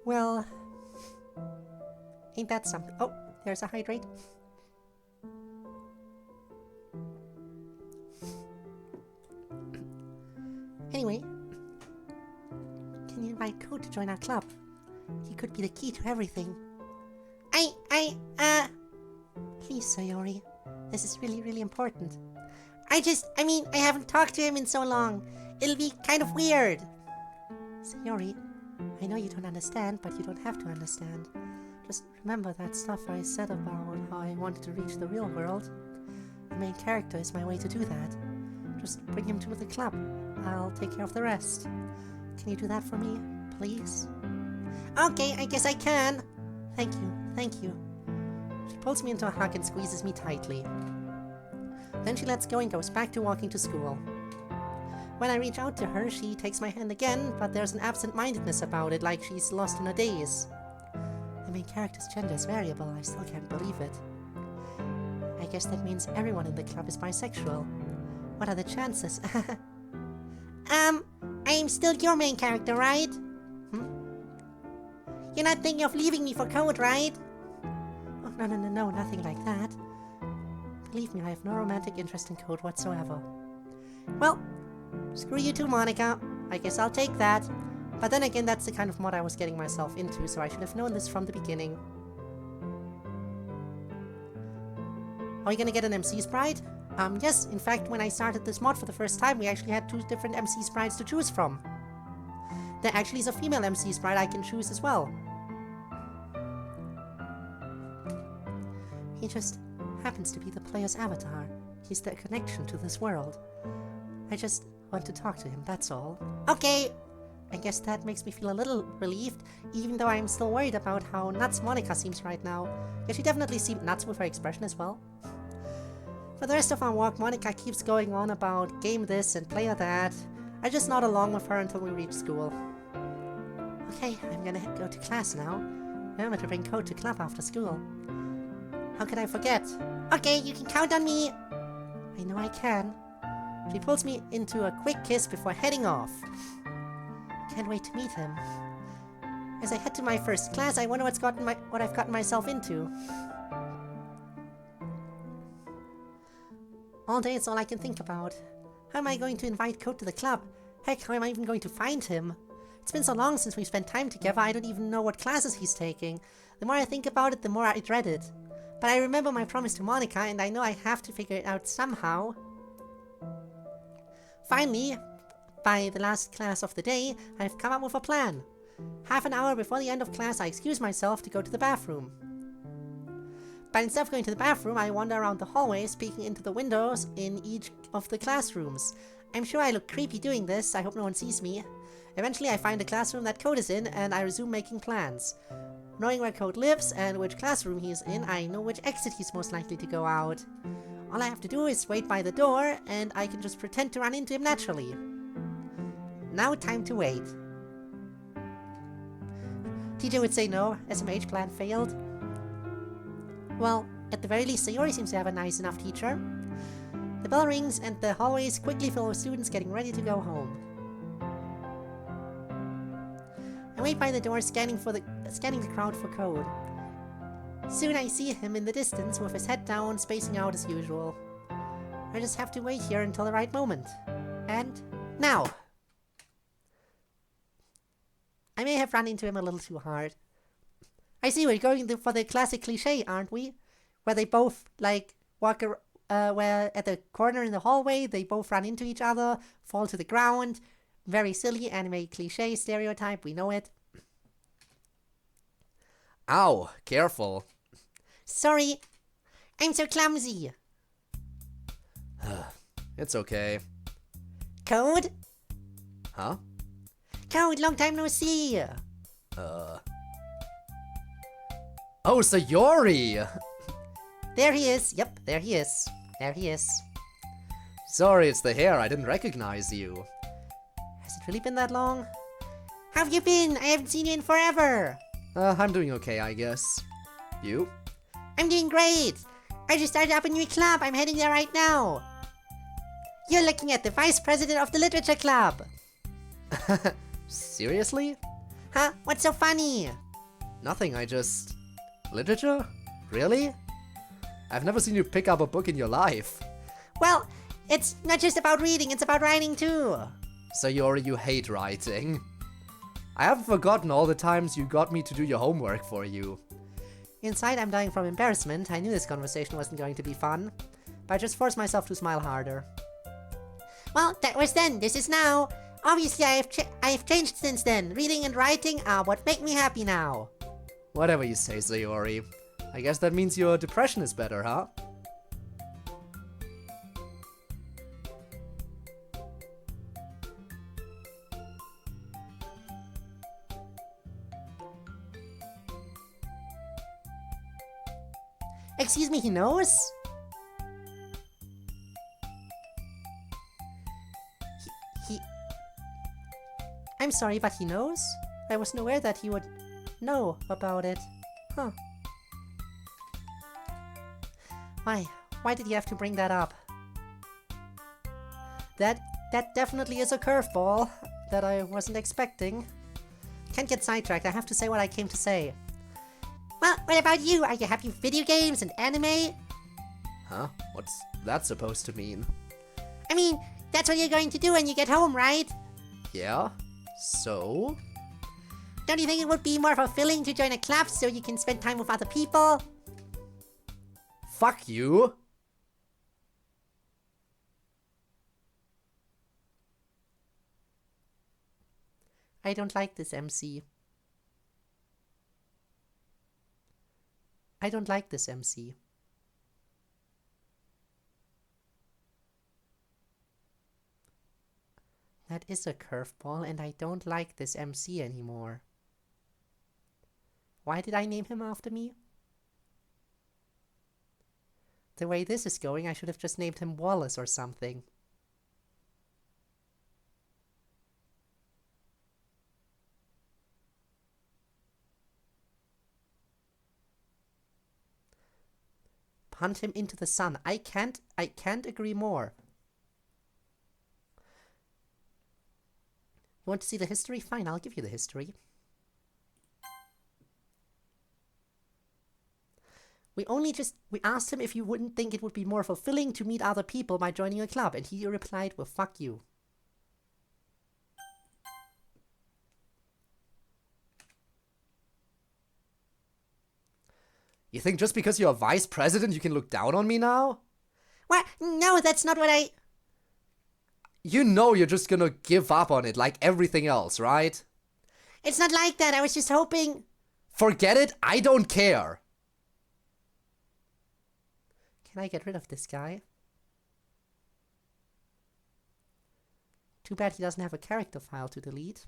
Well, ain't that something? Oh, there's a hydrate. Anyway, can you invite Code to join our club? He could be the key to everything. Please, Sayori. This is really, really important. I haven't talked to him in so long. It'll be kind of weird. Sayori, I know you don't understand, but you don't have to understand. Just remember that stuff I said about how I wanted to reach the real world. The main character is my way to do that. Just bring him to the club. I'll take care of the rest. Can you do that for me, please? Okay, I guess I can. Thank you. She pulls me into a hug and squeezes me tightly. Then she lets go and goes back to walking to school. When I reach out to her, she takes my hand again, but there's an absent-mindedness about it, like she's lost in her daze. The main character's gender is variable, I still can't believe it. I guess that means everyone in the club is bisexual. What are the chances? I'm still your main character, right? You're not thinking of leaving me for Code, right? Oh, no, nothing like that. Believe me, I have no romantic interest in Code whatsoever. Well, screw you too, Monica. I guess I'll take that. But then again, that's the kind of mod I was getting myself into, so I should have known this from the beginning. Are we gonna get an MC sprite? Yes, in fact, when I started this mod for the first time, we actually had 2 different MC sprites to choose from. There actually is a female MC sprite I can choose as well. He just happens to be the player's avatar. He's the connection to this world. I just want to talk to him, that's all. Okay! I guess that makes me feel a little relieved, even though I'm still worried about how nuts Monica seems right now. Yeah, she definitely seemed nuts with her expression as well. For the rest of our walk, Monica keeps going on about game this and player that. I just nod along with her until we reach school. Okay, I'm gonna go to class now. Remember to bring Code to club after school. How could I forget? Okay, you can count on me. I know I can. She pulls me into a quick kiss before heading off. Can't wait to meet him. As I head to my first class, I wonder what I've gotten myself into. All day it's all I can think about. How am I going to invite Code to the club? Heck, how am I even going to find him? It's been so long since we've spent time together, I don't even know what classes he's taking. The more I think about it, the more I dread it. But I remember my promise to Monica, and I know I have to figure it out somehow. Finally, by the last class of the day, I've come up with a plan. Half an hour before the end of class, I excuse myself to go to the bathroom. But instead of going to the bathroom, I wander around the hallways, peeking into the windows in each of the classrooms. I'm sure I look creepy doing this, I hope no one sees me. Eventually I find a classroom that Code is in, and I resume making plans. Knowing where Code lives and which classroom he is in, I know which exit he's most likely to go out. All I have to do is wait by the door, and I can just pretend to run into him naturally. Now time to wait. Teacher would say no, SMH plan failed. Well, at the very least, Sayori seems to have a nice enough teacher. The bell rings and the hallways quickly fill with students getting ready to go home. I wait by the door, scanning the crowd for Code. Soon I see him in the distance with his head down, spacing out as usual. I just have to wait here until the right moment. And now! I may have run into him a little too hard. I see, we're going for the classic cliche, aren't we? Where they both, like, where at the corner in the hallway, they both run into each other, fall to the ground. Very silly anime cliche stereotype, we know it. Ow, careful. Sorry, I'm so clumsy. It's okay. Code? Huh? Code, long time no see. Oh, Sayori! There he is. Yep, there he is. There he is. Sorry, it's the hair. I didn't recognize you. Has it really been that long? How have you been? I haven't seen you in forever. I'm doing okay, I guess. You? I'm doing great. I just started up a new club. I'm heading there right now. You're looking at the vice president of the literature club. Seriously? Huh? What's so funny? Nothing, I just... Literature? Really? I've never seen you pick up a book in your life. Well, it's not just about reading, it's about writing too. Sayori, you hate writing. I haven't forgotten all the times you got me to do your homework for you. Inside, I'm dying from embarrassment. I knew this conversation wasn't going to be fun. But I just forced myself to smile harder. Well, that was then. This is now. Obviously, I have changed since then. Reading and writing are what make me happy now. Whatever you say, Sayori. I guess that means your depression is better, huh? Excuse me, he knows? I'm sorry, but he knows? I wasn't aware that he would know about it. Huh. Why did you have to bring that up? That definitely is a curveball that I wasn't expecting. Can't get sidetracked, I have to say what I came to say. Well, what about you? Are you happy with video games and anime? Huh? What's that supposed to mean? I mean, that's what you're going to do when you get home, right? Yeah? So? don't you think it would be more fulfilling to join a club so you can spend time with other people? Fuck you. I don't like this MC. I don't like this MC. That is a curveball, and I don't like this MC anymore. Why did I name him after me? The way this is going, I should have just named him Wallace or something. Punt him into the sun. I can't agree more. You want to see the history? Fine, I'll give you the history. We asked him if you wouldn't think it would be more fulfilling to meet other people by joining a club, and he replied, well, fuck you. You think just because you're vice president you can look down on me now? What? No, that's not what I... You know you're just gonna give up on it like everything else, right? It's not like that. I was just hoping... Forget it, I don't care. Can I get rid of this guy? Too bad he doesn't have a character file to delete.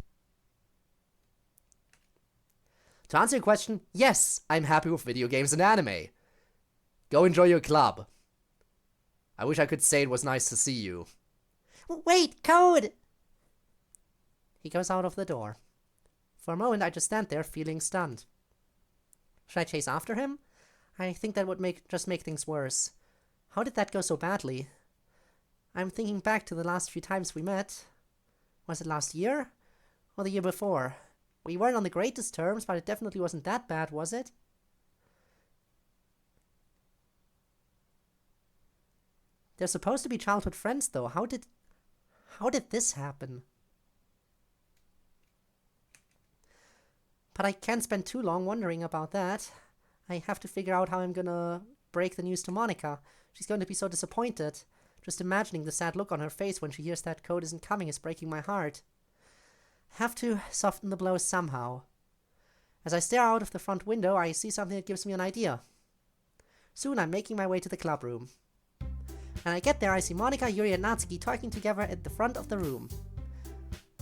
To answer your question, yes, I'm happy with video games and anime. Go enjoy your club. I wish I could say it was nice to see you. Wait, Code! He goes out of the door. For a moment, I just stand there feeling stunned. Should I chase after him? I think that would just make things worse. How did that go so badly? I'm thinking back to the last few times we met. Was it last year? Or the year before? We weren't on the greatest terms, but it definitely wasn't that bad, was it? They're supposed to be childhood friends, though. How did this happen? But I can't spend too long wondering about that. I have to figure out how I'm gonna break the news to Monica. She's going to be so disappointed. Just imagining the sad look on her face when she hears that Code isn't coming is breaking my heart. Have to soften the blow somehow. As I stare out of the front window, I see something that gives me an idea. Soon I'm making my way to the club room. When I get there, I see Monica, Yuri, and Natsuki talking together at the front of the room.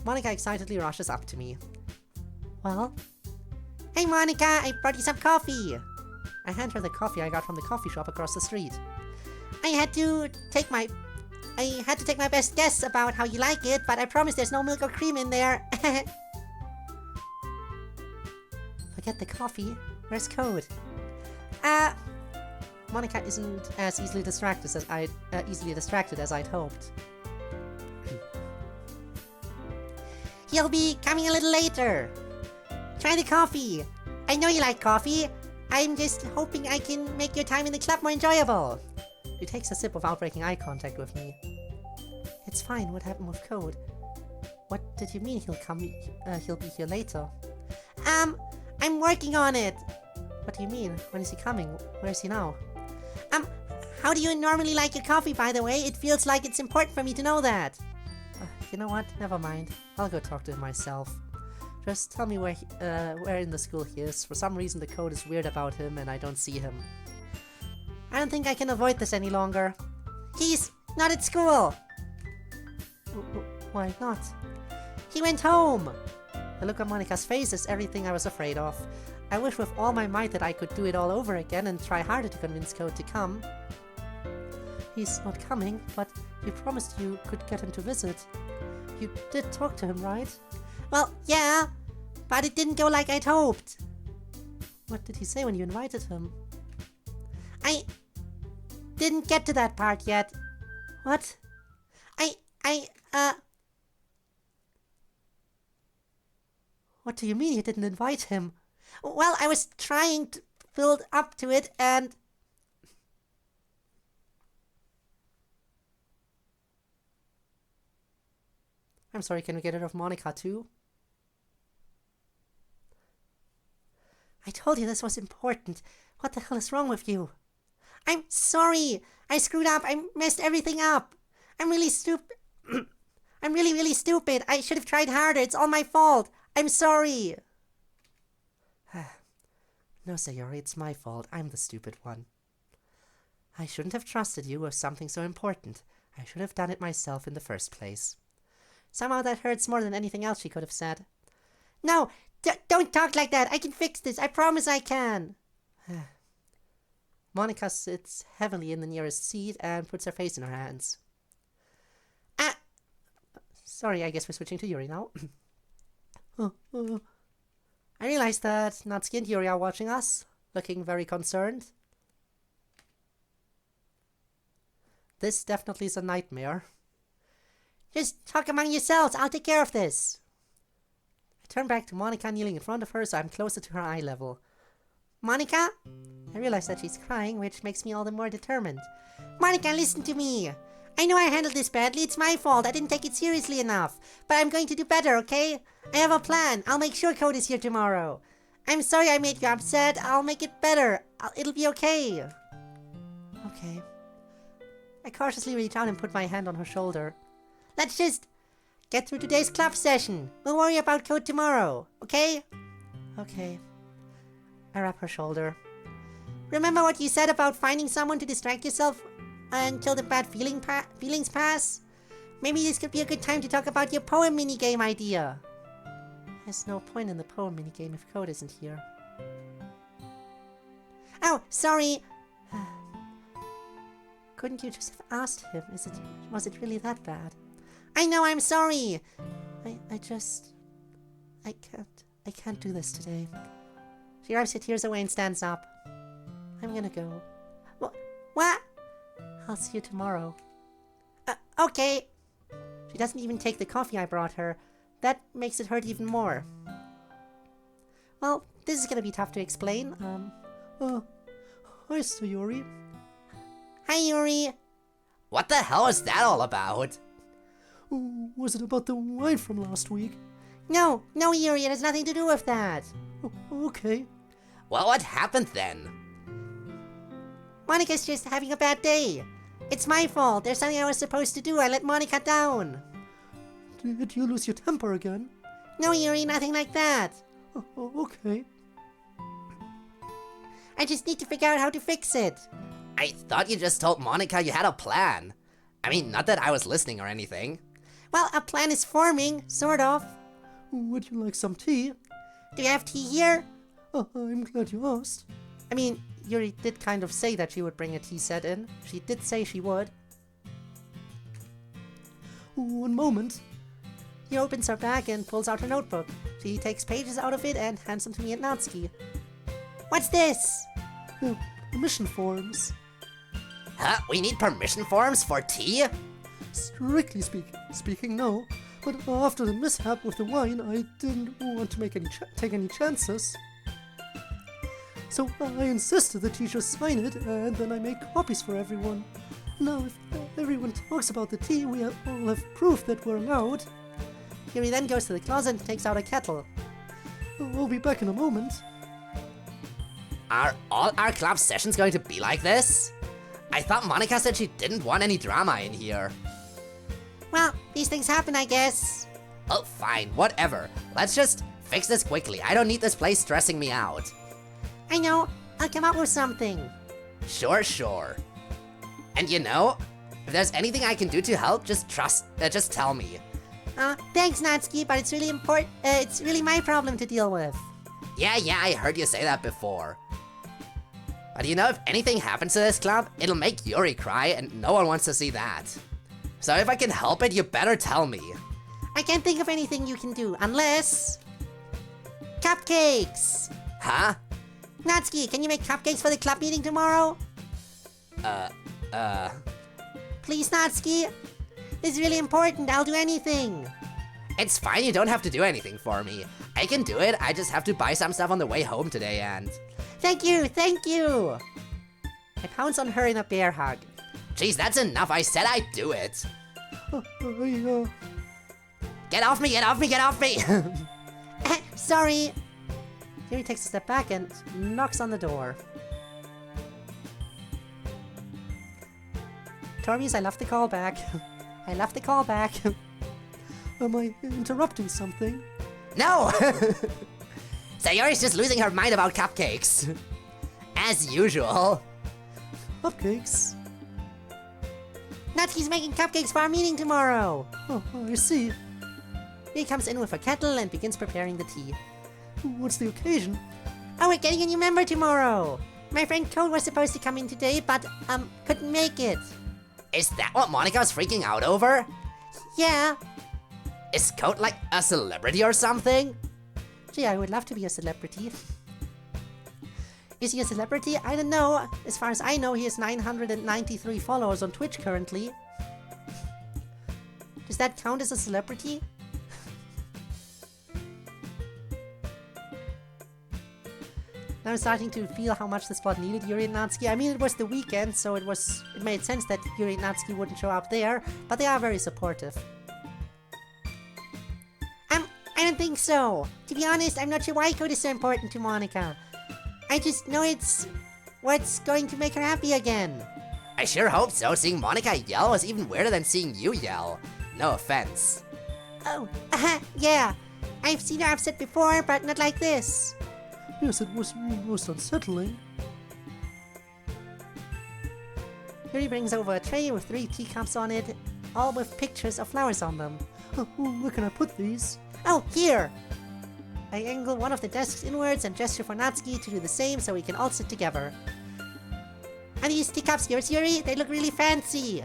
Monica excitedly rushes up to me. Well? Hey Monica, I brought you some coffee. I hand her the coffee I got from the coffee shop across the street. I had to take my best guess about how you like it, but I promise there's no milk or cream in there. Forget the coffee. Where's Code? Monica isn't as easily distracted as I'd hoped. He'll be coming a little later. Try the coffee. I know you like coffee. I'm just hoping I can make your time in the club more enjoyable. She takes a sip without breaking eye contact with me. It's fine. What happened with Code? What did you mean he'll be here later? I'm working on it. What do you mean? When is he coming? Where is he now? How do you normally like your coffee, by the way? It feels like it's important for me to know that. You know what? Never mind. I'll go talk to him myself. Just tell me where in the school he is. For some reason the Code is weird about him and I don't see him. I don't think I can avoid this any longer. He's not at school. Why not? He went home. The look on Monica's face is everything I was afraid of. I wish with all my might that I could do it all over again and try harder to convince Code to come. He's not coming, but you promised you could get him to visit. You did talk to him, right? Well, yeah, but it didn't go like I'd hoped. What did he say when you invited him? I didn't get to that part yet. What? What do you mean you didn't invite him? Well, I was trying to build up to it and... I'm sorry, can we get rid of Monica too? I told you this was important. What the hell is wrong with you? I'm sorry. I screwed up. I messed everything up. I'm really stupid. I'm really, really stupid. I should have tried harder. It's all my fault. I'm sorry. No, Sayori, it's my fault. I'm the stupid one. I shouldn't have trusted you with something so important. I should have done it myself in the first place. Somehow that hurts more than anything else she could have said. No, don't talk like that. I can fix this. I promise I can. Monica sits heavily in the nearest seat and puts her face in her hands. Sorry, I guess we're switching to Yuri now. I realize that Natsuki and Yuri are watching us, looking very concerned. This definitely is a nightmare. Just talk among yourselves. I'll take care of this. I turn back to Monica kneeling in front of her so I'm closer to her eye level. Monica? I realize that she's crying, which makes me all the more determined. Monica, listen to me. I know I handled this badly. It's my fault. I didn't take it seriously enough. But I'm going to do better, okay? I have a plan. I'll make sure Code is here tomorrow. I'm sorry I made you upset. I'll make it better. It'll be okay. Okay. I cautiously reach out and put my hand on her shoulder. Let's just get through today's club session. We'll worry about Code tomorrow, okay? Okay. I wrap her shoulder. Remember what you said about finding someone to distract yourself until the bad feelings pass? Maybe this could be a good time to talk about your poem minigame idea. There's no point in the poem minigame if Code isn't here. Oh, sorry. Couldn't you just have asked him? Was it really that bad? I know, I'm sorry. I can't do this today. She wipes her tears away and stands up. I'm gonna go. What? I'll see you tomorrow. Okay. She doesn't even take the coffee I brought her. That makes it hurt even more. Well, this is gonna be tough to explain. Hi, Sayori. Hi, Yuri. What the hell is that all about? Was it about the wine from last week? No, Yuri, it has nothing to do with that. Okay. Well, what happened then? Monica's just having a bad day. It's my fault. There's something I was supposed to do. I let Monica down. Did you lose your temper again? No, Yuri, nothing like that. Okay. I just need to figure out how to fix it. I thought you just told Monica you had a plan. I mean, not that I was listening or anything. Well, a plan is forming, sort of. Would you like some tea? Do you have tea here? I'm glad you asked. I mean, Yuri did kind of say that she would bring a tea set in. She did say she would. One moment. He opens her bag and pulls out her notebook. She takes pages out of it and hands them to me and Natsuki. What's this? Permission forms. Huh? We need permission forms for tea? Strictly speaking, no. But after the mishap with the wine, I didn't want to take any chances. So I insisted the teacher sign it, and then I made copies for everyone. Now, if everyone talks about the tea, we all have proof that we're allowed. Yuri then goes to the closet and takes out a kettle. I'll be back in a moment. Are all our club sessions going to be like this? I thought Monica said she didn't want any drama in here. Well, these things happen, I guess. Oh, fine, whatever. Let's just fix this quickly. I don't need this place stressing me out. I know. I'll come up with something. Sure. And you know, if there's anything I can do to help, just tell me. Thanks, Natsuki, but it's really important. It's really my problem to deal with. Yeah, I heard you say that before. But you know, if anything happens to this club, it'll make Yuri cry, and no one wants to see that. So if I can help it, you better tell me. I can't think of anything you can do, unless... Cupcakes! Huh? Natsuki, can you make cupcakes for the club meeting tomorrow? Please, Natsuki. This is really important. I'll do anything. It's fine, you don't have to do anything for me. I can do it, I just have to buy some stuff on the way home today and... Thank you! I pounce on her in a bear hug. Jeez, that's enough, I said I'd do it. I Get off me! Sorry. Yuri takes a step back and knocks on the door. Turquoise, I love the call back. I love the call back. Am I interrupting something? No! Sayori's just losing her mind about cupcakes. As usual. Cupcakes? Natsuki's making cupcakes for our meeting tomorrow. Oh, I see. He comes in with a kettle and begins preparing the tea. What's the occasion? Oh, we're getting a new member tomorrow. My friend Code was supposed to come in today, but, couldn't make it. Is that what Monica's freaking out over? Yeah. Is Code like a celebrity or something? Gee, I would love to be a celebrity. Is he a celebrity? I don't know. As far as I know, he has 993 followers on Twitch currently. Does that count as a celebrity? Now I'm starting to feel how much the spot needed Yuri and Natsuki. I mean, it was the weekend, so it made sense that Yuri and Natsuki wouldn't show up there, but they are very supportive. I don't think so. To be honest, I'm not sure why Code is so important to Monica. I just know it's what's going to make her happy again. I sure hope so. Seeing Monica yell was even weirder than seeing you yell. No offense. Oh, yeah. I've seen her upset before, but not like this. Yes, it was most unsettling. Yuri brings over a tray with 3 teacups on it, all with pictures of flowers on them. Oh, where can I put these? Oh, here! I angle one of the desks inwards and gesture for Natsuki to do the same so we can all sit together. Are these teacups yours, Yuri? They look really fancy!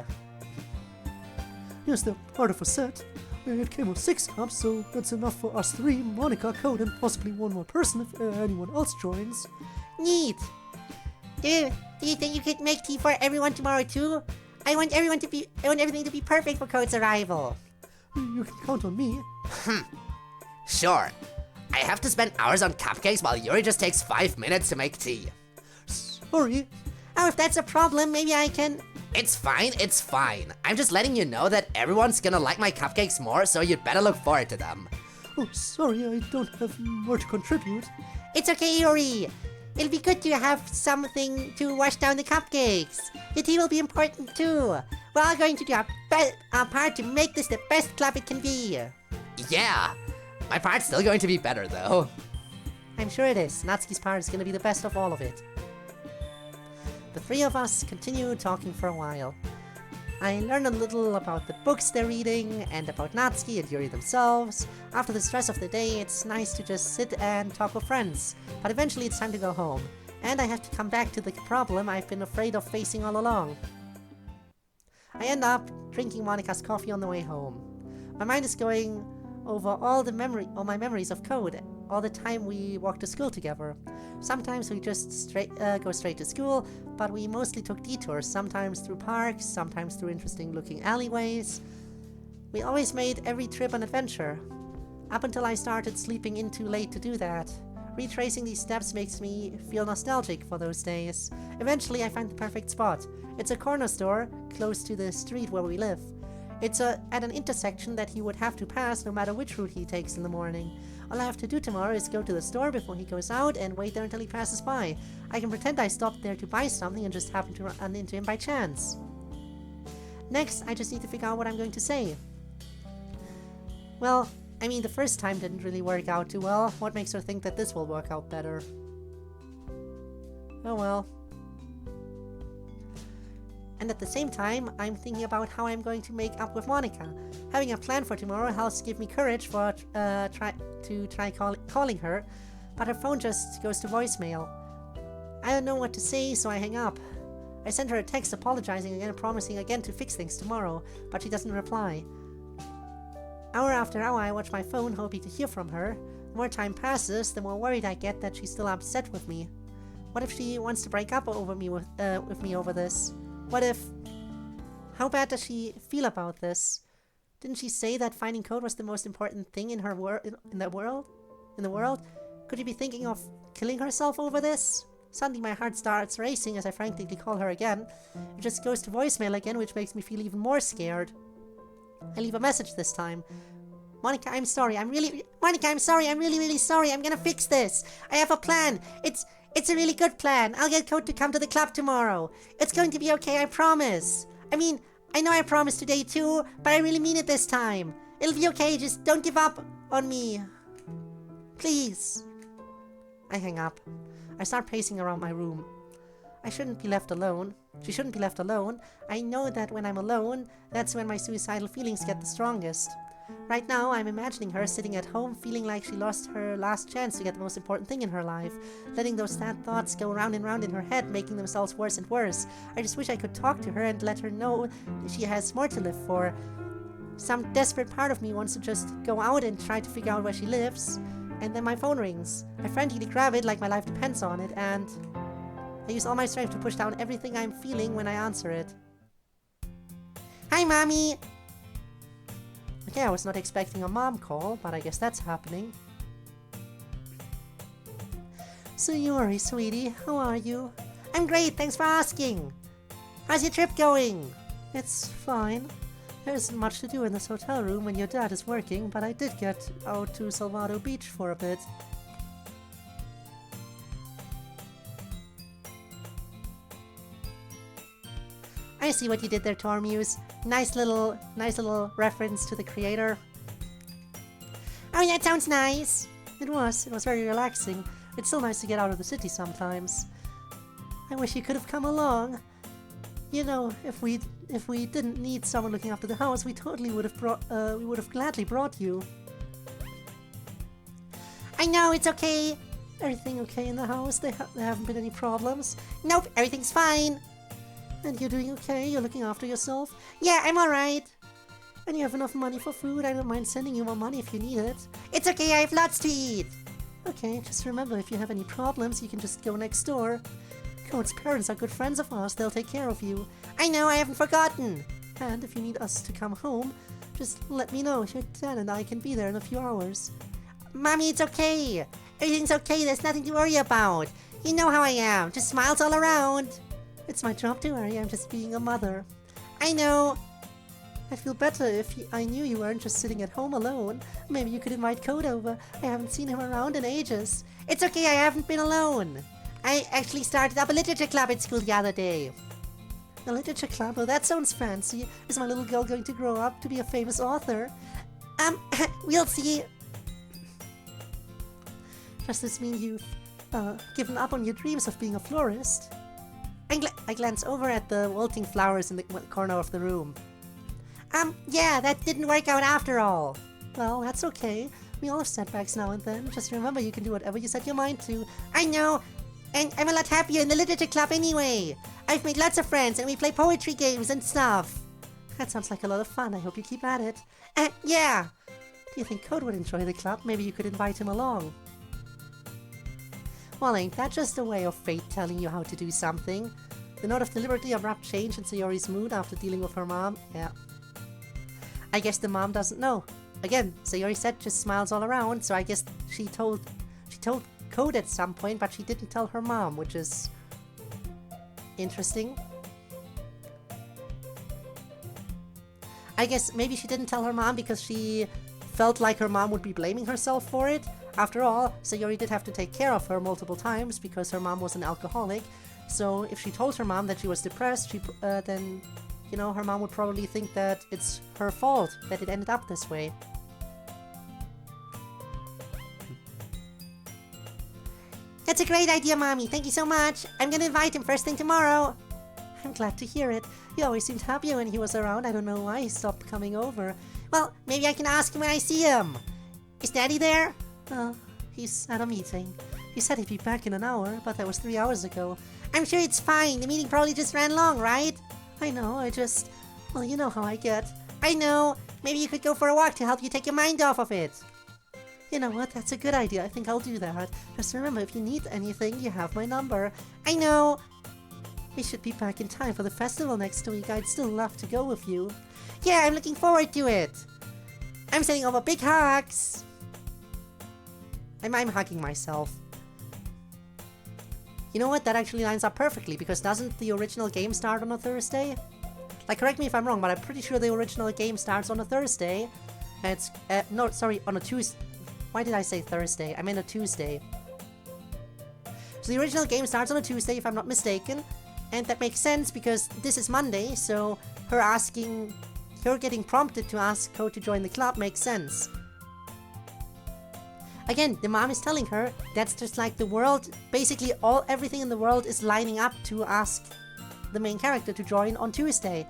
Yes, they're part of a set. It came with 6 cups, so that's enough for us 3, Monica, Code, and possibly one more person if anyone else joins. Neat! Do you think you could make tea for everyone tomorrow too? I want everything to be perfect for Code's arrival. You can count on me. Sure. I have to spend hours on cupcakes while Yuri just takes 5 minutes to make tea. Sorry. Oh, if that's a problem, maybe I can... It's fine. I'm just letting you know that everyone's gonna like my cupcakes more, so you'd better look forward to them. Oh, sorry, I don't have more to contribute. It's okay, Yuri. It'll be good to have something to wash down the cupcakes. The tea will be important too. We're all going to do our part to make this the best club it can be. Yeah. My part's still going to be better, though. I'm sure it is. Natsuki's part is going to be the best of all of it. The 3 of us continue talking for a while. I learn a little about the books they're reading, and about Natsuki and Yuri themselves. After the stress of the day, it's nice to just sit and talk with friends. But eventually it's time to go home. And I have to come back to the problem I've been afraid of facing all along. I end up drinking Monica's coffee on the way home. My mind is going over all my memories of Code, all the time we walked to school together. Sometimes we just go straight to school, but we mostly took detours, sometimes through parks, sometimes through interesting looking alleyways. We always made every trip an adventure, up until I started sleeping in too late to do that. Retracing these steps makes me feel nostalgic for those days. Eventually I find the perfect spot. It's a corner store close to the street where we live. It's at an intersection that he would have to pass no matter which route he takes in the morning. All I have to do tomorrow is go to the store before he goes out and wait there until he passes by. I can pretend I stopped there to buy something and just happen to run into him by chance. Next, I just need to figure out what I'm going to say. Well, I mean, the first time didn't really work out too well. What makes her think that this will work out better? Oh well. And at the same time, I'm thinking about how I'm going to make up with Monica. Having a plan for tomorrow helps give me courage for try calling her, but her phone just goes to voicemail. I don't know what to say, so I hang up. I send her a text apologizing again and promising again to fix things tomorrow, but she doesn't reply. Hour after hour, I watch my phone, hoping to hear from her. The more time passes, the more worried I get that she's still upset with me. What if she wants to break up with me over this? What if... How bad does she feel about this? Didn't she say that finding Code was the most important thing in her in the world? Could she be thinking of killing herself over this? Suddenly my heart starts racing as I frantically call her again. It just goes to voicemail again, which makes me feel even more scared. I leave a message this time. Monica, I'm sorry. Monica, I'm sorry. I'm really, really sorry. I'm gonna fix this. I have a plan. It's a really good plan. I'll get Code to come to the club tomorrow. It's going to be okay, I promise. I mean, I know I promised today too, but I really mean it this time. It'll be okay, just don't give up on me. Please. I hang up. I start pacing around my room. I shouldn't be left alone. She shouldn't be left alone. I know that when I'm alone, that's when my suicidal feelings get the strongest. Right now, I'm imagining her sitting at home feeling like she lost her last chance to get the most important thing in her life, letting those sad thoughts go round and round in her head, making themselves worse and worse. I just wish I could talk to her and let her know that she has more to live for. Some desperate part of me wants to just go out and try to figure out where she lives. And then my phone rings. I frantically grab it like my life depends on it, and I use all my strength to push down everything I'm feeling when I answer it. Hi, Mommy! Okay, I was not expecting a mom call, but I guess that's happening. Sayori, sweetie, how are you? I'm great, thanks for asking. How's your trip going? It's fine. There isn't much to do in this hotel room when your dad is working, but I did get out to Salvado Beach for a bit. I see what you did there, Tormuse. Nice little reference to the creator. Oh, yeah, that sounds nice. It was very relaxing. It's so nice to get out of the city sometimes. I wish you could have come along. You know, if we didn't need someone looking after the house, we totally would have gladly brought you. I know, it's okay. Everything okay in the house? There haven't been any problems? Nope, everything's fine. And you're doing okay? You're looking after yourself? Yeah, I'm alright. And you have enough money for food? I don't mind sending you more money if you need it. It's okay, I have lots to eat. Okay, just remember, if you have any problems, you can just go next door. Code's parents are good friends of ours. They'll take care of you. I know, I haven't forgotten. And if you need us to come home, just let me know. Your dad and I can be there in a few hours. Mommy, it's okay. Everything's okay. There's nothing to worry about. You know how I am. Just smiles all around. It's my job to worry. I'm just being a mother. I know. I'd feel better if I knew you weren't just sitting at home alone. Maybe you could invite Code over. I haven't seen him around in ages. It's okay. I haven't been alone. I actually started up a literature club at school the other day. A literature club? Oh, that sounds fancy. Is my little girl going to grow up to be a famous author? We'll see. Does this mean you've given up on your dreams of being a florist? I glance over at the wilting flowers in the corner of the room. Yeah, that didn't work out after all. Well, that's okay. We all have setbacks now and then. Just remember, you can do whatever you set your mind to. I know, and I'm a lot happier in the literature club anyway. I've made lots of friends, and we play poetry games and stuff. That sounds like a lot of fun. I hope you keep at it. Yeah. Do you think Code would enjoy the club? Maybe you could invite him along. Well, ain't that just a way of fate telling you how to do something? The note of deliberately abrupt change in Sayori's mood after dealing with her mom? Yeah. I guess the mom doesn't know. Again, Sayori said just smiles all around, so I guess she told Code at some point, but she didn't tell her mom, which is interesting. I guess maybe she didn't tell her mom because she felt like her mom would be blaming herself for it. After all, Sayori did have to take care of her multiple times because her mom was an alcoholic. So if she told her mom that she was depressed, then, you know, her mom would probably think that it's her fault that it ended up this way. That's a great idea, Mommy. Thank you so much. I'm gonna invite him first thing tomorrow. I'm glad to hear it. He always seemed happier when he was around. I don't know why he stopped coming over. Well, maybe I can ask him when I see him. Is Daddy there? He's at a meeting. He said he'd be back in an hour, but that was 3 hours ago. I'm sure it's fine. The meeting probably just ran long, right? I know, well, you know how I get. I know. Maybe you could go for a walk to help you take your mind off of it. You know what? That's a good idea. I think I'll do that. Just remember, if you need anything, you have my number. I know. We should be back in time for the festival next week. I'd still love to go with you. Yeah, I'm looking forward to it. I'm sending over big hugs. I'm hugging myself. You know what? That actually lines up perfectly, because doesn't the original game start on a Thursday? Like, correct me if I'm wrong, but I'm pretty sure the original game starts on a Thursday. It's, no, sorry, on a Tuesday. Why did I say Thursday? I meant a Tuesday. So the original game starts on a Tuesday, if I'm not mistaken. And that makes sense because this is Monday, so her getting prompted to ask Code to join the club makes sense. Again, the mom is telling her that's just like the world, basically everything in the world is lining up to ask the main character to join on Tuesday.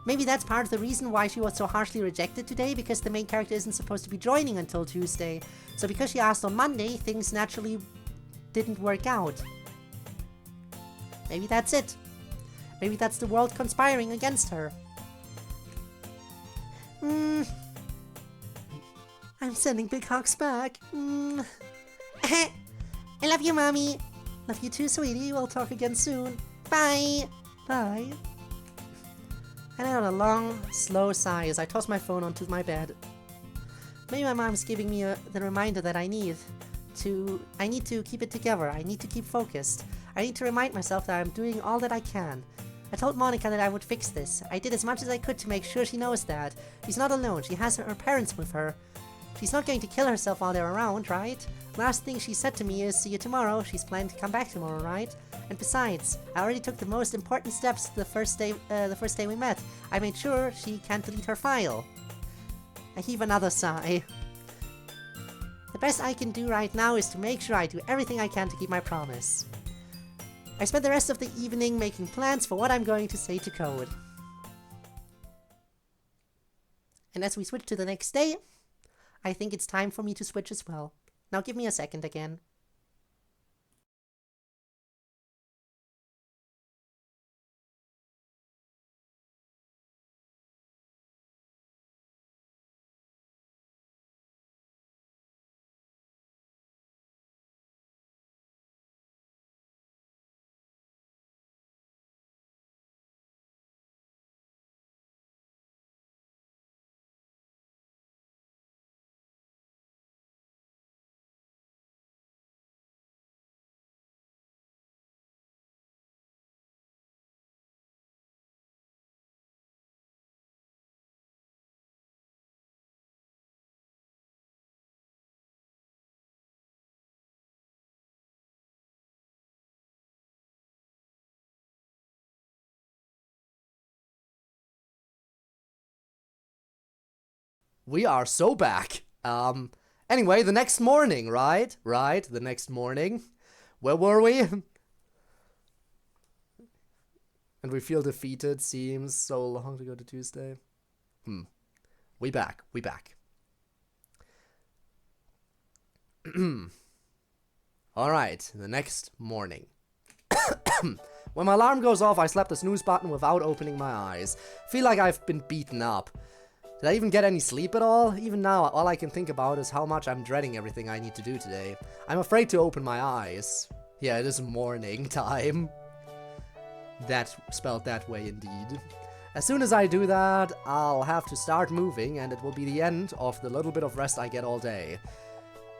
Maybe that's part of the reason why she was so harshly rejected today, because the main character isn't supposed to be joining until Tuesday. So because she asked on Monday, things naturally didn't work out. Maybe that's it. Maybe that's the world conspiring against her. I'm sending big hugs back. I love you, Mommy. Love you too, sweetie. We'll talk again soon. Bye. Bye. And I had a long, slow sigh as I tossed my phone onto my bed. Maybe my mom's giving me the reminder that I need to keep it together. I need to keep focused. I need to remind myself that I'm doing all that I can. I told Monica that I would fix this. I did as much as I could to make sure she knows that. She's not alone. She has her parents with her. She's not going to kill herself while they're around, right? Last thing she said to me is, see you tomorrow. She's planning to come back tomorrow, right? And besides, I already took the most important steps the first day we met. I made sure she can't delete her file. I heave another sigh. The best I can do right now is to make sure I do everything I can to keep my promise. I spent the rest of the evening making plans for what I'm going to say to Code. And as we switch to the next day, I think it's time for me to switch as well. Now give me a second again. We are so back. Anyway, the next morning, right? Right, the next morning. Where were we? And we feel defeated. Seems so long to go to Tuesday. We back. Alright, the next morning. When my alarm goes off, I slap the snooze button without opening my eyes. Feel like I've been beaten up. Did I even get any sleep at all? Even now, all I can think about is how much I'm dreading everything I need to do today. I'm afraid to open my eyes. Yeah, it is morning time. That spelled that way indeed. As soon as I do that, I'll have to start moving, and it will be the end of the little bit of rest I get all day.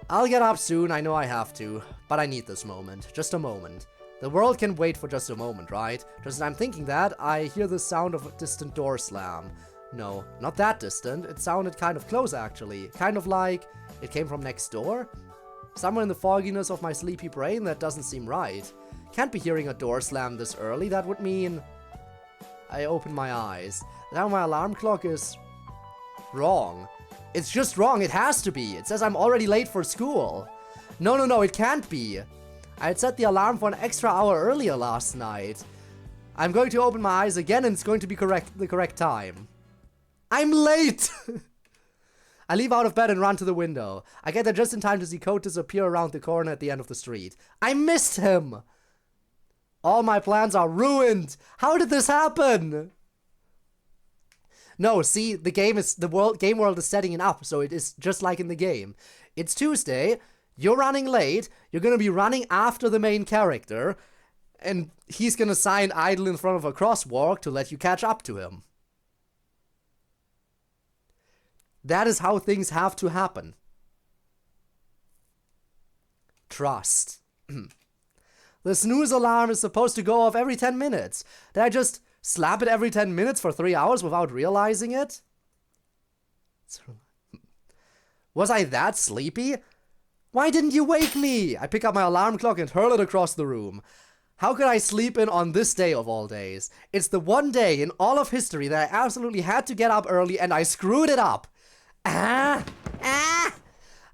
I'll get up soon, I know I have to, but I need this moment. Just a moment. The world can wait for just a moment, right? Just as I'm thinking that, I hear the sound of a distant door slam. No, not that distant. It sounded kind of close, actually. Kind of like it came from next door. Somewhere in the fogginess of my sleepy brain, that doesn't seem right. Can't be hearing a door slam this early. That would mean... I open my eyes. Now my alarm clock is... wrong. It's just wrong. It has to be. It says I'm already late for school. No, it can't be. I had set the alarm for an extra hour earlier last night. I'm going to open my eyes again, and it's going to be the correct time. I'm late! I leave out of bed and run to the window. I get there just in time to see Code disappear around the corner at the end of the street. I missed him! All my plans are ruined! How did this happen? No, see, the game world is setting it up, so it is just like in the game. It's Tuesday, you're running late, you're gonna be running after the main character, and he's gonna sign idle in front of a crosswalk to let you catch up to him. That is how things have to happen. Trust. The snooze alarm is supposed to go off every 10 minutes. Did I just slap it every 10 minutes for 3 hours without realizing it? Was I that sleepy? Why didn't you wake me? I pick up my alarm clock and hurl it across the room. How could I sleep in on this day of all days? It's the one day in all of history that I absolutely had to get up early and I screwed it up. Ah! Ah!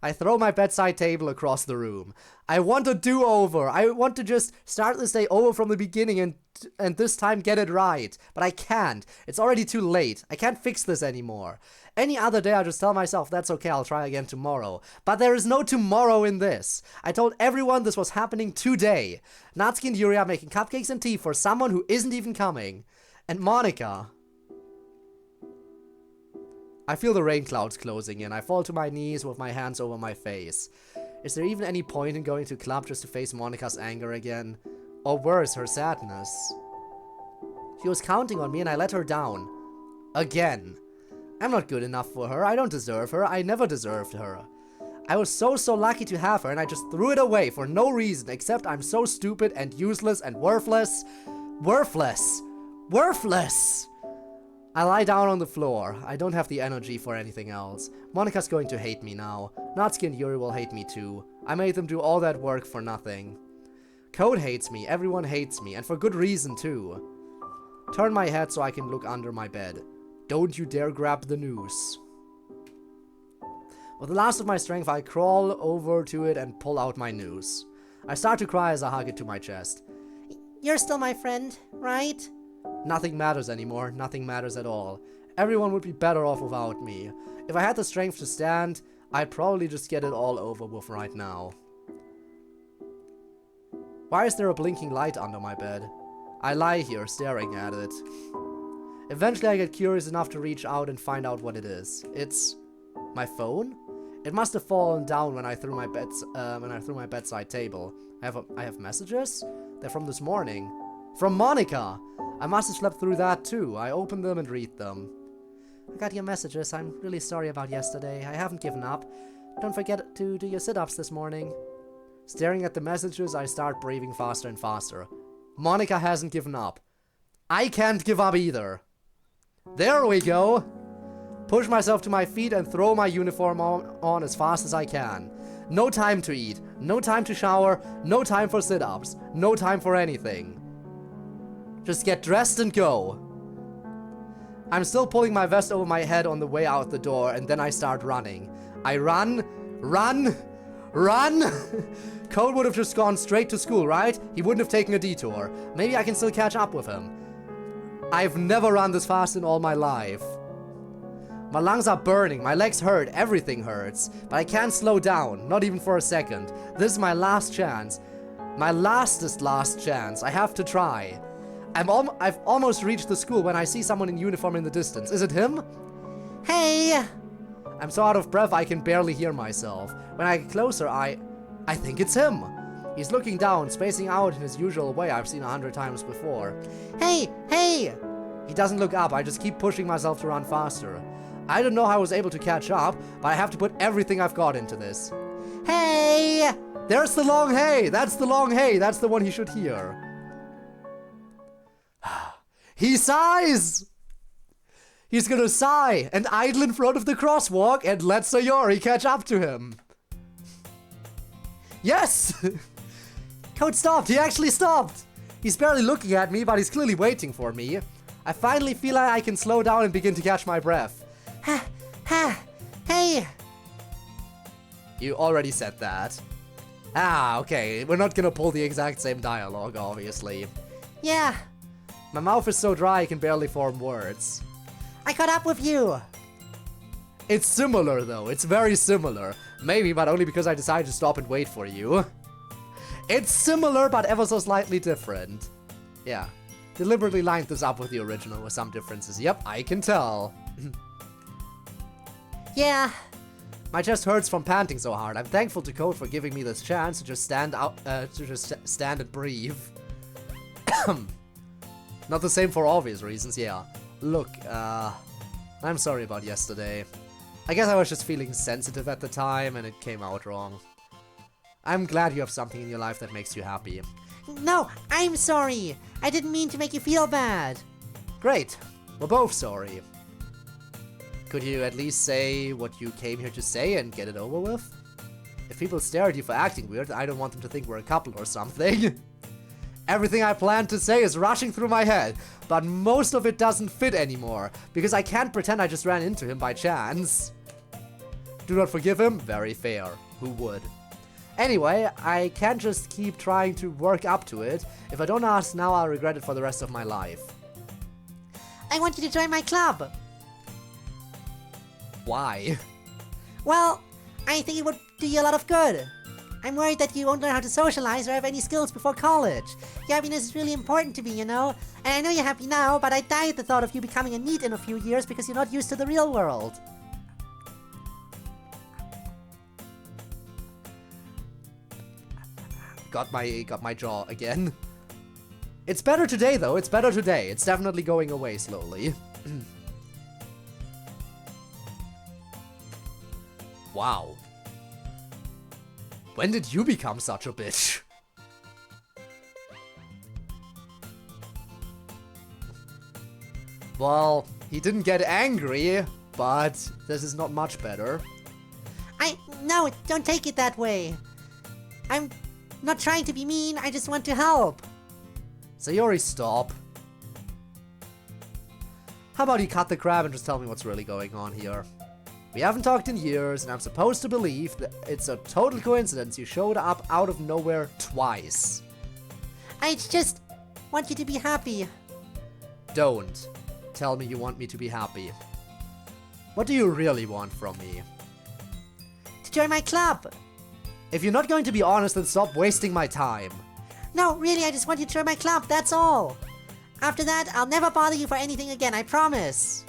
I throw my bedside table across the room. I want a do-over. I want to just start this day over from the beginning and this time get it right. But I can't. It's already too late. I can't fix this anymore. Any other day I just tell myself, that's okay, I'll try again tomorrow. But there is no tomorrow in this. I told everyone this was happening today. Natsuki and Yuri are making cupcakes and tea for someone who isn't even coming. And Monika... I feel the rain clouds closing in. I fall to my knees with my hands over my face. Is there even any point in going to club just to face Monika's anger again? Or worse, her sadness? She was counting on me and I let her down. Again. I'm not good enough for her. I don't deserve her. I never deserved her. I was so lucky to have her and I just threw it away for no reason except I'm so stupid and useless and worthless. Worthless. Worthless! I lie down on the floor. I don't have the energy for anything else. Monika's going to hate me now. Natsuki and Yuri will hate me too. I made them do all that work for nothing. Code hates me. Everyone hates me. And for good reason too. Turn my head so I can look under my bed. Don't you dare grab the noose. With the last of my strength, I crawl over to it and pull out my noose. I start to cry as I hug it to my chest. You're still my friend, right? Nothing matters anymore. Nothing matters at all. Everyone would be better off without me. If I had the strength to stand, I'd probably just get it all over with right now. Why is there a blinking light under my bed? I lie here, staring at it. Eventually I get curious enough to reach out and find out what it is. It's... my phone? It must have fallen down when I threw my bedside table. I have messages? They're from this morning. From Monika! I must have slept through that too. I open them and read them. I got your messages. I'm really sorry about yesterday. I haven't given up. Don't forget to do your sit-ups this morning. Staring at the messages, I start breathing faster and faster. Monika hasn't given up. I can't give up either. There we go! Push myself to my feet and throw my uniform on as fast as I can. No time to eat, no time to shower, no time for sit-ups, no time for anything. Just get dressed and go. I'm still pulling my vest over my head on the way out the door and then I start running. I run. Code would have just gone straight to school, right? He wouldn't have taken a detour. Maybe I can still catch up with him. I've never run this fast in all my life. My lungs are burning, my legs hurt, everything hurts. But I can't slow down, not even for a second. This is my last chance. My last chance. I have to try. I've almost reached the school when I see someone in uniform in the distance. Is it him? Hey! I'm so out of breath I can barely hear myself. When I get closer, I think it's him. He's looking down, spacing out in his usual way I've seen 100 times before. Hey! Hey! He doesn't look up, I just keep pushing myself to run faster. I don't know how I was able to catch up, but I have to put everything I've got into this. Hey! There's the long hey! That's the long hey! That's the one he should hear. He sighs! He's gonna sigh and idle in front of the crosswalk and let Sayori catch up to him. Yes! Code stopped! He actually stopped! He's barely looking at me, but he's clearly waiting for me. I finally feel like I can slow down and begin to catch my breath. Ha! Ha! Hey! You already said that. Ah, okay. We're not gonna pull the exact same dialogue, obviously. Yeah. My mouth is so dry I can barely form words. I caught up with you. It's similar though, it's very similar. Maybe, but only because I decided to stop and wait for you. It's similar, but ever so slightly different. Yeah, deliberately lined this up with the original with some differences. Yep, I can tell. Yeah. My chest hurts from panting so hard. I'm thankful to Code for giving me this chance to just stand and breathe. Not the same for obvious reasons, yeah. Look, I'm sorry about yesterday. I guess I was just feeling sensitive at the time and it came out wrong. I'm glad you have something in your life that makes you happy. No, I'm sorry. I didn't mean to make you feel bad. Great. We're both sorry. Could you at least say what you came here to say and get it over with? If people stare at you for acting weird, I don't want them to think we're a couple or something. Everything I planned to say is rushing through my head, but most of it doesn't fit anymore, because I can't pretend I just ran into him by chance. Do not forgive him? Very fair. Who would? Anyway, I can't just keep trying to work up to it. If I don't ask now, I'll regret it for the rest of my life. I want you to join my club. Why? Well, I think it would do you a lot of good. I'm worried that you won't learn how to socialize or have any skills before college. Your happiness is really important to me, you know? And I know you're happy now, but I die at the thought of you becoming a NEET in a few years because you're not used to the real world. Got my jaw again. It's better today, though. It's better today. It's definitely going away slowly. Wow. When did you become such a bitch? Well, he didn't get angry, but this is not much better. No, don't take it that way. I'm not trying to be mean, I just want to help. Sayori, stop. How about you cut the crap and just tell me what's really going on here? We haven't talked in years, and I'm supposed to believe that it's a total coincidence you showed up out of nowhere twice. I just want you to be happy. Don't tell me you want me to be happy. What do you really want from me? To join my club. If you're not going to be honest, then stop wasting my time. No, really, I just want you to join my club, that's all. After that, I'll never bother you for anything again, I promise.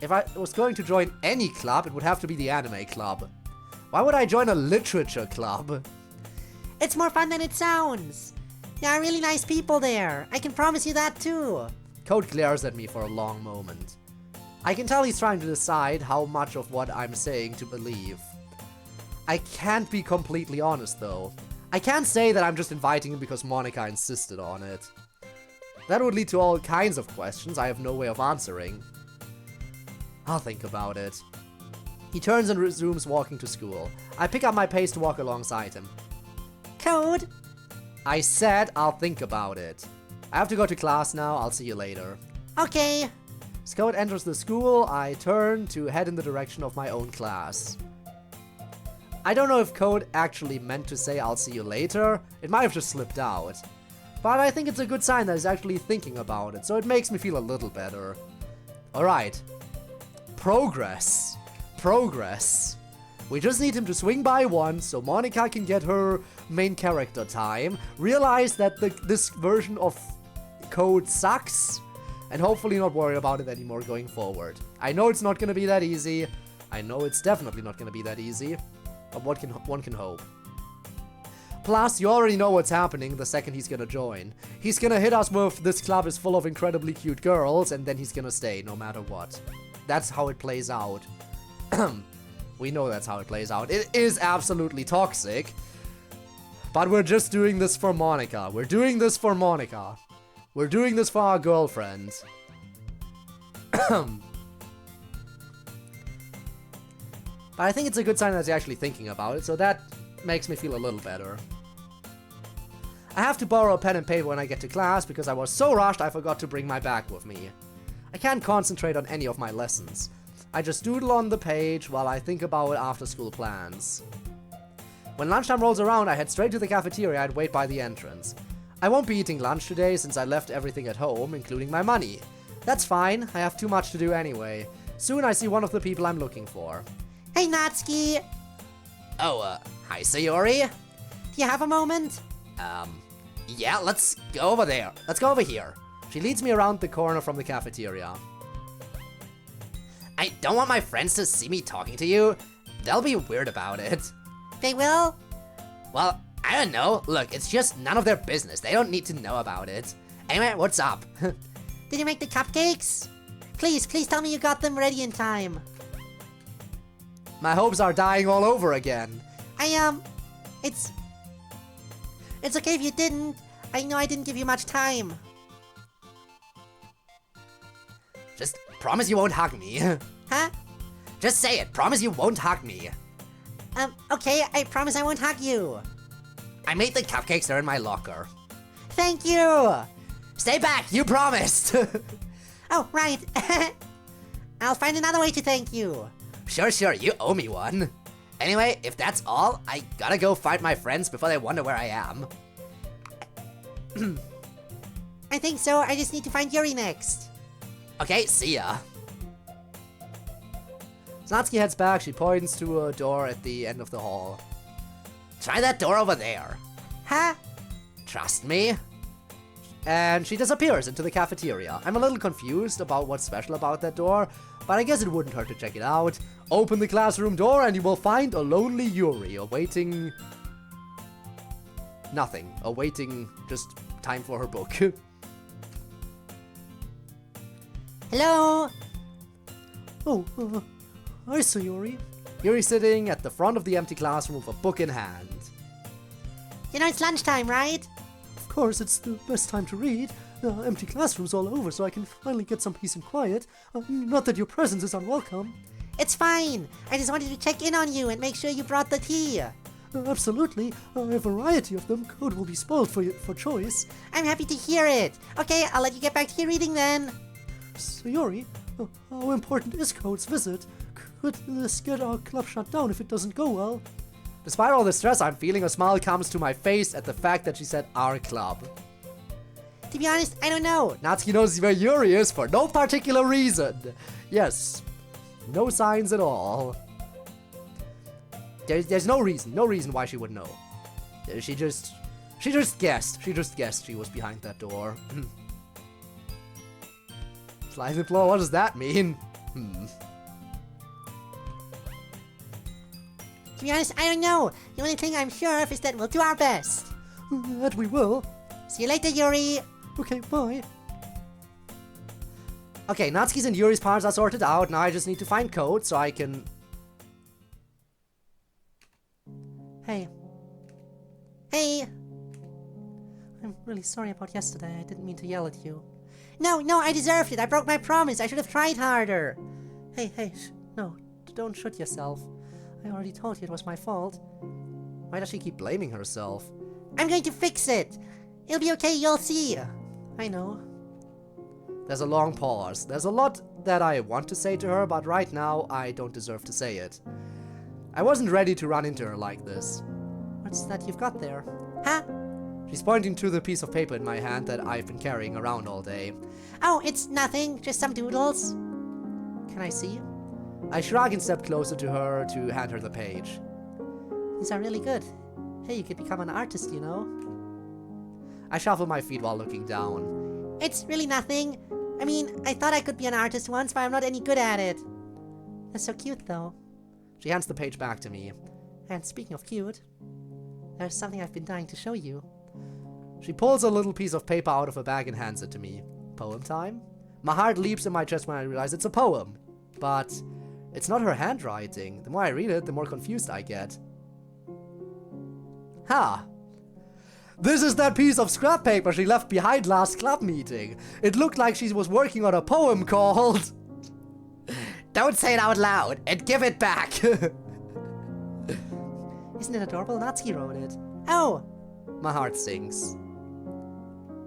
If I was going to join any club, it would have to be the anime club. Why would I join a literature club? It's more fun than it sounds. There are really nice people there. I can promise you that too. Code glares at me for a long moment. I can tell he's trying to decide how much of what I'm saying to believe. I can't be completely honest though. I can't say that I'm just inviting him because Monica insisted on it. That would lead to all kinds of questions I have no way of answering. I'll think about it. He turns and resumes walking to school. I pick up my pace to walk alongside him. Code? I said I'll think about it. I have to go to class now, I'll see you later. Okay. As Code enters the school, I turn to head in the direction of my own class. I don't know if Code actually meant to say I'll see you later, it might have just slipped out. But I think it's a good sign that he's actually thinking about it, so it makes me feel a little better. Alright. Progress. Progress. We just need him to swing by once so Monica can get her main character time, realize that this version of Code sucks, and hopefully not worry about it anymore going forward. I know it's not gonna be that easy. I know it's definitely not gonna be that easy. But one can hope. Plus, you already know what's happening the second he's gonna join. He's gonna hit us with "this club is full of incredibly cute girls," and then he's gonna stay no matter what. That's how it plays out. We know that's how it plays out. It is absolutely toxic. But we're just doing this for Monica. We're doing this for Monica. We're doing this for our girlfriend. But I think it's a good sign that he's actually thinking about it, so that makes me feel a little better. I have to borrow a pen and paper when I get to class because I was so rushed I forgot to bring my bag with me. I can't concentrate on any of my lessons. I just doodle on the page while I think about after school plans. When lunchtime rolls around, I head straight to the cafeteria and wait by the entrance. I won't be eating lunch today since I left everything at home, including my money. That's fine, I have too much to do anyway. Soon I see one of the people I'm looking for. Hey, Natsuki. Oh, hi, Sayori. Do you have a moment? Yeah, let's go over there. Let's go over here. She leads me around the corner from the cafeteria. I don't want my friends to see me talking to you. They'll be weird about it. They will? Well, I don't know. Look, it's just none of their business. They don't need to know about it. Anyway, what's up? Did you make the cupcakes? Please tell me you got them ready in time. My hopes are dying all over again. It's okay if you didn't. I know I didn't give you much time. Just promise you won't hug me. Huh? Just say it. Promise you won't hug me. Okay, I promise I won't hug you. I made the cupcakes. They're in my locker. Thank you. Stay back. You promised. Oh, right. I'll find another way to thank you. Sure. You owe me one. Anyway, if that's all, I gotta go find my friends before they wonder where I am. I think so. I just need to find Yuri next. Okay, see ya. Natsuki heads back. She points to a door at the end of the hall. Try that door over there. Huh? Trust me. And she disappears into the cafeteria. I'm a little confused about what's special about that door, but I guess it wouldn't hurt to check it out. Open the classroom door and you will find a lonely Yuri awaiting... nothing. Awaiting just time for her book. Hello? Oh, hi, Sayori. Yuri sitting at the front of the empty classroom with a book in hand. You know it's lunchtime, right? Of course, it's the best time to read. Empty classrooms all over, so I can finally get some peace and quiet. Not that your presence is unwelcome. It's fine. I just wanted to check in on you and make sure you brought the tea. Absolutely. A variety of them. Code will be spoiled for choice. I'm happy to hear it. Okay, I'll let you get back to your reading then. Sayori, how important is Code's visit? Could this get our club shut down if it doesn't go well? Despite all the stress I'm feeling, a smile comes to my face at the fact that she said our club. To be honest, I don't know. Natsuki knows where Yuri is for no particular reason. Yes, no signs at all. There's no reason why she would know. She just guessed. She just guessed she was behind that door. Slide the floor, what does that mean? To be honest, I don't know. The only thing I'm sure of is that we'll do our best. That we will. See you later, Yuri. Okay, bye. Okay, Natsuki's and Yuri's parts are sorted out. Now I just need to find Code so I can... Hey. Hey. I'm really sorry about yesterday. I didn't mean to yell at you. No, I deserved it. I broke my promise. I should have tried harder. Hey, no, don't shoot yourself. I already told you it was my fault. Why does she keep blaming herself? I'm going to fix it. It'll be okay, you'll see. I know. There's a long pause. There's a lot that I want to say to her, but right now I don't deserve to say it. I wasn't ready to run into her like this. What's that you've got there? Huh? She's pointing to the piece of paper in my hand that I've been carrying around all day. Oh, it's nothing. Just some doodles. Can I see? I shrug and step closer to her to hand her the page. These are really good. Hey, you could become an artist, you know? I shuffle my feet while looking down. It's really nothing. I mean, I thought I could be an artist once, but I'm not any good at it. That's so cute, though. She hands the page back to me. And speaking of cute, there's something I've been dying to show you. She pulls a little piece of paper out of her bag and hands it to me. Poem time? My heart leaps in my chest when I realize it's a poem. But it's not her handwriting. The more I read it, the more confused I get. Ha! This is that piece of scrap paper she left behind last club meeting. It looked like she was working on a poem called... Don't say it out loud and give it back! Isn't it adorable? Natsuki wrote it. Oh! My heart sinks.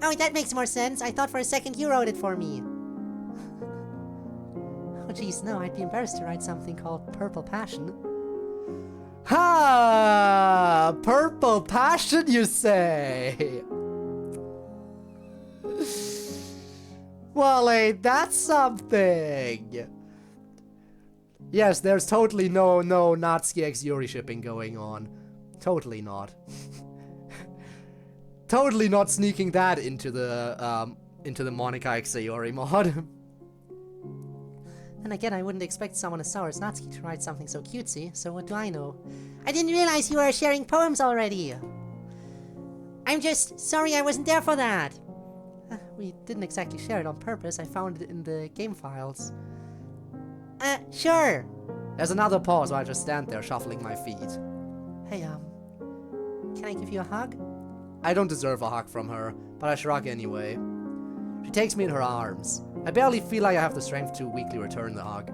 Oh, that makes more sense. I thought for a second you wrote it for me. Oh geez, no, I'd be embarrassed to write something called Purple Passion. Ha! Purple passion, you say? Well, ain't that something? Yes, there's totally no Natsuki x Yuri shipping going on. Totally not. Totally not sneaking that into the Monica x Sayori mod. Then again, I wouldn't expect someone as sour as Natsuki to write something so cutesy, so what do I know? I didn't realize you were sharing poems already. I'm just sorry I wasn't there for that. We didn't exactly share it on purpose. I found it in the game files. Sure. There's another pause while I just stand there shuffling my feet. Hey, can I give you a hug? I don't deserve a hug from her, but I shrug anyway. She takes me in her arms. I barely feel like I have the strength to weakly return the hug.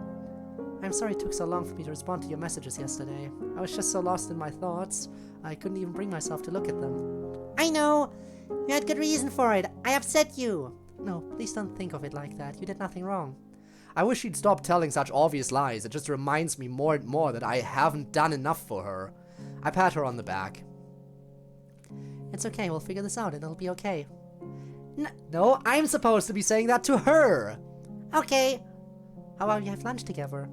I'm sorry it took so long for me to respond to your messages yesterday. I was just so lost in my thoughts, I couldn't even bring myself to look at them. I know. You had good reason for it. I upset you. No, please don't think of it like that. You did nothing wrong. I wish she'd stop telling such obvious lies. It just reminds me more and more that I haven't done enough for her. I pat her on the back. It's okay, we'll figure this out and it'll be okay. No, I'm supposed to be saying that to her! Okay. How about we have lunch together?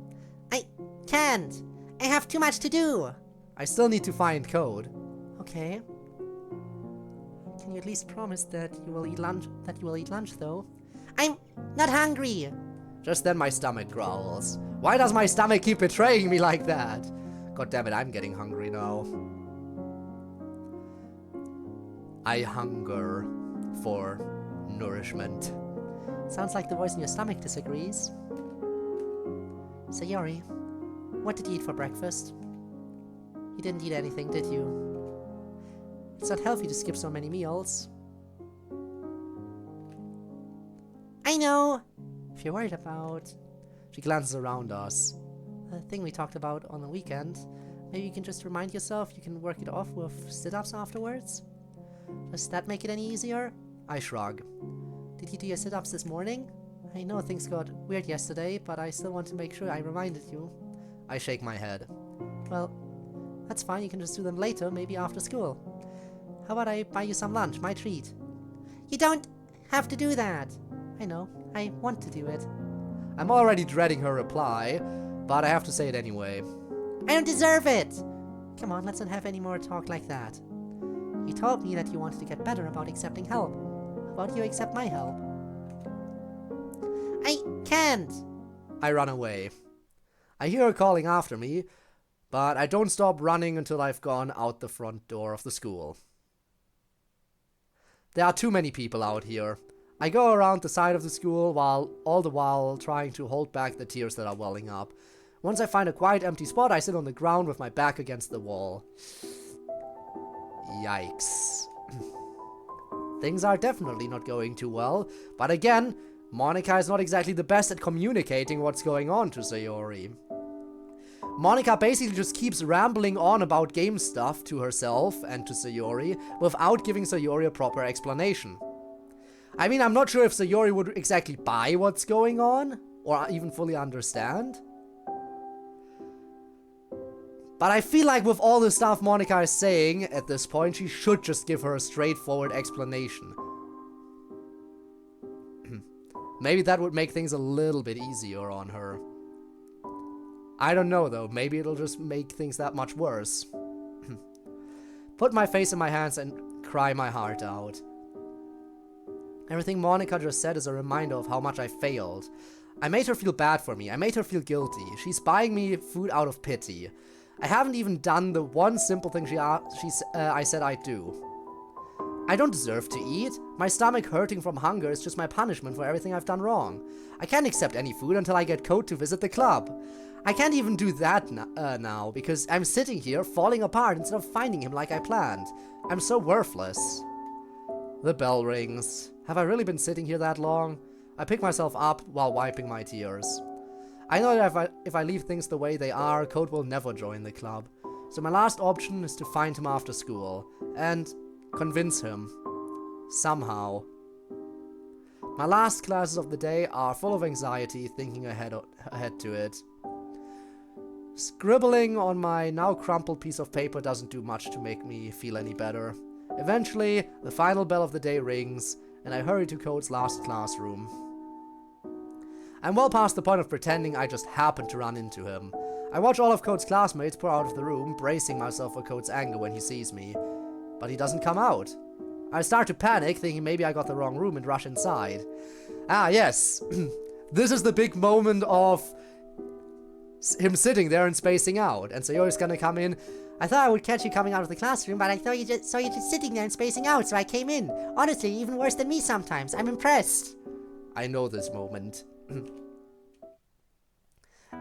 I can't. I have too much to do. I still need to find Code. Okay. Can you at least promise that you will eat lunch, though? I'm not hungry. Just then my stomach growls. Why does my stomach keep betraying me like that? God damn it, I'm getting hungry now. I hunger for nourishment. Sounds like the voice in your stomach disagrees. Sayori, what did you eat for breakfast? You didn't eat anything, did you? It's not healthy to skip so many meals. I know. If you're worried about... She glances around us. The thing we talked about on the weekend, maybe you can just remind yourself you can work it off with sit-ups afterwards? Does that make it any easier? I shrug. Did you do your sit-ups this morning? I know things got weird yesterday, but I still want to make sure I reminded you. I shake my head. Well, that's fine, you can just do them later, maybe after school. How about I buy you some lunch, my treat? You don't have to do that. I know, I want to do it. I'm already dreading her reply, but I have to say it anyway. I don't deserve it. Come on, let's not have any more talk like that. You told me that you wanted to get better about accepting help. How about you accept my help? I can't. I run away. I hear her calling after me, but I don't stop running until I've gone out the front door of the school. There are too many people out here. I go around the side of the school all the while trying to hold back the tears that are welling up. Once I find a quiet empty spot, I sit on the ground with my back against the wall. Yikes. Things are definitely not going too well, but again, Monika is not exactly the best at communicating what's going on to Sayori. Monika basically just keeps rambling on about game stuff to herself and to Sayori without giving Sayori a proper explanation. I mean, I'm not sure if Sayori would exactly buy what's going on, or even fully understand. But I feel like with all the stuff Monika is saying at this point, she should just give her a straightforward explanation. Maybe that would make things a little bit easier on her. I don't know though, maybe it'll just make things that much worse. Put my face in my hands and cry my heart out. Everything Monika just said is a reminder of how much I failed. I made her feel bad for me, I made her feel guilty. She's buying me food out of pity. I haven't even done the one simple thing I said I'd do. I don't deserve to eat. My stomach hurting from hunger is just my punishment for everything I've done wrong. I can't accept any food until I get Code to visit the club. I can't even do that now, because I'm sitting here falling apart instead of finding him like I planned. I'm so worthless. The bell rings. Have I really been sitting here that long? I pick myself up while wiping my tears. I know that if I leave things the way they are, Code will never join the club. So my last option is to find him after school, and convince him. Somehow. My last classes of the day are full of anxiety, thinking ahead to it. Scribbling on my now crumpled piece of paper doesn't do much to make me feel any better. Eventually, the final bell of the day rings, and I hurry to Code's last classroom. I'm well past the point of pretending I just happened to run into him. I watch all of Code's classmates pour out of the room, bracing myself for Code's anger when he sees me. But he doesn't come out. I start to panic, thinking maybe I got the wrong room, and rush inside. Ah, yes. This is the big moment of him sitting there and spacing out, and Sayori's gonna come in. I thought I would catch you coming out of the classroom, but I thought you saw you just sitting there and spacing out, so I came in. Honestly, even worse than me sometimes. I'm impressed. I know this moment.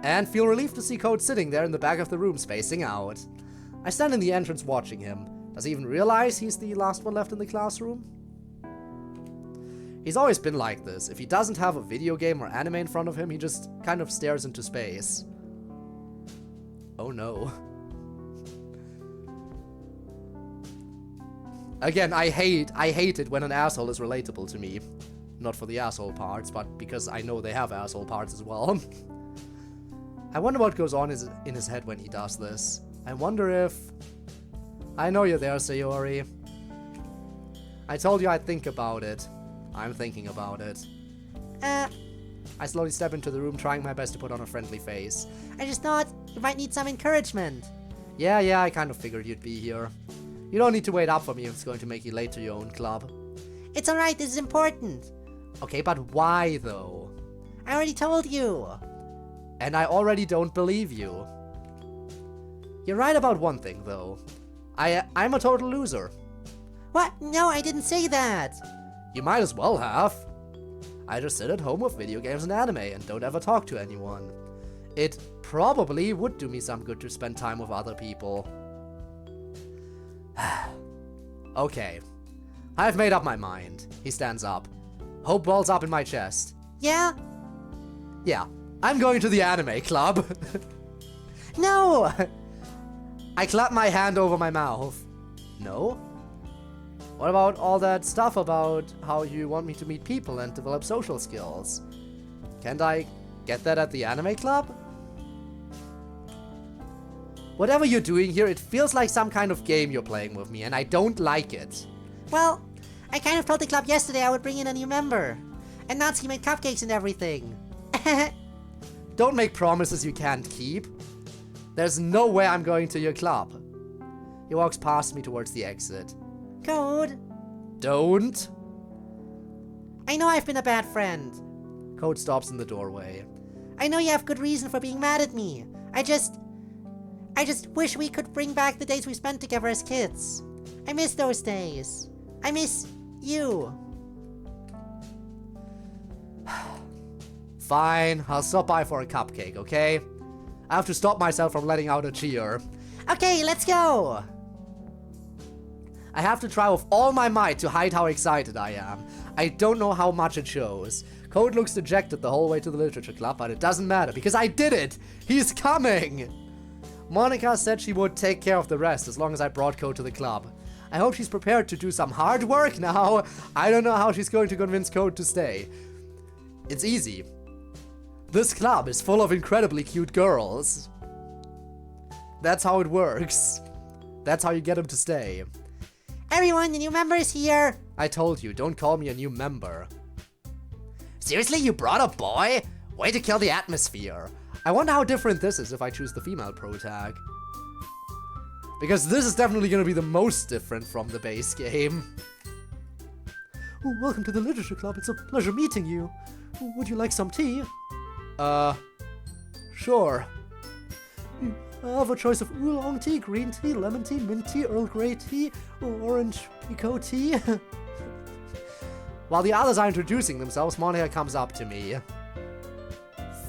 And feel relieved to see Code sitting there in the back of the room, spacing out. I stand in the entrance watching him. Does he even realize he's the last one left in the classroom? He's always been like this. If he doesn't have a video game or anime in front of him, he just kind of stares into space. Oh no. Again, I hate it when an asshole is relatable to me. Not for the asshole parts, but because I know they have asshole parts as well. I wonder what goes on in his head when he does this. I wonder if... I know you're there, Sayori. I told you I'd think about it. I'm thinking about it. I slowly step into the room, trying my best to put on a friendly face. I just thought you might need some encouragement. Yeah, I kind of figured you'd be here. You don't need to wait up for me if it's going to make you late to your own club. It's alright, this is important. Okay, but why though? I already told you. And I already don't believe you. You're right about one thing though. I'm a total loser. What? No, I didn't say that. You might as well have. I just sit at home with video games and anime and don't ever talk to anyone. It probably would do me some good to spend time with other people. Okay. I've made up my mind. He stands up. Hope wells up in my chest. Yeah? Yeah. I'm going to the anime club. No! I clap my hand over my mouth. No? What about all that stuff about how you want me to meet people and develop social skills? Can't I get that at the anime club? Whatever you're doing here, it feels like some kind of game you're playing with me, and I don't like it. Well, I kind of told the club yesterday I would bring in a new member. And Natsuki made cupcakes and everything. Don't make promises you can't keep. There's no way I'm going to your club. He walks past me towards the exit. Code. Don't. I know I've been a bad friend. Code stops in the doorway. I know you have good reason for being mad at me. I just wish we could bring back the days we spent together as kids. I miss those days. I miss you. Fine, I'll stop by for a cupcake, okay? I have to stop myself from letting out a cheer. Okay, let's go. I have to try with all my might to hide how excited I am. I don't know how much it shows. Code looks dejected the whole way to the literature club, but it doesn't matter because I did it! He's coming! Monica said she would take care of the rest as long as I brought Code to the club. I hope she's prepared to do some hard work now. I don't know how she's going to convince Code to stay. It's easy. This club is full of incredibly cute girls. That's how it works. That's how you get them to stay. Everyone, the new member is here. I told you, don't call me a new member. Seriously, you brought a boy? Way to kill the atmosphere. I wonder how different this is if I choose the female pro tag. Because this is definitely going to be the most different from the base game. Oh, welcome to the Literature Club. It's a pleasure meeting you. Would you like some tea? Sure. I have a choice of oolong tea, green tea, lemon tea, mint tea, Earl Grey tea, orange pekoe tea. While the others are introducing themselves, Monica comes up to me.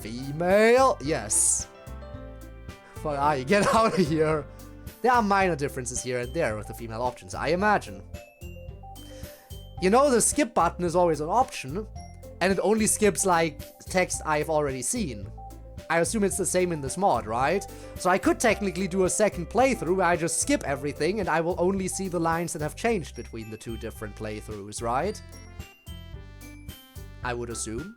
Female? Yes. Fuck, get out of here. There are minor differences here and there with the female options, I imagine. You know, the skip button is always an option, and it only skips, like, text I've already seen. I assume it's the same in this mod, right? So I could technically do a second playthrough where I just skip everything and I will only see the lines that have changed between the two different playthroughs, right? I would assume.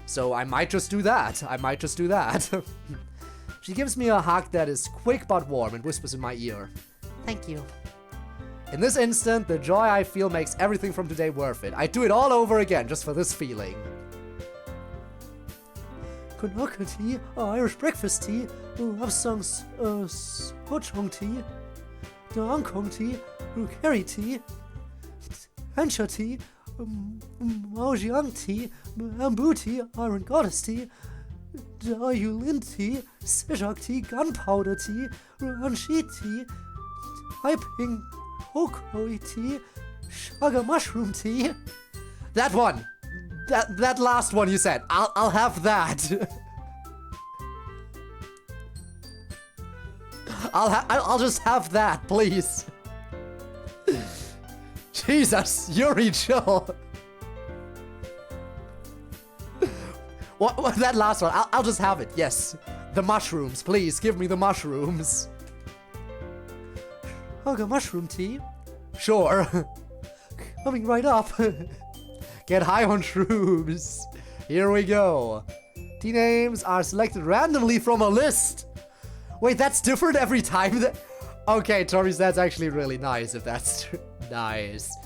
So I might just do that. She gives me a hug that is quick but warm and whispers in my ear. Thank you. In this instant, the joy I feel makes everything from today worth it. I'd do it all over again just for this feeling. Konaka tea, Irish breakfast tea, Lapsang's Sochong tea, Daangkong tea, Rukeri tea, Hansha tea, Maojiang tea, Bamboo tea, Iron Goddess tea, Dayulin tea, Sejak tea, Gunpowder tea, Ranshi tea, Taiping Hokoi tea, Sugar mushroom tea. That one! That last one you said. I'll have that. I'll just have that, please. Jesus, Yuri, chill. What that last one? I'll just have it. Yes, the mushrooms, please give me the mushrooms. Sugar mushroom tea. Sure. Coming right up. Get high on shrooms. Here we go. Tea names are selected randomly from a list. Wait, that's different every time? Okay, Torres, that's actually really nice if that's nice.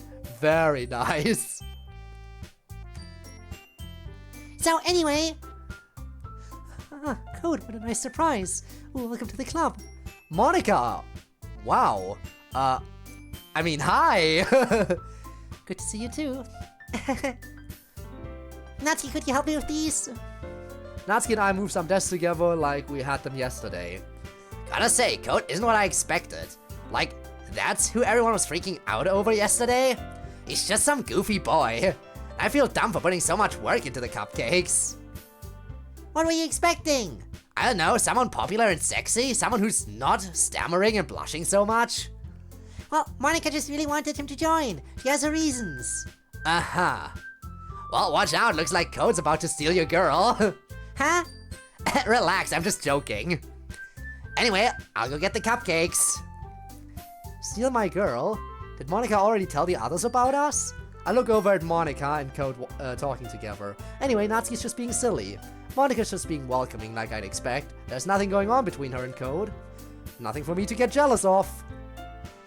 Very nice. So anyway, Code, what a nice surprise. Ooh, welcome to the club. Monica. Wow. I mean, hi. Good to see you too. Natsuki, could you help me with these? Natsuki and I moved some desks together like we had them yesterday. Gotta say, Code isn't what I expected. Like, that's who everyone was freaking out over yesterday? He's just some goofy boy. I feel dumb for putting so much work into the cupcakes. What were you expecting? I don't know, someone popular and sexy? Someone who's not stammering and blushing so much? Well, Monica just really wanted him to join. She has her reasons. Uh-huh. Well, watch out, looks like Code's about to steal your girl. Huh? Relax, I'm just joking. Anyway, I'll go get the cupcakes. Steal my girl? Did Monica already tell the others about us? I look over at Monica and Code talking together. Anyway, Natsuki's just being silly. Monica's just being welcoming like I'd expect. There's nothing going on between her and Code. Nothing for me to get jealous of.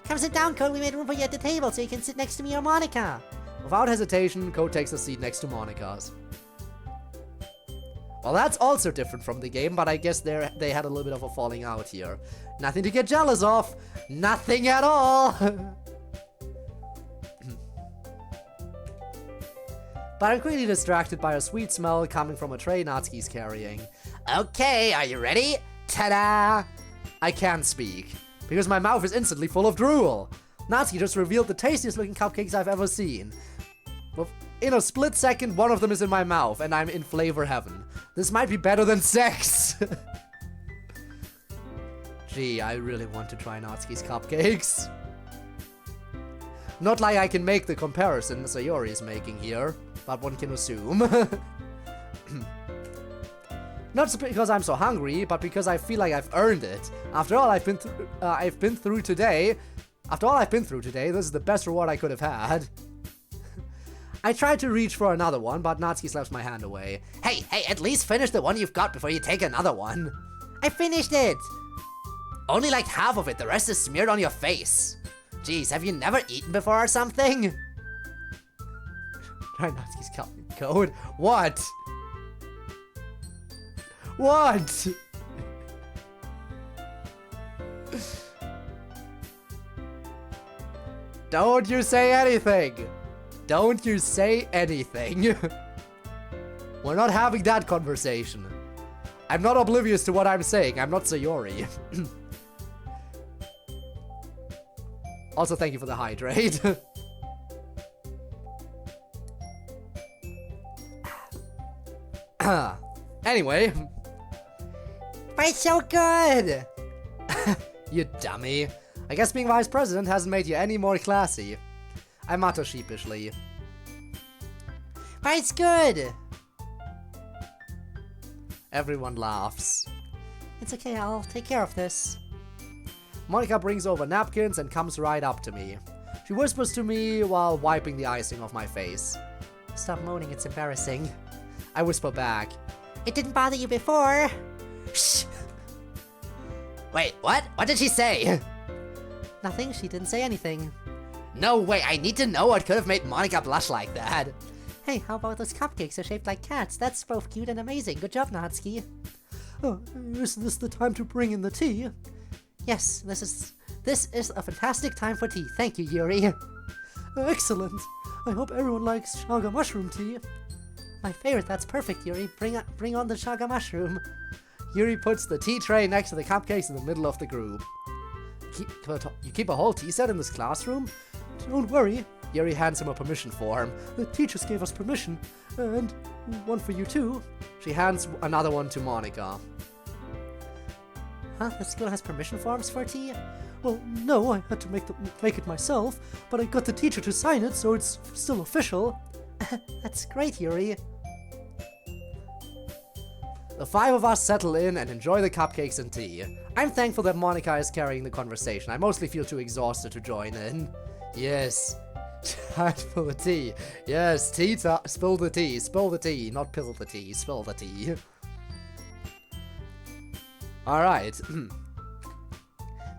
Come sit down, Code. We made room for you at the table so you can sit next to me or Monica. Without hesitation, Code takes a seat next to Monica's. Well, that's also different from the game, but I guess they had a little bit of a falling out here. Nothing to get jealous of. Nothing at all. But I'm quickly distracted by a sweet smell coming from a tray Natsuki's carrying. Okay, are you ready? Ta-da! I can't speak, because my mouth is instantly full of drool. Natsuki just revealed the tastiest looking cupcakes I've ever seen. In a split second, one of them is in my mouth, and I'm in flavor heaven. This might be better than sex! Gee, I really want to try Natsuki's cupcakes. Not like I can make the comparison Sayori is making here, but one can assume. Not because I'm so hungry, but because I feel like I've earned it. After all I've been through today, this is the best reward I could have had. I tried to reach for another one, but Natsuki slaps my hand away. Hey, at least finish the one you've got before you take another one. I finished it. Only like half of it, the rest is smeared on your face. Jeez, have you never eaten before or something? Try Natsuki's code. What? What? Don't you say anything. Don't you say anything. We're not having that conversation. I'm not oblivious to what I'm saying. I'm not Sayori. Also, thank you for the hydrate. Anyway. Why so good? You dummy. I guess being vice president hasn't made you any more classy. I mutter sheepishly. Why it's good? Everyone laughs. It's okay, I'll take care of this. Monica brings over napkins and comes right up to me. She whispers to me while wiping the icing off my face. Stop moaning, it's embarrassing. I whisper back. It didn't bother you before. Shh! Wait, what? What did she say? Nothing, she didn't say anything. No way, I need to know what could have made Monica blush like that. Hey, how about those cupcakes are shaped like cats? That's both cute and amazing. Good job, Natsuki. Oh, is this the time to bring in the tea? Yes, this is a fantastic time for tea. Thank you, Yuri. Excellent. I hope everyone likes chaga mushroom tea. My favorite. That's perfect, Yuri. Bring on the chaga mushroom. Yuri puts the tea tray next to the cupcakes in the middle of the group. You keep a whole tea set in this classroom? Don't worry. Yuri hands him a permission form. The teachers gave us permission. And one for you too. She hands another one to Monica. Huh? The school has permission forms for tea? Well, no, I had to make it myself, but I got the teacher to sign it, so it's still official. That's great, Yuri. The 5 of us settle in and enjoy the cupcakes and tea. I'm thankful that Monica is carrying the conversation. I mostly feel too exhausted to join in. Yes. Time for the tea. Yes, tea time. Spill the tea. Spill the tea. Not pill the tea. Spill the tea. Alright.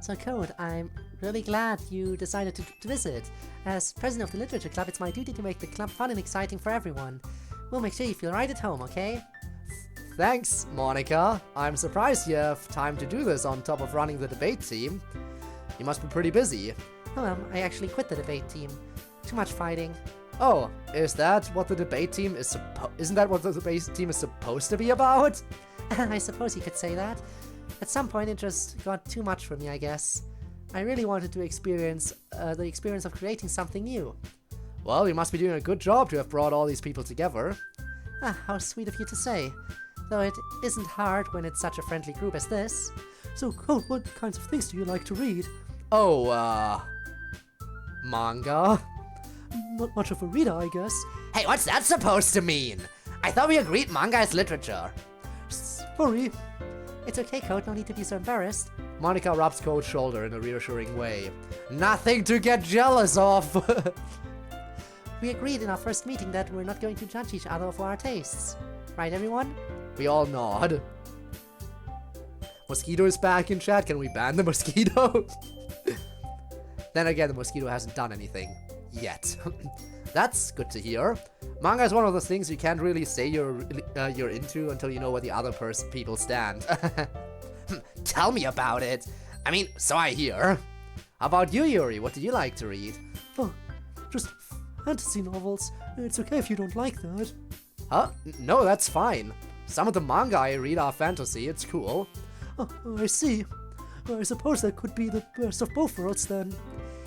So Code, I'm really glad you decided to visit. As president of the Literature Club, it's my duty to make the club fun and exciting for everyone. We'll make sure you feel right at home, okay? Thanks, Monica. I'm surprised you have time to do this on top of running the debate team. You must be pretty busy. Oh, I actually quit the debate team. Too much fighting. Oh, is that what the debate team is Isn't that what the debate team is supposed to be about? I suppose you could say that. At some point it just got too much for me, I guess. I really wanted to experience the experience of creating something new. Well, you must be doing a good job to have brought all these people together. Ah, how sweet of you to say. Though it isn't hard when it's such a friendly group as this. So, Code, what kinds of things do you like to read? Oh, manga? Not much of a reader, I guess. Hey, what's that supposed to mean? I thought we agreed manga is literature. Sorry. It's okay, Code, no need to be so embarrassed. Monica rubs Code's shoulder in a reassuring way. Nothing to get jealous of! We agreed in our first meeting that we're not going to judge each other for our tastes. Right, everyone? We all nod. Mosquito is back in chat. Can we ban the mosquito? Then again, the mosquito hasn't done anything. Yet. That's good to hear. Manga is one of those things you can't really say you're into until you know where the other people stand. Tell me about it. I mean, so I hear. How about you, Yuri? What do you like to read? Oh, just fantasy novels. It's okay if you don't like that. Huh? No, that's fine. Some of the manga I read are fantasy. It's cool. Oh, I see. I suppose that could be the best of both worlds then.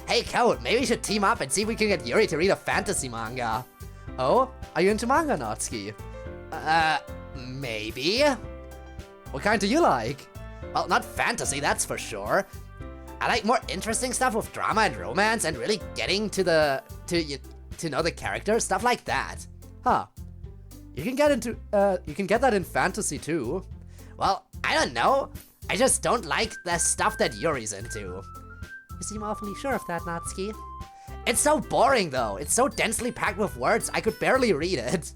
Hey, Code, maybe we should team up and see if we can get Yuri to read a fantasy manga. Oh? Are you into manga, Natsuki? Maybe? What kind do you like? Well, not fantasy, that's for sure. I like more interesting stuff with drama and romance and really getting to know the characters, stuff like that. Huh. You can get that in fantasy too. Well, I don't know. I just don't like the stuff that Yuri's into. You seem awfully sure of that, Natsuki. It's so boring though. It's so densely packed with words, I could barely read it.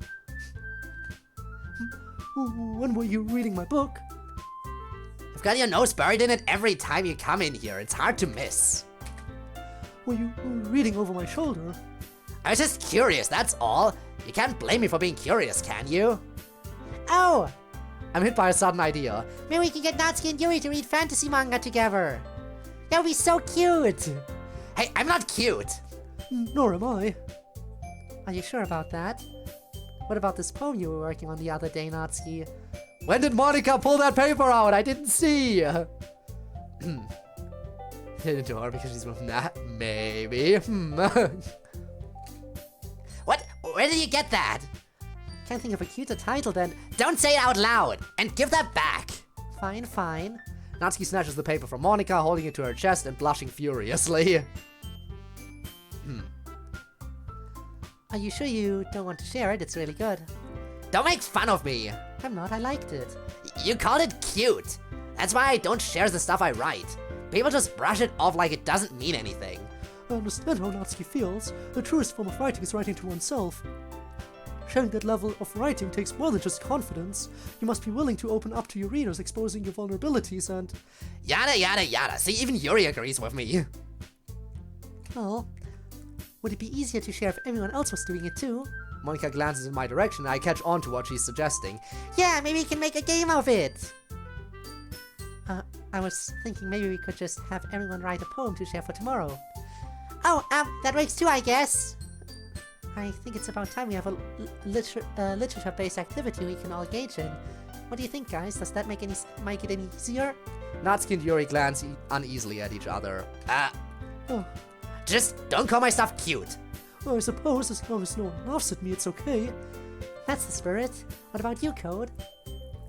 When were you reading my book? You've got your nose buried in it every time you come in here. It's hard to miss. Were you reading over my shoulder? I was just curious, that's all. You can't blame me for being curious, can you? Oh! I'm hit by a sudden idea. Maybe we can get Natsuki and Yuri to read fantasy manga together. That would be so cute! Hey, I'm not cute! Nor am I. Are you sure about that? What about this poem you were working on the other day, Natsuki? When did Monica pull that paper out? I didn't see! Didn't do her because she's from that? Maybe. What? Where did you get that? Can't think of a cuter title then. Don't say it out loud! And give that back! Fine, fine. Natsuki snatches the paper from Monica, holding it to her chest and blushing furiously. Are you sure you don't want to share it? It's really good. Don't make fun of me! I'm not, I liked it. You called it cute! That's why I don't share the stuff I write. People just brush it off like it doesn't mean anything. I understand how Natsuki feels. The truest form of writing is writing to oneself. Sharing that level of writing takes more than just confidence. You must be willing to open up to your readers, exposing your vulnerabilities and... Yada yada yada. See, even Yuri agrees with me. Well, would it be easier to share if everyone else was doing it too? Monica glances in my direction and I catch on to what she's suggesting. Yeah, maybe we can make a game of it! I was thinking maybe we could just have everyone write a poem to share for tomorrow. Oh, that works too, I guess! I think it's about time we have a literature-based activity we can all engage in. What do you think, guys? Does that make it any easier? Natsuki and Yuri glance uneasily at each other. Oh, Just don't call my stuff cute. I suppose as long as no one laughs at me, it's okay. That's the spirit. What about you, Code?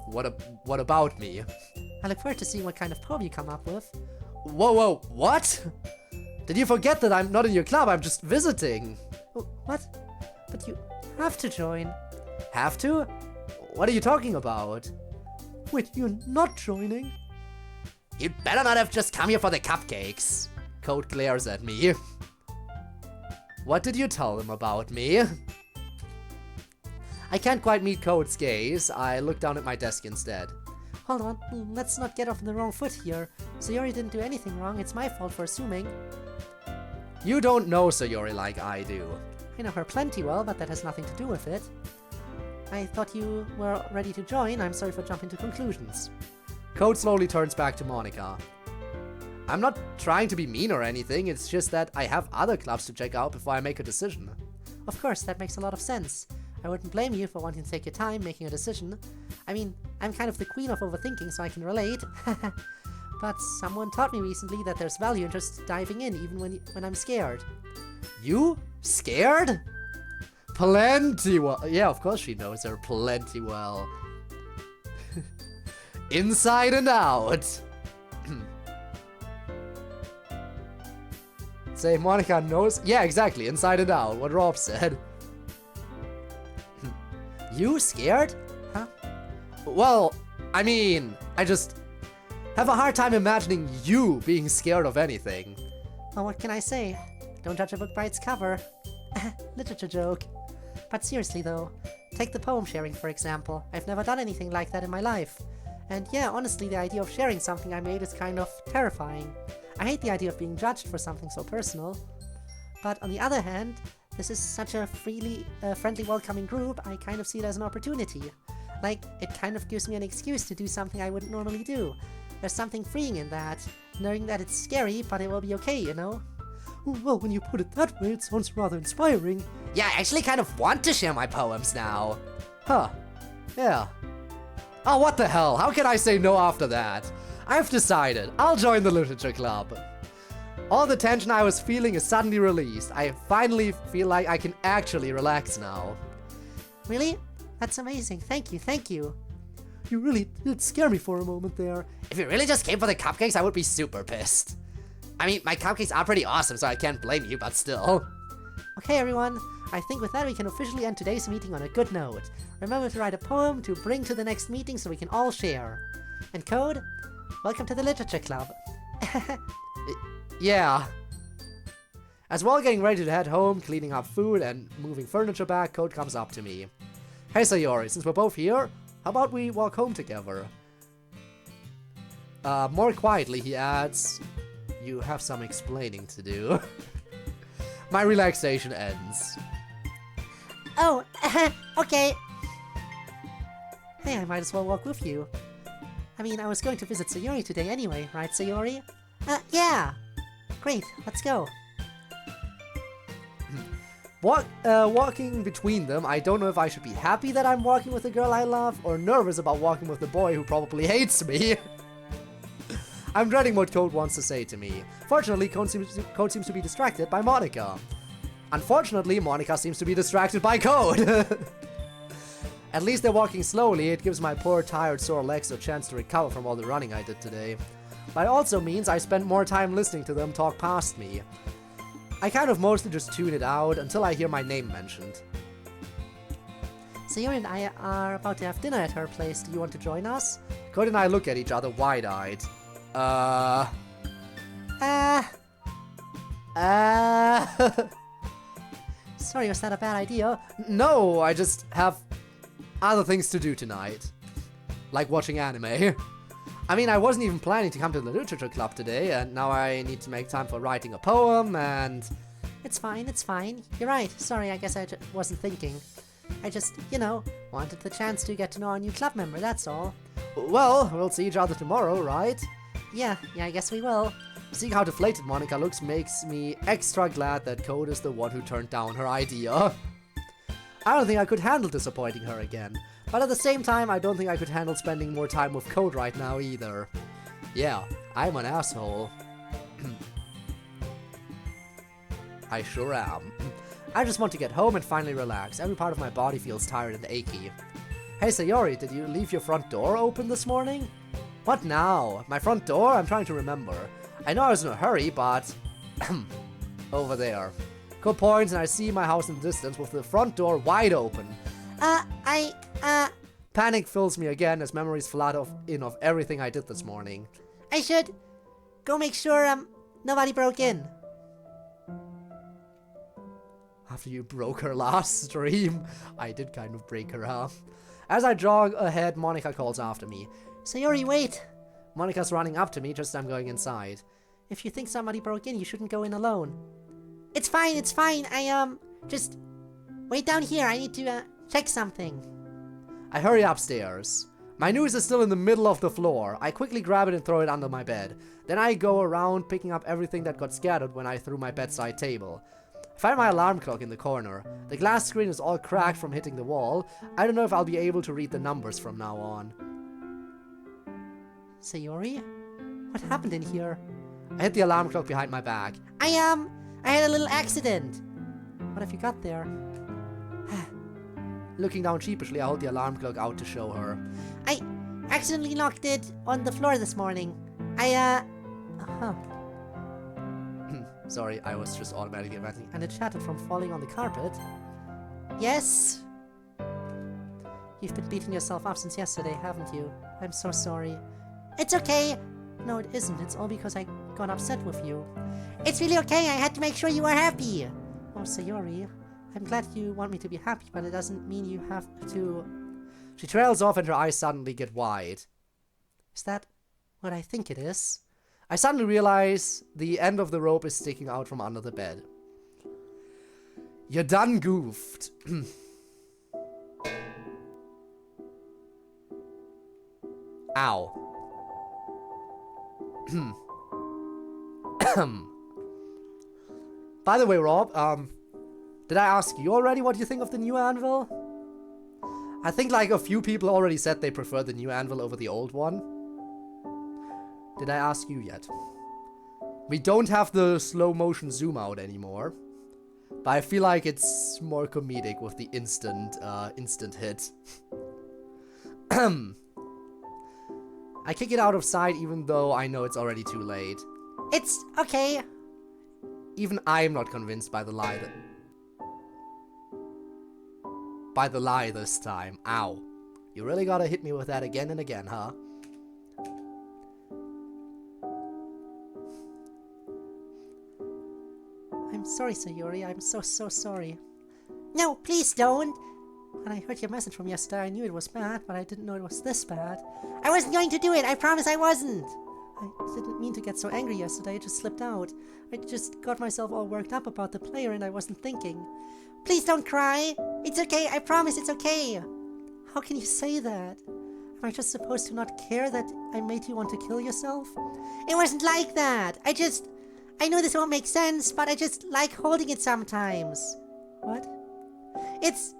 What about me? I look forward to seeing what kind of poem you come up with. Whoa, what? Did you forget that I'm not in your club? I'm just visiting. Oh, what? But you have to join. Have to? What are you talking about? Wait, you're not joining? You'd better not have just come here for the cupcakes. Code glares at me. What did you tell them about me? I can't quite meet Code's gaze. I look down at my desk instead. Hold on, let's not get off on the wrong foot here. Sayori didn't do anything wrong, it's my fault for assuming. You don't know Sayori like I do. I know her plenty well, but that has nothing to do with it. I thought you were ready to join, I'm sorry for jumping to conclusions. Code slowly turns back to Monika. I'm not trying to be mean or anything, it's just that I have other clubs to check out before I make a decision. Of course, that makes a lot of sense. I wouldn't blame you for wanting to take your time making a decision. I mean, I'm kind of the queen of overthinking, so I can relate. But someone taught me recently that there's value in just diving in, even when I'm scared. You? Scared? Plenty well. Yeah, of course she knows her plenty well. Inside and out. Say Monika knows? Yeah, exactly. Inside and out. What Rob said. You scared? Huh? Well, I mean, I just have a hard time imagining you being scared of anything. Well, what can I say? Don't judge a book by its cover. Literature joke. But seriously though, take the poem sharing for example. I've never done anything like that in my life. And yeah, honestly, the idea of sharing something I made is kind of terrifying. I hate the idea of being judged for something so personal. But on the other hand, this is such a friendly, welcoming group, I kind of see it as an opportunity. Like, it kind of gives me an excuse to do something I wouldn't normally do. There's something freeing in that, knowing that it's scary, but it will be okay, you know? Well, when you put it that way, it sounds rather inspiring. Yeah, I actually kind of want to share my poems now. Huh. Yeah. Oh, what the hell? How can I say no after that? I've decided. I'll join the literature club. All the tension I was feeling is suddenly released. I finally feel like I can actually relax now. Really? That's amazing. Thank you, thank you. You really did scare me for a moment there. If you really just came for the cupcakes, I would be super pissed. I mean, my cupcakes are pretty awesome, so I can't blame you, but still. Okay, everyone. I think with that we can officially end today's meeting on a good note. Remember to write a poem to bring to the next meeting so we can all share. And Code, welcome to the literature club. Yeah. As we're all getting ready to head home, cleaning up food and moving furniture back, Code comes up to me. Hey Sayori, since we're both here, how about we walk home together? More quietly he adds, you have some explaining to do. My relaxation ends. Oh, okay. Hey, I might as well walk with you. I mean, I was going to visit Sayori today anyway, right Sayori? Yeah. Great, let's go. Walking between them, I don't know if I should be happy that I'm walking with the girl I love, or nervous about walking with the boy who probably hates me. I'm dreading what Code wants to say to me. Fortunately, Code seems to be distracted by Monika. Unfortunately, Monika seems to be distracted by Code. At least they're walking slowly, it gives my poor, tired, sore legs a chance to recover from all the running I did today. But it also means I spend more time listening to them talk past me. I kind of mostly just tune it out until I hear my name mentioned. Sayori and I are about to have dinner at her place. Do you want to join us? Code and I look at each other wide-eyed. Sorry, was that a bad idea? No, I just have other things to do tonight. Like watching anime. I mean, I wasn't even planning to come to the literature club today, and now I need to make time for writing a poem, and... It's fine, it's fine. You're right. Sorry, I guess I wasn't thinking. I just, you know, wanted the chance to get to know our new club member, that's all. Well, we'll see each other tomorrow, right? Yeah, I guess we will. Seeing how deflated Monika looks makes me extra glad that Code is the one who turned down her idea. I don't think I could handle disappointing her again. But at the same time, I don't think I could handle spending more time with Code right now either. Yeah, I'm an asshole. I sure am. I just want to get home and finally relax. Every part of my body feels tired and achy. Hey Sayori, did you leave your front door open this morning? What now? My front door? I'm trying to remember. I know I was in a hurry, but... over there. Code points and I see my house in the distance with the front door wide open. Panic fills me again as memories flood of everything I did this morning. I should go make sure, nobody broke in. After you broke her last stream, I did kind of break her, huh? As I jog ahead, Monica calls after me. Sayori, wait. Monica's running up to me just as I'm going inside. If you think somebody broke in, you shouldn't go in alone. It's fine, it's fine. Just wait down here. I need to, check something. I hurry upstairs. My news is still in the middle of the floor. I quickly grab it and throw it under my bed. Then I go around picking up everything that got scattered when I threw my bedside table. I find my alarm clock in the corner. The glass screen is all cracked from hitting the wall. I don't know if I'll be able to read the numbers from now on. Sayori? What happened in here? I hit the alarm clock behind my back. I had a little accident. What have you got there? Looking down sheepishly, I hold the alarm clock out to show her. I accidentally knocked it on the floor this morning. Sorry, I was just automatically inventing. And it shattered from falling on the carpet? Yes. You've been beating yourself up since yesterday, haven't you? I'm so sorry. It's okay. No, it isn't. It's all because I got upset with you. It's really okay. I had to make sure you were happy. Oh, Sayori, I'm glad you want me to be happy, but it doesn't mean you have to... She trails off and her eyes suddenly get wide. Is that what I think it is? I suddenly realize the end of the rope is sticking out from under the bed. You're done goofed. Ow. By the way, Rob, did I ask you already what you think of the new anvil? I think like a few people already said they prefer the new anvil over the old one. Did I ask you yet? We don't have the slow motion zoom out anymore, but I feel like it's more comedic with the instant hit. I kick it out of sight even though I know it's already too late. It's okay. Even I'm not convinced by the lie this time. Ow. You really gotta hit me with that again and again, huh? I'm sorry, Sayori. I'm so sorry. No, please don't. When I heard your message from yesterday, I knew it was bad, but I didn't know it was this bad. I wasn't going to do it. I promise I wasn't. I didn't mean to get so angry yesterday. It just slipped out. I just got myself all worked up about the player and I wasn't thinking. Please don't cry. It's okay. I promise it's okay. How can you say that? Am I just supposed to not care that I made you want to kill yourself? It wasn't like that. I know this won't make sense, but I just like holding it sometimes. What? It's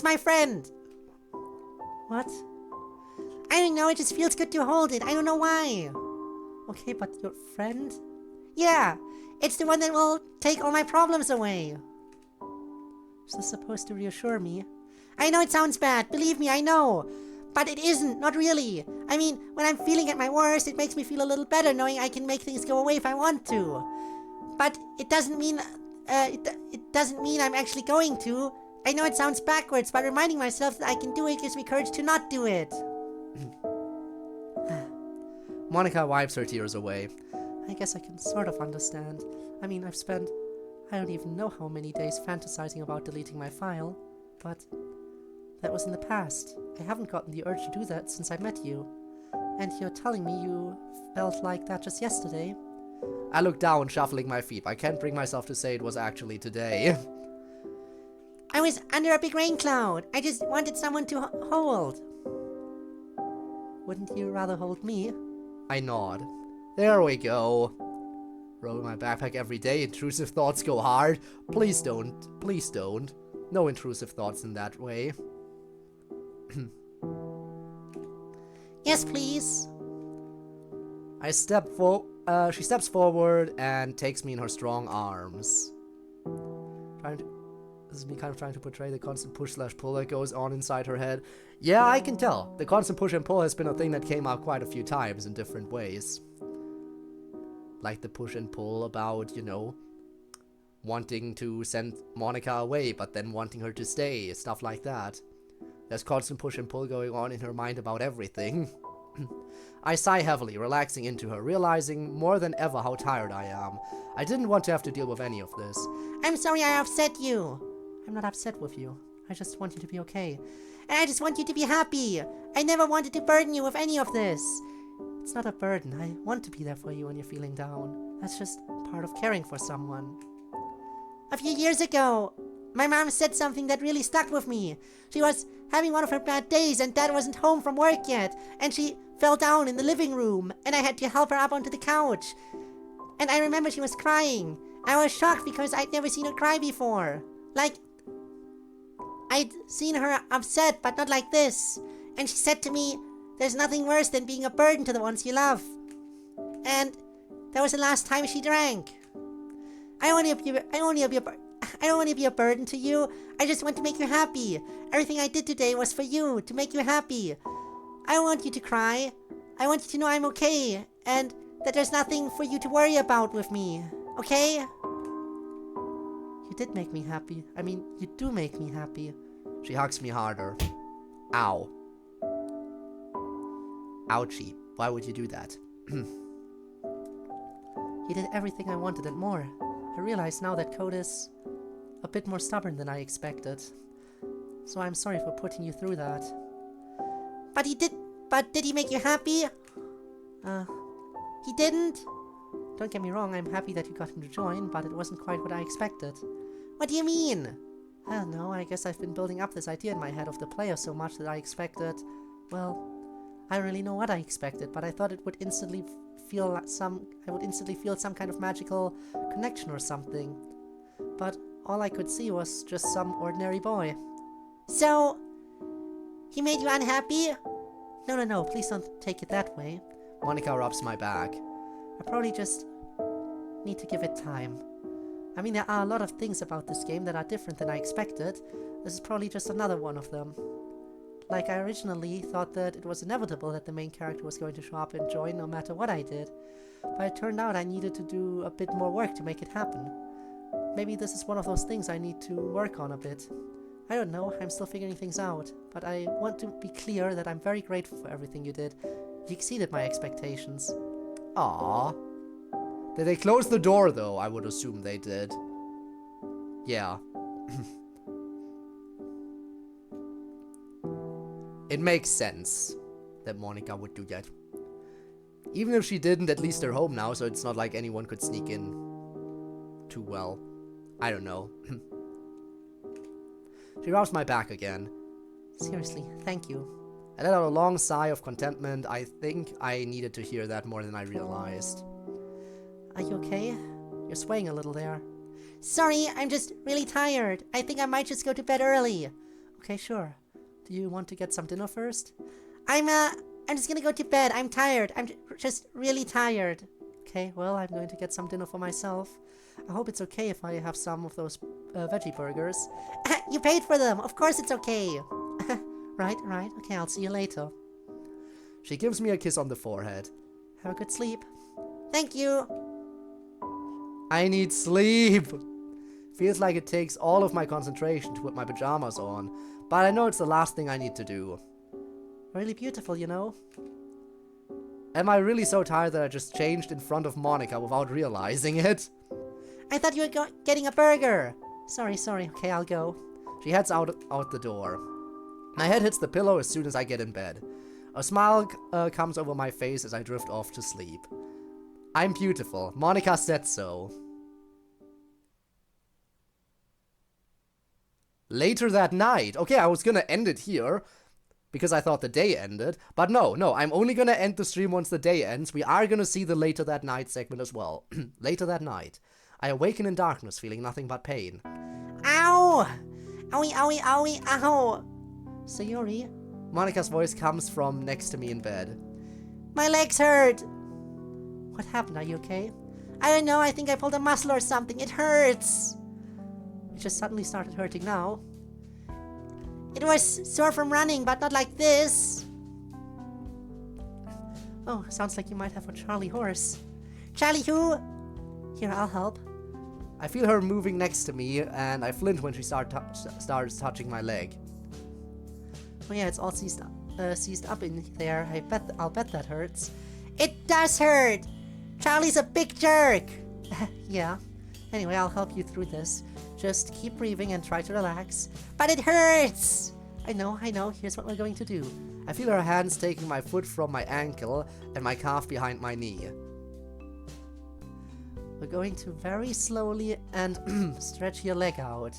my friend. What? I don't know, it just feels good to hold it. I don't know why. Okay, but your friend? Yeah, it's the one that will take all my problems away. Is this supposed to reassure me? I know it sounds bad, believe me, I know. But it isn't, not really. I mean, when I'm feeling at my worst, it makes me feel a little better knowing I can make things go away if I want to. But it doesn't mean, it doesn't mean I'm actually going to. I know it sounds backwards, but reminding myself that I can do it gives me courage to not do it. Monica wipes her tears away. I guess I can sort of understand. I mean, I've spent, I don't even know how many days fantasizing about deleting my file, but that was in the past. I haven't gotten the urge to do that since I met you. And you're telling me you felt like that just yesterday? I look down, shuffling my feet. I can't bring myself to say it was actually today. I was under a big rain cloud. I just wanted someone to hold. Wouldn't you rather hold me? I nod. There we go. Roll my backpack every day. Intrusive thoughts go hard. Please don't. Please don't. No intrusive thoughts in that way. Yes, please. She steps forward and takes me in her strong arms. This is me kind of trying to portray the constant push/pull that goes on inside her head. Yeah, I can tell. The constant push and pull has been a thing that came out quite a few times in different ways. Like the push and pull about, you know, wanting to send Monica away, but then wanting her to stay, stuff like that. There's constant push and pull going on in her mind about everything. I sigh heavily, relaxing into her, realizing more than ever how tired I am. I didn't want to have to deal with any of this. I'm sorry I upset you. I'm not upset with you. I just want you to be okay. And I just want you to be happy. I never wanted to burden you with any of this. It's not a burden. I want to be there for you when you're feeling down. That's just part of caring for someone. A few years ago, my mom said something that really stuck with me. She was having one of her bad days and Dad wasn't home from work yet. And she fell down in the living room and I had to help her up onto the couch. And I remember she was crying. I was shocked because I'd never seen her cry before. Like, I'd seen her upset, but not like this. And she said to me, there's nothing worse than being a burden to the ones you love. And that was the last time she drank. I don't want to be a burden to you. I just want to make you happy. Everything I did today was for you, to make you happy. I don't want you to cry. I want you to know I'm okay, and that there's nothing for you to worry about with me. Okay? You did make me happy. I mean, you do make me happy. She hugs me harder. Ow. Ouchie. Why would you do that? You did everything I wanted and more. I realize now that Code is a bit more stubborn than I expected. So I'm sorry for putting you through that. But did he make you happy? He didn't? Don't get me wrong, I'm happy that you got him to join, but it wasn't quite what I expected. What do you mean? I don't know, I guess I've been building up this idea in my head of the player so much that I expected... Well, I don't really know what I expected, but I thought it would instantly feel some kind of magical connection or something. But all I could see was just some ordinary boy. So, he made you unhappy? No, please don't take it that way. Monica rubs my back. I probably just need to give it time. I mean, there are a lot of things about this game that are different than I expected. This is probably just another one of them. Like, I originally thought that it was inevitable that the main character was going to show up and join no matter what I did. But it turned out I needed to do a bit more work to make it happen. Maybe this is one of those things I need to work on a bit. I don't know, I'm still figuring things out. But I want to be clear that I'm very grateful for everything you did. You exceeded my expectations. Aww. Did they close the door, though? I would assume they did. Yeah. It makes sense that Monica would do that. Even if she didn't, at least they're home now, so it's not like anyone could sneak in too well. I don't know. She rubs my back again. Seriously, thank you. I let out a long sigh of contentment. I think I needed to hear that more than I realized. Are you okay? You're swaying a little there. Sorry, I'm just really tired. I think I might just go to bed early. Okay, sure. Do you want to get some dinner first? I'm just gonna go to bed. I'm tired. I'm just really tired. Okay, well, I'm going to get some dinner for myself. I hope it's okay if I have some of those veggie burgers. You paid for them. Of course it's okay. Right. Okay, I'll see you later. She gives me a kiss on the forehead. Have a good sleep. Thank you. I need sleep. Feels like it takes all of my concentration to put my pajamas on, but I know it's the last thing I need to do. Really beautiful, you know. Am I really so tired that I just changed in front of Monica without realizing it? I thought you were getting a burger. Sorry. Okay, I'll go. She heads out the door. My head hits the pillow as soon as I get in bed. A smile comes over my face as I drift off to sleep. I'm beautiful. Monica said so. Later that night. Okay, I was gonna end it here because I thought the day ended. But no, I'm only gonna end the stream once the day ends. We are gonna see the later that night segment as well. Later that night. I awaken in darkness, feeling nothing but pain. Ow! Owie, ow! Sayori? Monica's voice comes from next to me in bed. My legs hurt! What happened? Are you okay? I don't know, I think I pulled a muscle or something. It hurts! It just suddenly started hurting now. It was sore from running, but not like this. Oh, sounds like you might have a Charlie horse. Charlie who? Here, I'll help. I feel her moving next to me, and I flint when she starts touching my leg. Oh yeah, it's all seized up in there. I'll bet that hurts. It does hurt! Charlie's a big jerk! Yeah. Anyway, I'll help you through this. Just keep breathing and try to relax. But it hurts! I know. Here's what we're going to do. I feel her hands taking my foot from my ankle and my calf behind my knee. We're going to very slowly and stretch your leg out.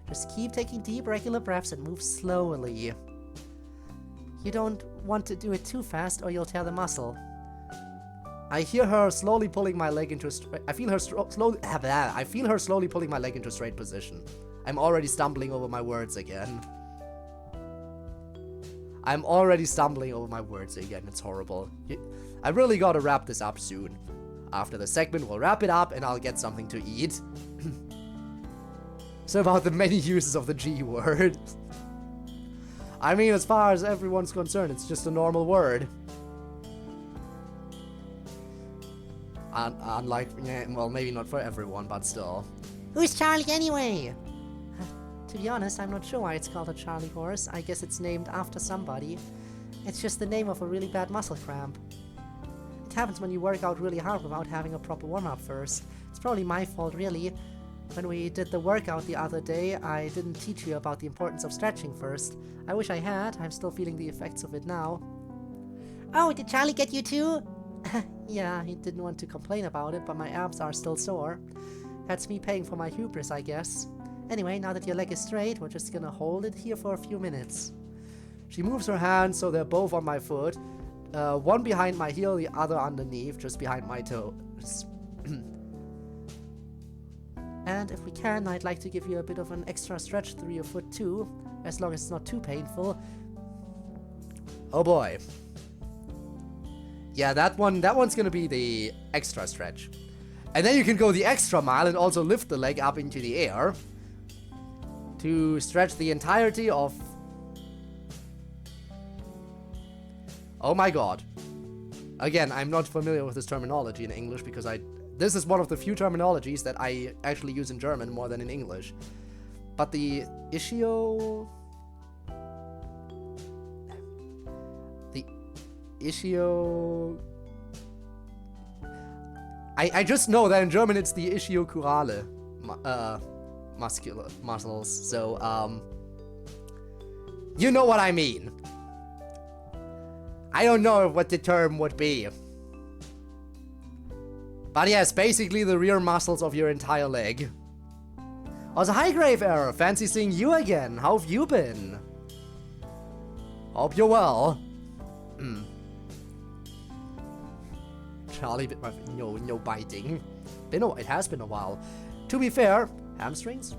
Just keep taking deep, regular breaths and move slowly. You don't want to do it too fast or you'll tear the muscle. I hear her slowly pulling my leg into a I feel her slowly pulling my leg into a straight position. I'm already stumbling over my words again. It's horrible. I really gotta wrap this up soon. After the segment, we'll wrap it up and I'll get something to eat. So about the many uses of the G word. I mean, as far as everyone's concerned, it's just a normal word. Unlike, well, maybe not for everyone, but still. Who's Charlie anyway? To be honest, I'm not sure why it's called a Charlie horse. I guess it's named after somebody. It's just the name of a really bad muscle cramp. It happens when you work out really hard without having a proper warm-up first. It's probably my fault, really. When we did the workout the other day, I didn't teach you about the importance of stretching first. I wish I had. I'm still feeling the effects of it now. Oh, did Charlie get you too? Yeah, he didn't want to complain about it, but my abs are still sore. That's me paying for my hubris, I guess. Anyway, now that your leg is straight, we're just gonna hold it here for a few minutes. She moves her hands so they're both on my foot. One behind my heel, the other underneath, just behind my toes. And if we can, I'd like to give you a bit of an extra stretch through your foot too, as long as it's not too painful. Oh boy. Yeah, that one's gonna be the extra stretch. And then you can go the extra mile and also lift the leg up into the air to stretch the entirety of... Oh my god. Again, I'm not familiar with this terminology in English because this is one of the few terminologies that I actually use in German more than in English. But the ischio... I just know that in German it's the ischiochorale muscles, so you know what I mean. I don't know what the term would be. But yes, basically the rear muscles of your entire leg. Also, hi CodeErr, fancy seeing you again. How have you been? Hope you're well. Charlie bit my no biting. It has been a while. To be fair, hamstrings?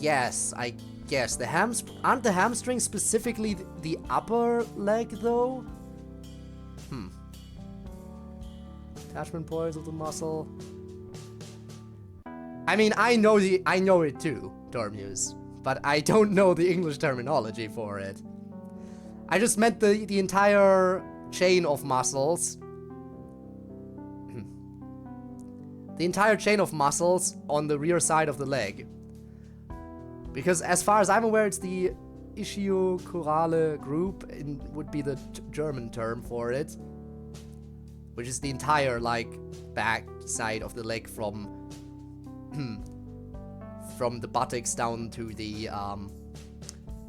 Yes, I guess. Aren't the hamstrings specifically the upper leg though? Attachment points of the muscle. I mean, I know it too, Dormuse, but I don't know the English terminology for it. I just meant the entire chain of muscles. The entire chain of muscles on the rear side of the leg. Because as far as I'm aware, it's the ischiochorale group, would be the German term for it. Which is the entire, back side of the leg from the buttocks down to the,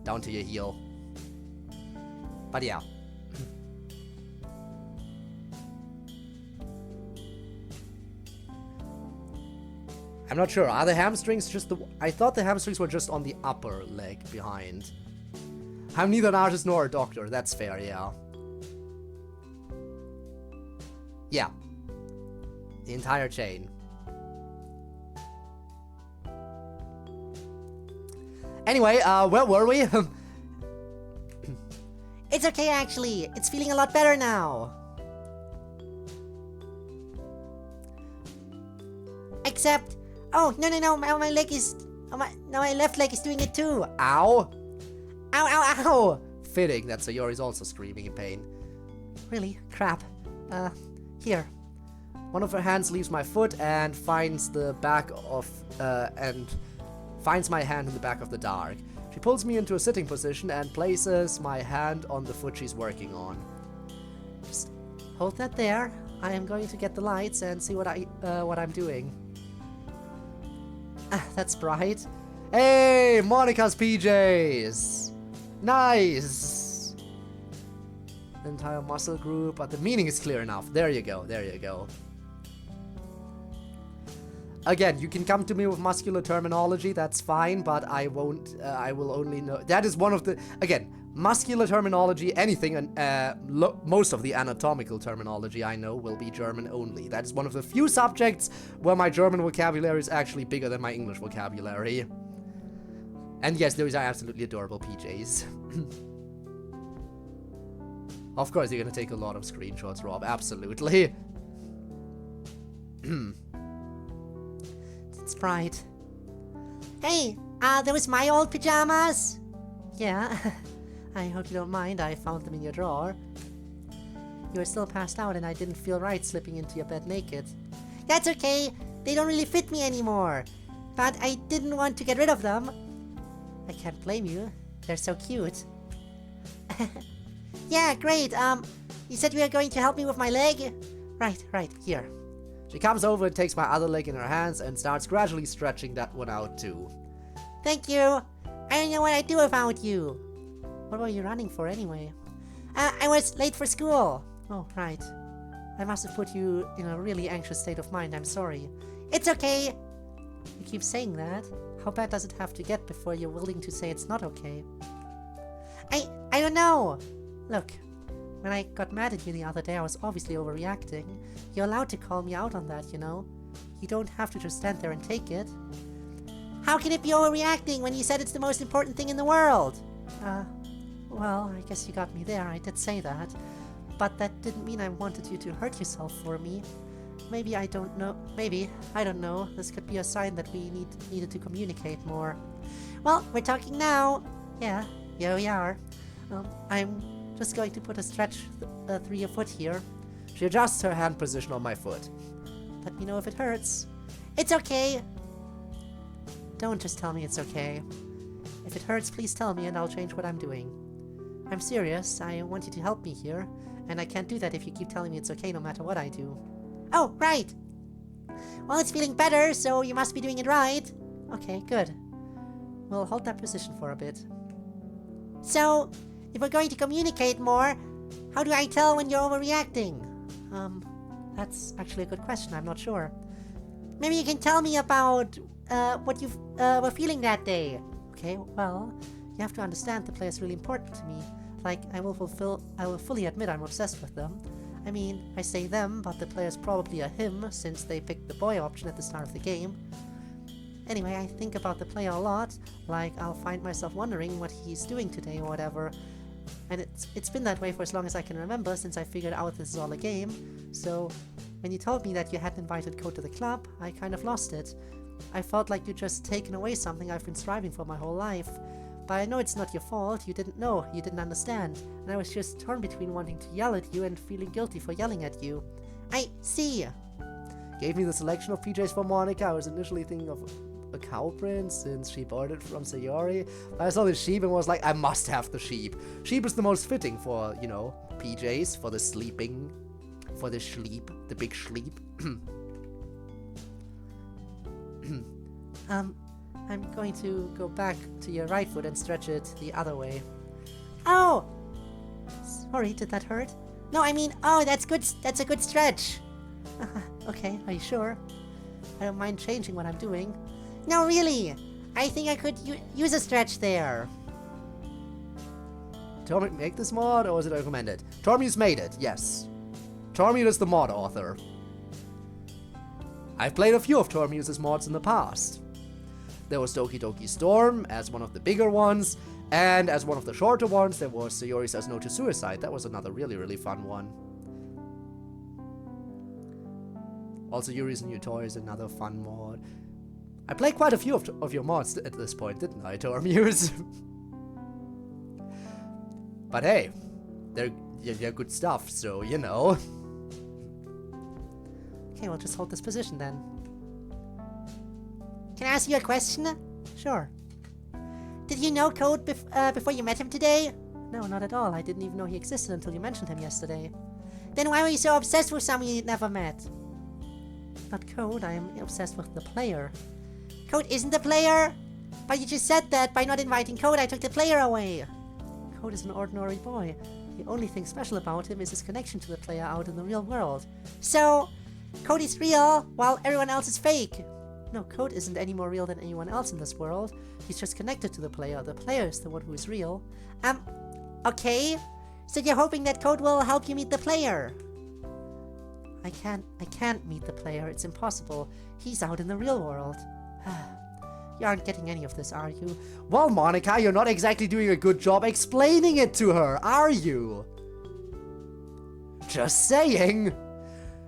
down to your heel. But yeah. I'm not sure. Are the hamstrings just I thought the hamstrings were just on the upper leg behind. I'm neither an artist nor a doctor. That's fair, yeah. Yeah. The entire chain. Anyway, where were we? It's okay, actually. It's feeling a lot better now. Except... Oh, no. My leg is... my left leg is doing it too. Ow. Ow. Fitting that Sayori's also screaming in pain. Really? Crap. Here. One of her hands leaves my foot and finds the back of and finds my hand in the back of the dark. She pulls me into a sitting position and places my hand on the foot she's working on. Just hold that there. I am going to get the lights and see what I'm doing. Ah, that's bright. Hey, Monica's PJs. Nice. The entire muscle group, but the meaning is clear enough. There you go. There you go. Again, you can come to me with muscular terminology, that's fine, but I won't, I will only know. That is one of the, again, muscular terminology, anything, and most of the anatomical terminology I know will be German only. That is one of the few subjects where my German vocabulary is actually bigger than my English vocabulary. And yes, those are absolutely adorable PJs. Of course, you're gonna take a lot of screenshots, Rob, absolutely. It's bright. Hey, those my old pajamas? Yeah. I hope you don't mind, I found them in your drawer. You were still passed out and I didn't feel right slipping into your bed naked. That's okay, they don't really fit me anymore. But I didn't want to get rid of them. I can't blame you, they're so cute. Yeah, great, you said you were going to help me with my leg? Right, here. She comes over and takes my other leg in her hands and starts gradually stretching that one out too. Thank you. I don't know what I'd do without you. What were you running for anyway? I was late for school. Oh, right. I must have put you in a really anxious state of mind, I'm sorry. It's okay. You keep saying that. How bad does it have to get before you're willing to say it's not okay? I don't know. Look. When I got mad at you the other day, I was obviously overreacting. You're allowed to call me out on that, you know? You don't have to just stand there and take it. How can it be overreacting when you said it's the most important thing in the world? Well, I guess you got me there, I did say that. But that didn't mean I wanted you to hurt yourself for me. Maybe, I don't know, this could be a sign that we needed to communicate more. Well, we're talking now. Yeah, here we are. I'm just going to put a stretch through your foot here. She adjusts her hand position on my foot. Let me know if it hurts. It's okay. Don't just tell me it's okay. If it hurts, please tell me and I'll change what I'm doing. I'm serious. I want you to help me here, and I can't do that if you keep telling me it's okay no matter what I do. Oh, right. Well, it's feeling better, so you must be doing it right. Okay, good. We'll hold that position for a bit. So, if we're going to communicate more, how do I tell when you're overreacting? That's actually a good question, I'm not sure. Maybe you can tell me about, what you were feeling that day. Okay, well, you have to understand the player is really important to me. Like, I will fully admit I'm obsessed with them. I mean, I say them, but the player's probably a him, since they picked the boy option at the start of the game. Anyway, I think about the player a lot, like I'll find myself wondering what he's doing today or whatever. And it's been that way for as long as I can remember, since I figured out this is all a game. So, when you told me that you hadn't invited Code to the club, I kind of lost it. I felt like you'd just taken away something I've been striving for my whole life. But I know it's not your fault, you didn't know, you didn't understand, and I was just torn between wanting to yell at you and feeling guilty for yelling at you. I see. Gave me the selection of PJs for Monica. I was initially thinking of a cow print since she bought it from Sayori. I saw the sheep and was like, I must have the sheep. Sheep is the most fitting for, you know, PJs, for the sleeping, for the sleep, the big sleep. I'm going to go back to your right foot and stretch it the other way. Oh! Sorry, did that hurt? No, I mean, oh, that's good. That's a good stretch. Okay, are you sure? I don't mind changing what I'm doing. No, really. I think I could use a stretch there. Tormute make this mod, or is it recommended? Tormute's made it, yes. Tormute is the mod author. I've played a few of Tormute's mods in the past. There was Doki Doki Storm as one of the bigger ones, and as one of the shorter ones, there was Sayori Says No to Suicide. That was another really, really fun one. Also, Yuri's New Toy is another fun mod. I played quite a few of your mods at this point, didn't I, Tormuse? But hey, they're good stuff, so, you know. Okay, we'll just hold this position then. Can I ask you a question? Sure. Did you know Code before you met him today? No, not at all. I didn't even know he existed until you mentioned him yesterday. Then why were you so obsessed with someone you'd never met? Not Code, I am obsessed with the player. Code isn't the player? But you just said that by not inviting Code, I took the player away. Code is an ordinary boy. The only thing special about him is his connection to the player out in the real world. So, Code is real, while everyone else is fake. No, Code isn't any more real than anyone else in this world. He's just connected to the player. The player is the one who is real. Okay. So you're hoping that Code will help you meet the player? I can't meet the player. It's impossible. He's out in the real world. You aren't getting any of this, are you? Well, Monica, you're not exactly doing a good job explaining it to her, are you? Just saying.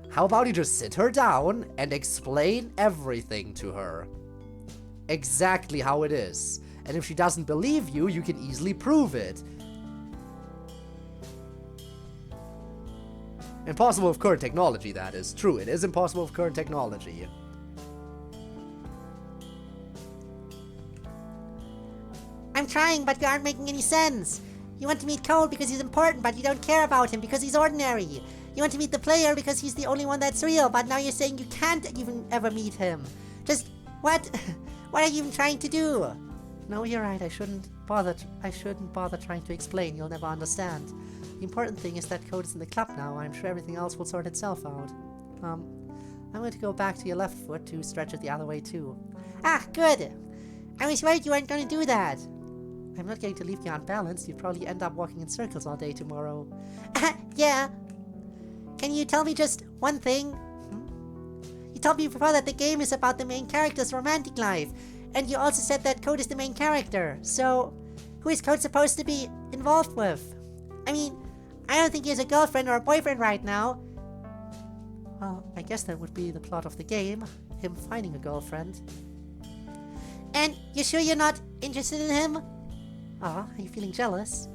How about you just sit her down and explain everything to her? Exactly how it is. And if she doesn't believe you, you can easily prove it. Impossible with current technology, that is. True, it is impossible with current technology. I'm trying, but you aren't making any sense. You want to meet Code because he's important, but you don't care about him because he's ordinary. You want to meet the player because he's the only one that's real, but now you're saying you can't even ever meet him. Just, what? What are you even trying to do? No, you're right. I shouldn't bother trying to explain. You'll never understand. The important thing is that Code is in the club now. I'm sure everything else will sort itself out. I'm going to go back to your left foot to stretch it the other way too. Ah, good. I was worried you weren't going to do that. I'm not going to leave you unbalanced. You'd probably end up walking in circles all day tomorrow. Yeah. Can you tell me just one thing? You told me before that the game is about the main character's romantic life, and you also said that Code is the main character. So, who is Code supposed to be involved with? I mean, I don't think he has a girlfriend or a boyfriend right now. Well, I guess that would be the plot of the game. Him finding a girlfriend. And you sure you're not interested in him? Ah, are you feeling jealous?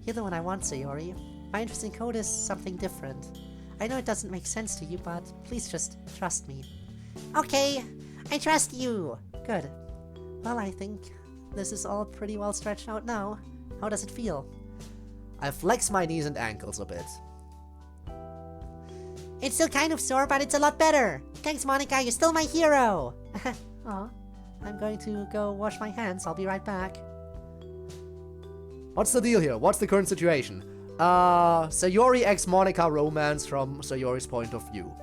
You're the one I want, Sayori. My interest in Code is something different. I know it doesn't make sense to you, but please just trust me. Okay, I trust you. Good. Well, I think this is all pretty well stretched out now. How does it feel? I flex my knees and ankles a bit. It's still kind of sore, but it's a lot better. Thanks, Monica, you're still my hero. Aw, I'm going to go wash my hands. I'll be right back. What's the deal here? What's the current situation? Sayori x Monica romance from Sayori's point of view.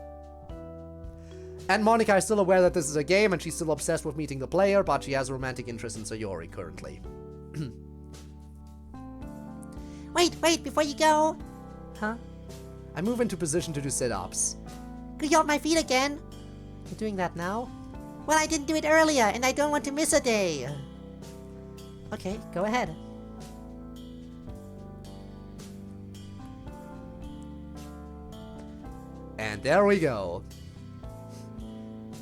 And Monica is still aware that this is a game and she's still obsessed with meeting the player, but she has a romantic interest in Sayori currently. Wait, before you go. Huh? I move into position to do sit-ups. Could you hold my feet again? You're doing that now? Well, I didn't do it earlier, and I don't want to miss a day. Okay, go ahead. And there we go.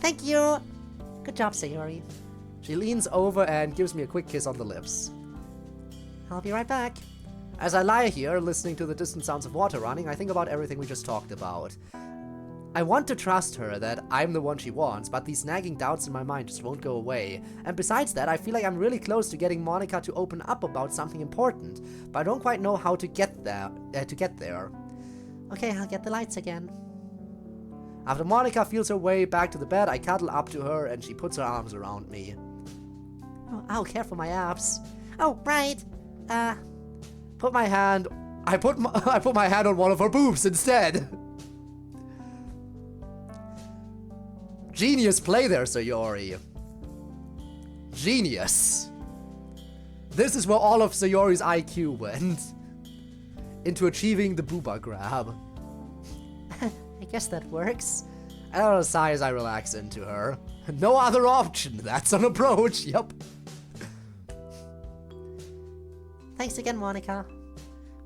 Thank you. Good job, Sayori. She leans over and gives me a quick kiss on the lips. I'll be right back. As I lie here, listening to the distant sounds of water running, I think about everything we just talked about. I want to trust her that I'm the one she wants, but these nagging doubts in my mind just won't go away. And besides that, I feel like I'm really close to getting Monica to open up about something important, but I don't quite know how to get there. Okay, I'll get the lights again. After Monica feels her way back to the bed, I cuddle up to her and she puts her arms around me. Oh, ow, careful my abs. Oh, right. I put my hand on one of her boobs instead. Genius play there, Sayori. Genius. This is where all of Sayori's IQ went. Into achieving the booba grab. I guess that works. I let her sigh as I relax into her. No other option. That's an approach. Yup. Thanks again, Monica.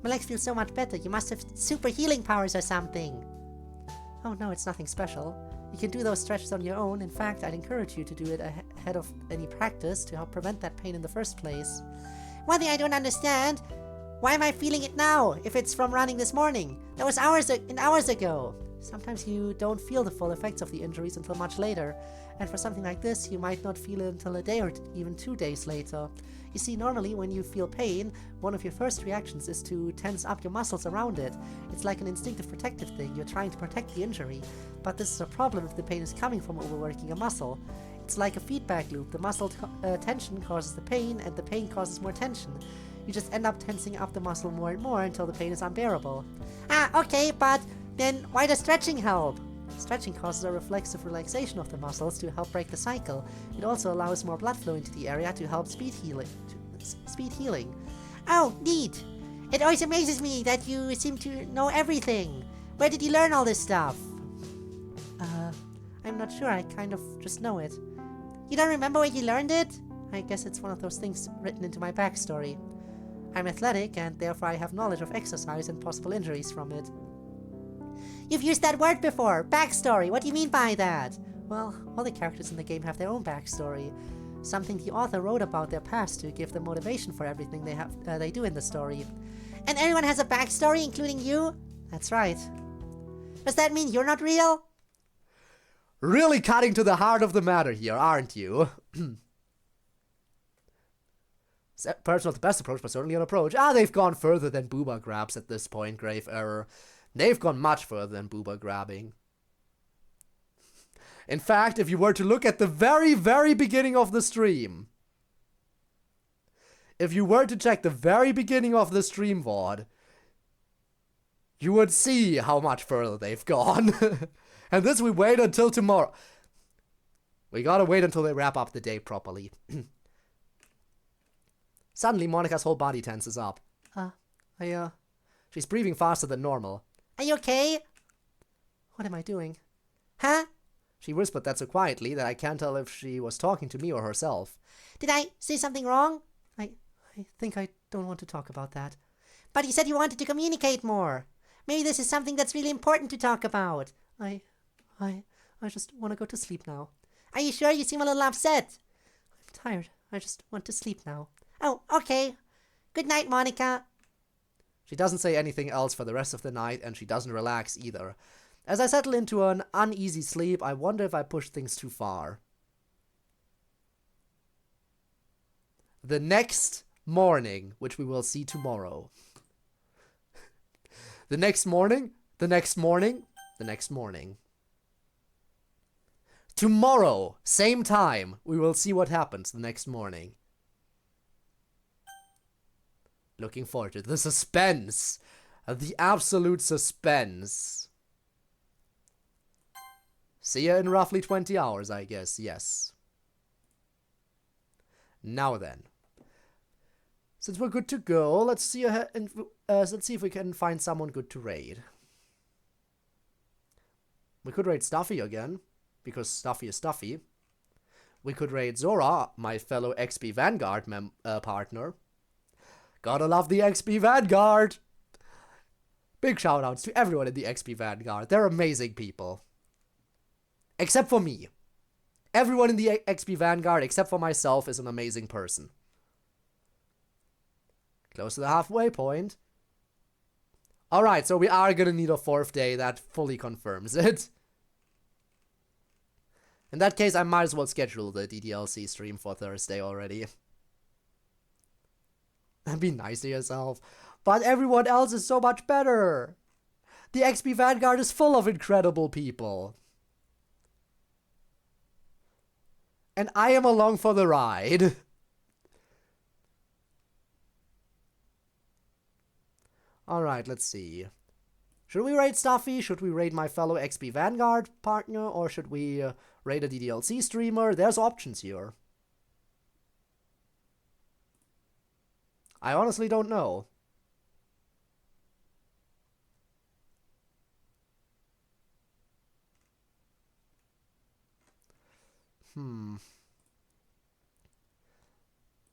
My legs feel so much better. You must have super healing powers or something. Oh no, it's nothing special. You can do those stretches on your own. In fact, I'd encourage you to do it ahead of any practice to help prevent that pain in the first place. One thing I don't understand. Why am I feeling it now, if it's from running this morning? That was hours ago. Sometimes you don't feel the full effects of the injuries until much later, and for something like this, you might not feel it until a day or even 2 days later. You see, normally when you feel pain, one of your first reactions is to tense up your muscles around it. It's like an instinctive protective thing, you're trying to protect the injury. But this is a problem if the pain is coming from overworking a muscle. It's like a feedback loop. The muscle tension causes the pain, and the pain causes more tension. You just end up tensing up the muscle more and more until the pain is unbearable. Ah, okay, but then Why does stretching help? Stretching causes a reflexive relaxation of the muscles to help break the cycle. It also allows more blood flow into the area to help speed healing. oh, neat. It always amazes me that you seem to know everything. Where did you learn all this stuff? I'm not sure, I kind of just know it. You don't remember where you learned it? I guess it's one of those things written into my backstory. I'm athletic, and therefore I have knowledge of exercise and possible injuries from it. You've used that word before. Backstory. What do you mean by that? Well, all the characters in the game have their own backstory. Something the author wrote about their past to give them motivation for everything they do in the story. And everyone has a backstory, including you? That's right. Does that mean you're not real? Really cutting to the heart of the matter here, aren't you? Perhaps not the best approach, but certainly an approach. They've gone further than booba grabs at this point, grave error. They've gone much further than booba grabbing. In fact, if you were to look at the very, very beginning of the stream, if you were to check the very beginning of the stream VOD, you would see how much further they've gone. And this we wait until tomorrow. We gotta wait until they wrap up the day properly. Suddenly, Monica's whole body tenses up. She's breathing faster than normal. Are you okay? What am I doing? Huh? She whispered that so quietly that I can't tell if she was talking to me or herself. Did I say something wrong? I think I don't want to talk about that. But you said you wanted to communicate more. Maybe this is something that's really important to talk about. I just want to go to sleep now. Are you sure? You seem a little upset. I'm tired. I just want to sleep now. Oh, okay. Good night, Monica. She doesn't say anything else for the rest of the night, and she doesn't relax either. As I settle into an uneasy sleep, I wonder if I push things too far. The next morning, which we will see tomorrow. The next morning, the next morning, the next morning. Tomorrow, same time, we will see what happens the next morning. Looking forward to the suspense. The absolute suspense. See you in roughly 20 hours, I guess, yes. Now then. Since we're good to go, let's see if we can find someone good to raid. We could raid Stuffy again, because Stuffy is Stuffy. We could raid Zora, my fellow XP Vanguard partner. Gotta love the XP Vanguard! Big shoutouts to everyone in the XP Vanguard. They're amazing people. Except for me. Everyone in the XP Vanguard, except for myself, is an amazing person. Close to the halfway point. Alright, so we are gonna need a 4th day. That fully confirms it. In that case, I might as well schedule the DDLC stream for Thursday already. Be nice to yourself. But everyone else is so much better. The XP Vanguard is full of incredible people. And I am along for the ride. Alright, let's see. Should we raid Stuffy? Should we raid my fellow XP Vanguard partner? Or should we raid a DDLC streamer? There's options here. I honestly don't know.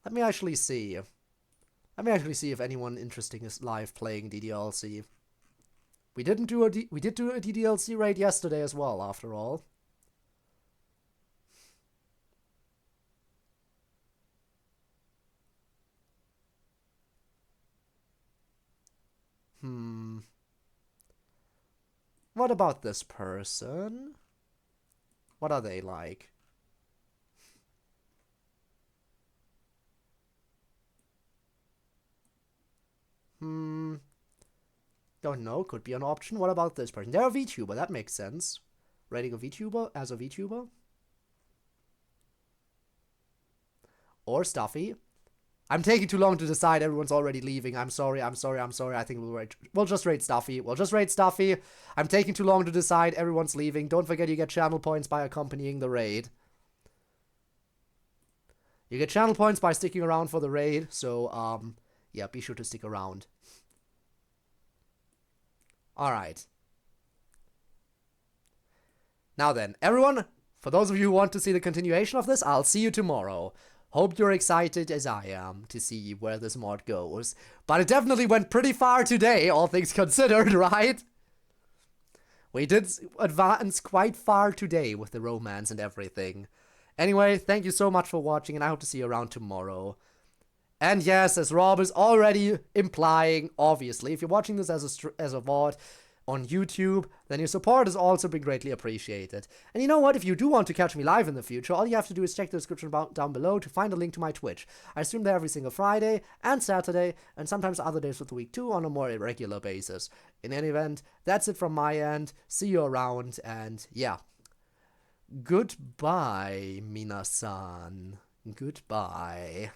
Let me actually see. Let me actually see if anyone interesting is live playing DDLC. We did do a DDLC raid yesterday as well, after all. What about this person? What are they like? Don't know. Could be an option. What about this person? They're a VTuber. That makes sense. Rating a VTuber as a VTuber. Or Stuffy. I'm taking too long to decide. Everyone's already leaving. I'm sorry. I think we'll just rate Stuffy. I'm taking too long to decide. Everyone's leaving. Don't forget you get channel points by accompanying the raid. You get channel points by sticking around for the raid. So, yeah, be sure to stick around. Alright. Now then, everyone, for those of you who want to see the continuation of this, I'll see you tomorrow. Hope you're excited as I am to see where this mod goes. But it definitely went pretty far today, all things considered, right? We did advance quite far today with the romance and everything. Anyway, thank you so much for watching, and I hope to see you around tomorrow. And yes, as Rob is already implying, obviously, if you're watching this as a VOD on YouTube, then your support has also been greatly appreciated. And you know what? If you do want to catch me live in the future, all you have to do is check the description down below to find a link to my Twitch. I stream there every single Friday and Saturday, and sometimes other days of the week too on a more irregular basis. In any event, that's it from my end. See you around, and yeah. Goodbye, minasan. Goodbye.